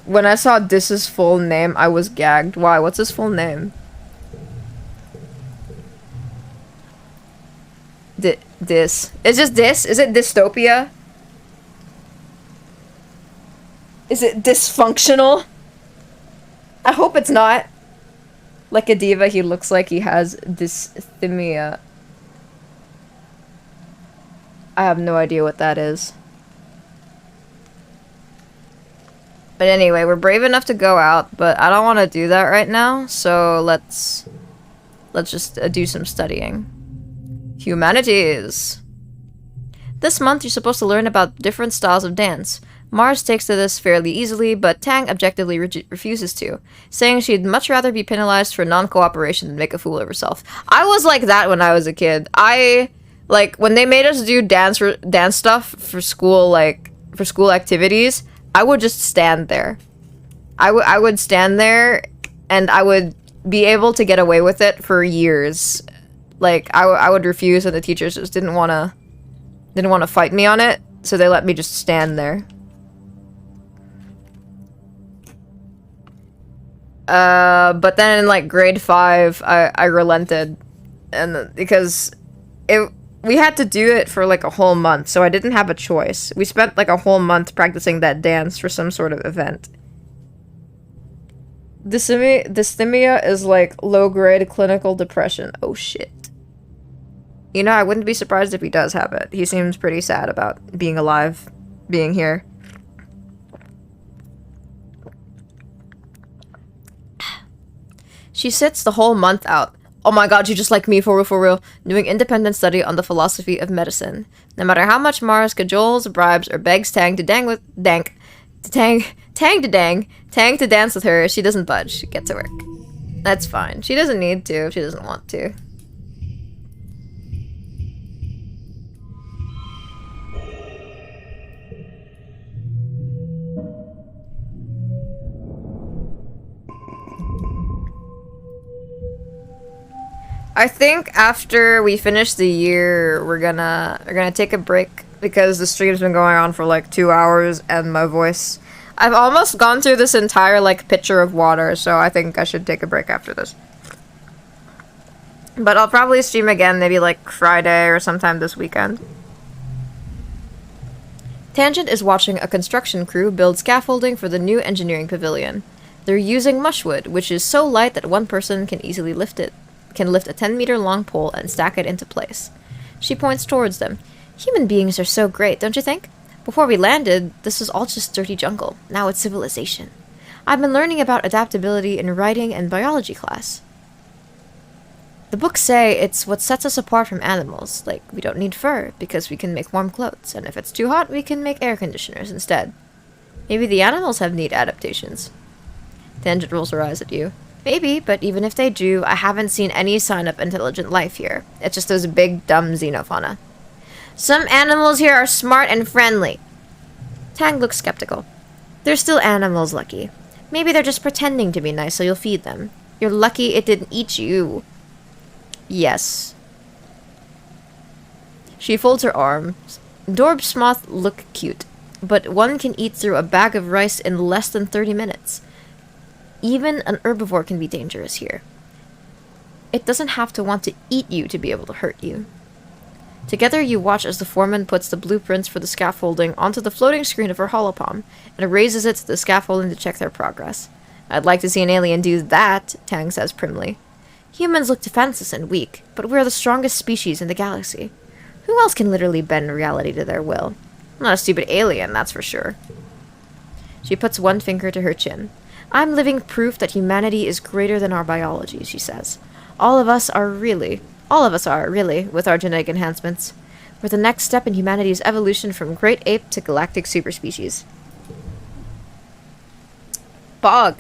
Speaker 1: When I saw Dis's full name, I was gagged. Why? What's his full name? Dis. Is just Dis? Is it dystopia? Is it dysfunctional? I hope it's not. Like a diva, he looks like he has dysthymia. I have no idea what that is. But anyway, we're brave enough to go out, but I don't want to do that right now, so let's just do some studying. Humanities. This month, you're supposed to learn about different styles of dance. Mars takes to this fairly easily, but Tang objectively refuses to, saying she'd much rather be penalized for non-cooperation than make a fool of herself. I was like that when I was a kid. Like, when they made us do dance stuff for school, like, for school activities, I would just stand there. I would stand there, and I would be able to get away with it for years. Like, I would refuse, and the teachers just didn't want to fight me on it, so they let me just stand there. But then in, like, grade 5, I relented, and because we had to do it for, like, a whole month, so I didn't have a choice. We spent, like, a whole month practicing that dance for some sort of event. Dysthymia is, like, low-grade clinical depression. Oh, shit.
Speaker 3: You know, I wouldn't be surprised if he does have it. He seems pretty sad about being alive, being here. She sits the whole month out. Oh my god, you just like me, for real, doing independent study on the philosophy of medicine. No matter how much Mars cajoles, bribes, or begs Tang to dance with her, she doesn't budge. Get to work. That's fine. She doesn't need to if she doesn't want to. I think after we finish the year, we're gonna take a break because the stream's been going on for like 2 hours and my voice. I've almost gone through this entire like pitcher of water, so I think I should take a break after this. But I'll probably stream again maybe like Friday or sometime this weekend. Tangent is watching a construction crew build scaffolding for the new engineering pavilion. They're using mushwood, which is so light that one person can easily lift a 10-meter long pole and stack it into place. She points towards them. Human beings are so great, don't you think? Before we landed, this was all just dirty jungle. Now it's civilization. I've been learning about adaptability in writing and biology class. The books say it's what sets us apart from animals. Like, we don't need fur because we can make warm clothes, and if it's too hot, we can make air conditioners instead. Maybe the animals have neat adaptations. Tangent rolls her eyes at you. Maybe, but even if they do, I haven't seen any sign of intelligent life here. It's just those big, dumb xenofauna. Some animals here are smart and friendly. Tang looks skeptical. They're still animals, Lucky. Maybe they're just pretending to be nice so you'll feed them. You're lucky it didn't eat you. Yes. She folds her arms. Dorbs moth look cute, but one can eat through a bag of rice in less than 30 minutes. Even an herbivore can be dangerous here. It doesn't have to want to eat you to be able to hurt you. Together you watch as the foreman puts the blueprints for the scaffolding onto the floating screen of her holopalm and raises it to the scaffolding to check their progress. I'd like to see an alien do that, Tang says primly. Humans look defenseless and weak, but we're the strongest species in the galaxy. Who else can literally bend reality to their will? Not a stupid alien, that's for sure. She puts one finger to her chin. I'm living proof that humanity is greater than our biology, she says. All of us are, really, with our genetic enhancements. We're the next step in humanity's evolution from great ape to galactic superspecies. Bog.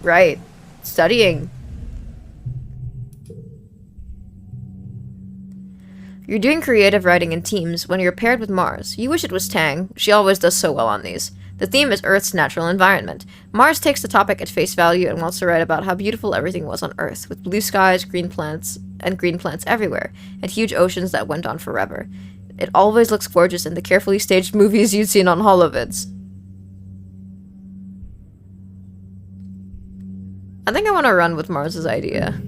Speaker 3: Right. Studying. You're doing creative writing in teams when you're paired with Mars. You wish it was Tang. She always does so well on these. The theme is Earth's natural environment. Mars takes the topic at face value and wants to write about how beautiful everything was on Earth, with blue skies, green plants everywhere, and huge oceans that went on forever. It always looks gorgeous in the carefully staged movies you'd seen on holovids. I think I want to run with Mars's idea.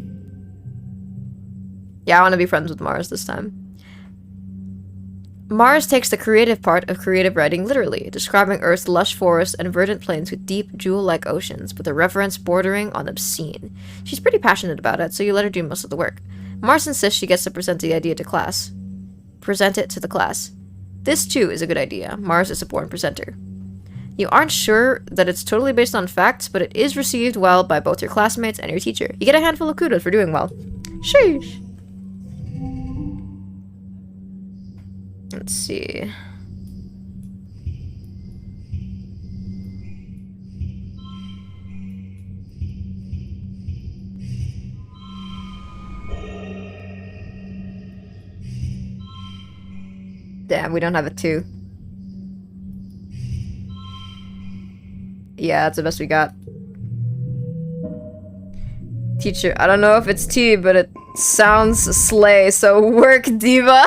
Speaker 3: Yeah, I want to be friends with Mars this time. Mars takes the creative part of creative writing literally, describing Earth's lush forests and verdant plains with deep, jewel-like oceans, with a reverence bordering on obscene. She's pretty passionate about it, so you let her do most of the work. Mars insists she gets to present the idea to class. Present it to the class. This, too, is a good idea. Mars is a born presenter. You aren't sure that it's totally based on facts, but it is received well by both your classmates and your teacher. You get a handful of kudos for doing well. Sheesh. Let's see. Damn, we don't have a 2. Yeah, that's the best we got. Teacher, I don't know if it's T, but it sounds slay, so work, diva!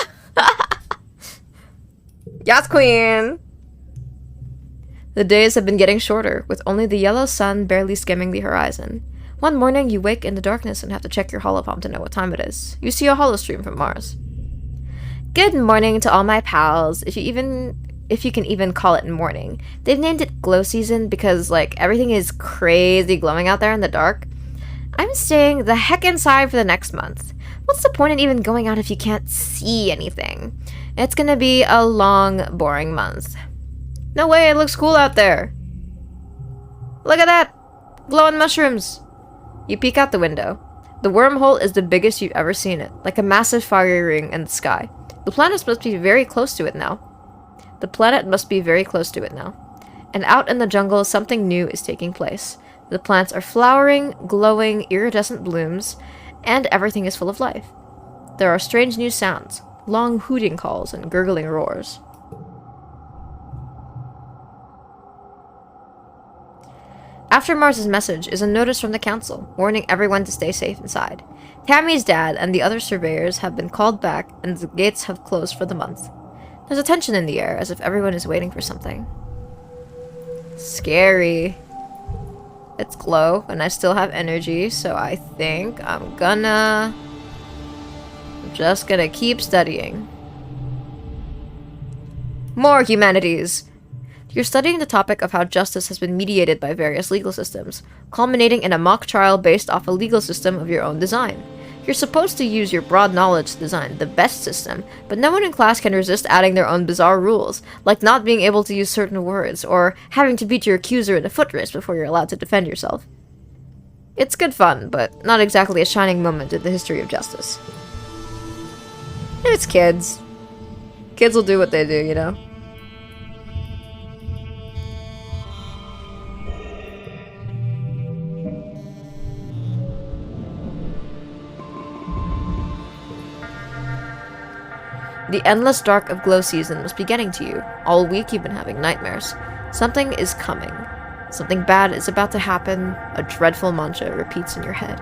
Speaker 3: Yes, queen! The days have been getting shorter, with only the yellow sun barely skimming the horizon. One morning, you wake in the darkness and have to check your holopalm to know what time it is. You see a holostream from Mars. Good morning to all my pals, if you can even call it morning. They've named it glow season because, like, everything is crazy glowing out there in the dark.
Speaker 2: I'm staying the heck inside for the next month. What's the point in even going out if you can't see anything? It's gonna be a long, boring month.
Speaker 3: No way, it looks cool out there. Look at that! Glowing mushrooms! You peek out the window. The wormhole is the biggest you've ever seen it, like a massive fiery ring in the sky. The planet must be very close to it now. And out in the jungle, something new is taking place. The plants are flowering, glowing, iridescent blooms, and everything is full of life. There are strange new sounds, long hooting calls and gurgling roars. After Mars's message is a notice from the council, warning everyone to stay safe inside. Tammy's dad and the other surveyors have been called back, and the gates have closed for the month. There's a tension in the air, as if everyone is waiting for something. Scary. It's glow, and I still have energy, so I think I'm just gonna keep studying. More humanities! You're studying the topic of how justice has been mediated by various legal systems, culminating in a mock trial based off a legal system of your own design. You're supposed to use your broad knowledge to design the best system, but no one in class can resist adding their own bizarre rules, like not being able to use certain words, or having to beat your accuser in a foot race before you're allowed to defend yourself. It's good fun, but not exactly a shining moment in the history of justice. It's kids. Kids will do what they do, you know? The endless dark of glow season must be getting to you. All week you've been having nightmares. Something is coming. Something bad is about to happen. A dreadful mantra repeats in your head.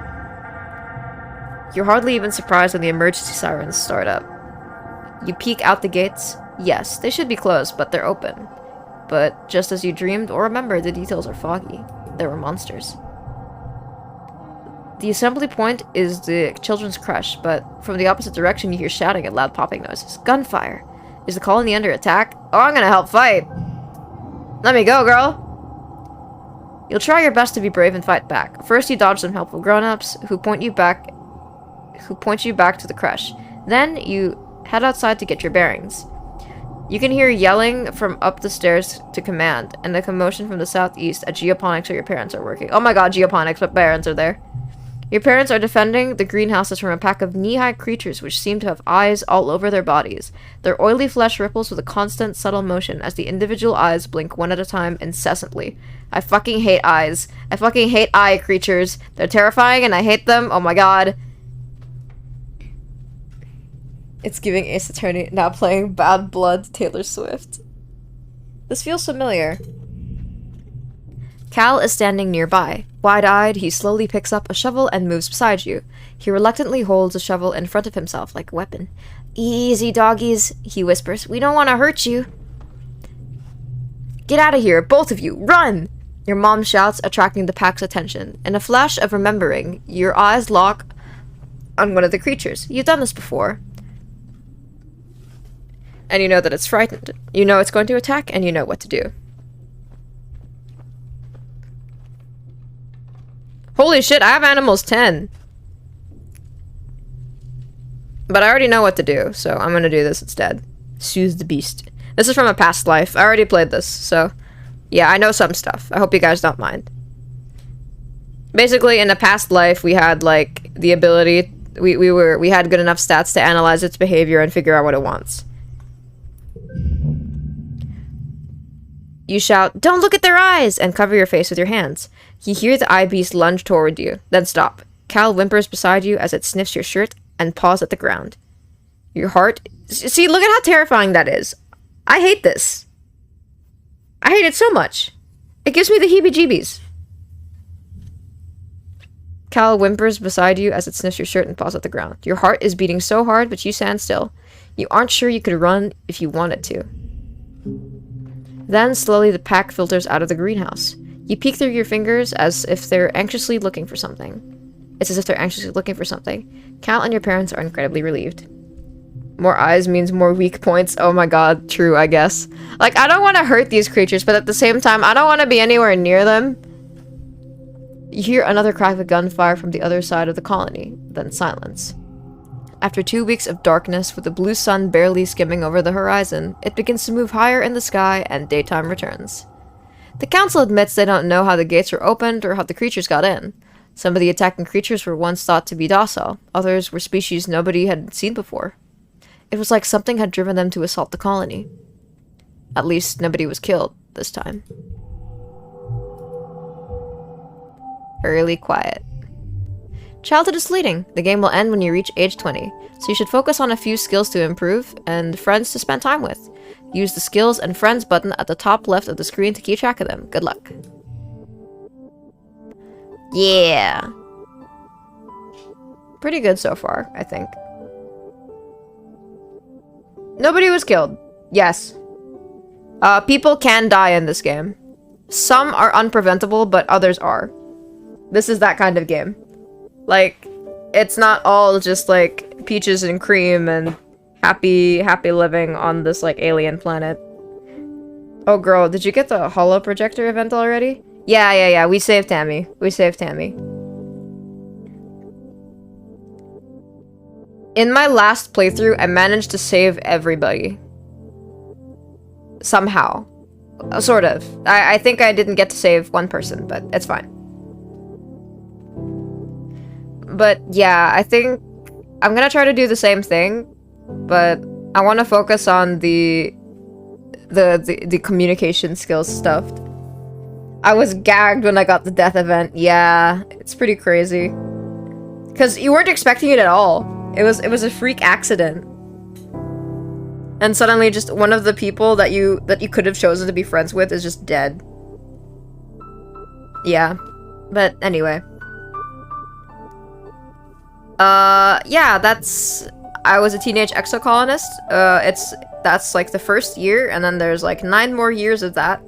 Speaker 3: You're hardly even surprised when the emergency sirens start up. You peek out the gates. Yes, they should be closed, but they're open. But just as you dreamed or remembered, the details are foggy. There were monsters. The assembly point is the children's crush, but from the opposite direction you hear shouting and loud popping noises. Gunfire! Is the colony under attack? Oh, I'm gonna help fight! Let me go, girl! You'll try your best to be brave and fight back. First you dodge some helpful grown-ups who point you back to the crush. Then you head outside to get your bearings. You can hear yelling from up the stairs to command, and a commotion from the southeast at geoponics where your parents are working. Oh my god, geoponics, my parents are there. Your parents are defending the greenhouses from a pack of knee-high creatures which seem to have eyes all over their bodies. Their oily flesh ripples with a constant, subtle motion as the individual eyes blink one at a time incessantly. I fucking hate eyes. I fucking hate eye creatures. They're terrifying and I hate them. Oh my god. It's giving Ace Attorney, now playing Bad Blood Taylor Swift. This feels familiar. Cal is standing nearby. Wide-eyed, he slowly picks up a shovel and moves beside you. He reluctantly holds a shovel in front of himself like a weapon. "Easy, doggies," he whispers. "We don't want to hurt you." "Get out of here, both of you! Run!" Your mom shouts, attracting the pack's attention. In a flash of remembering, your eyes lock on one of the creatures. You've done this before. And you know that it's frightened. You know it's going to attack, and you know what to do. Holy shit, I have Animals 10. But I already know what to do, so I'm gonna do this instead. Soothe the beast. This is from a past life. I already played this, so... yeah, I know some stuff. I hope you guys don't mind. Basically, in a past life, we had, like, the ability... We had good enough stats to analyze its behavior and figure out what it wants. You shout, "Don't look at their eyes!" and cover your face with your hands. You hear the eye beast lunge toward you, then stop. Cal whimpers beside you as it sniffs your shirt and paws at the ground. Your heart... see, look at how terrifying that is. I hate this. I hate it so much. It gives me the heebie-jeebies. Cal whimpers beside you as it sniffs your shirt and paws at the ground. Your heart is beating so hard, but you stand still. You aren't sure you could run if you wanted to. Then, slowly, the pack filters out of the greenhouse. You peek through your fingers as if they're anxiously looking for something. It's as if they're anxiously looking for something. Cal and your parents are incredibly relieved. More eyes means more weak points. Oh my god, true, I guess. Like, I don't want to hurt these creatures, but at the same time, I don't want to be anywhere near them. You hear another crack of gunfire from the other side of the colony, then silence. After 2 weeks of darkness with the blue sun barely skimming over the horizon, it begins to move higher in the sky and daytime returns. The council admits they don't know how the gates were opened or how the creatures got in. Some of the attacking creatures were once thought to be docile, others were species nobody had seen before. It was like something had driven them to assault the colony. At least nobody was killed this time. Early quiet. Childhood is fleeting. The game will end when you reach age 20, so you should focus on a few skills to improve and friends to spend time with. Use the skills and friends button at the top left of the screen to keep track of them. Good luck. Yeah. Pretty good so far, I think. Nobody was killed. Yes. People can die in this game. Some are unpreventable, but others are. This is that kind of game. Like, it's not all just, like, peaches and cream and happy living on this, like, alien planet. Oh, girl, did you get the holo projector event already? Yeah, we saved Tammy. In my last playthrough, I managed to save everybody. Somehow. Sort of. I think I didn't get to save one person, but it's fine. But yeah, I think I'm gonna try to do the same thing, but I want to focus on the communication skills stuff. I was gagged when I got the death event. Yeah, it's pretty crazy. Because you weren't expecting it at all. It was a freak accident. And suddenly just one of the people that you could have chosen to be friends with is just dead. Yeah. But anyway. Yeah, I was a teenage exocolonist. That's like the first year, and then there's like 9 more years of that.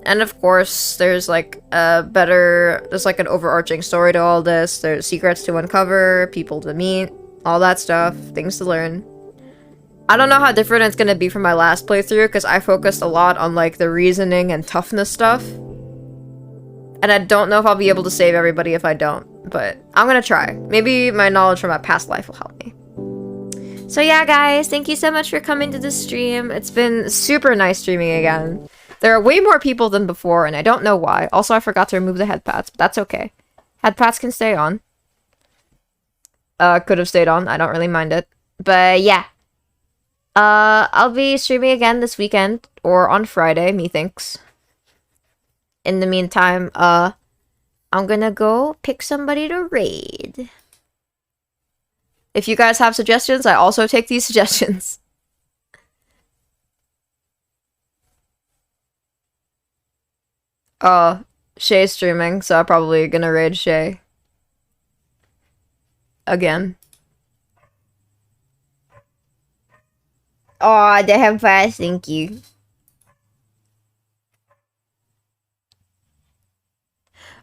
Speaker 3: And of course, there's like there's like an overarching story to all this. There's secrets to uncover, people to meet, all that stuff, things to learn. I don't know how different it's gonna be from my last playthrough, because I focused a lot on like the reasoning and toughness stuff. And I don't know if I'll be able to save everybody if I don't, but I'm gonna try. Maybe my knowledge from my past life will help me. So yeah, guys, thank you so much for coming to this stream. It's been super nice streaming again. There are way more people than before, and I don't know why. Also, I forgot to remove the head pads, but that's okay. Head pads can stay on. Could have stayed on. I don't really mind it. But yeah. I'll be streaming again this weekend, or on Friday, methinks. In the meantime, I'm gonna go pick somebody to raid. If you guys have suggestions, I also take these suggestions. Shay's streaming, so I'm probably gonna raid Shay. Again. Oh, the head pass, thank you.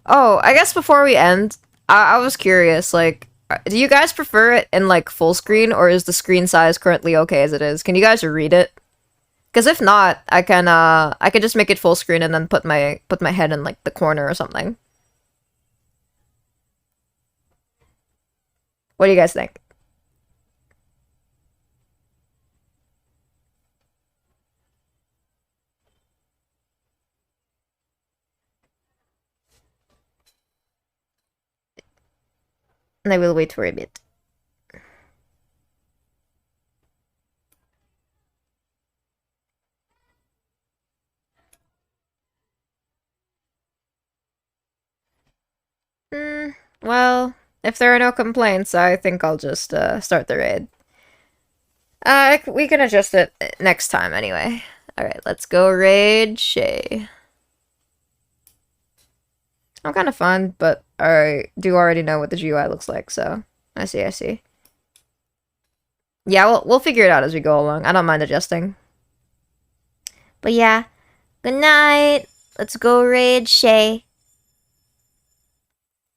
Speaker 3: Oh, I guess before we end, I was curious, like, do you guys prefer it in, like, full screen, or is the screen size currently okay as it is? Can you guys read it? Because if not, I can just make it full screen and then put my head in, like, the corner or something. What do you guys think? And I will wait for a bit. Well, if there are no complaints, I think I'll just start the raid. We can adjust it next time anyway. Alright, let's go raid Shay. I'm kind of fun, but I do already know what the GUI looks like, so I see. Yeah, we'll figure it out as we go along. I don't mind adjusting.
Speaker 4: But yeah, good night. Let's go raid Shay.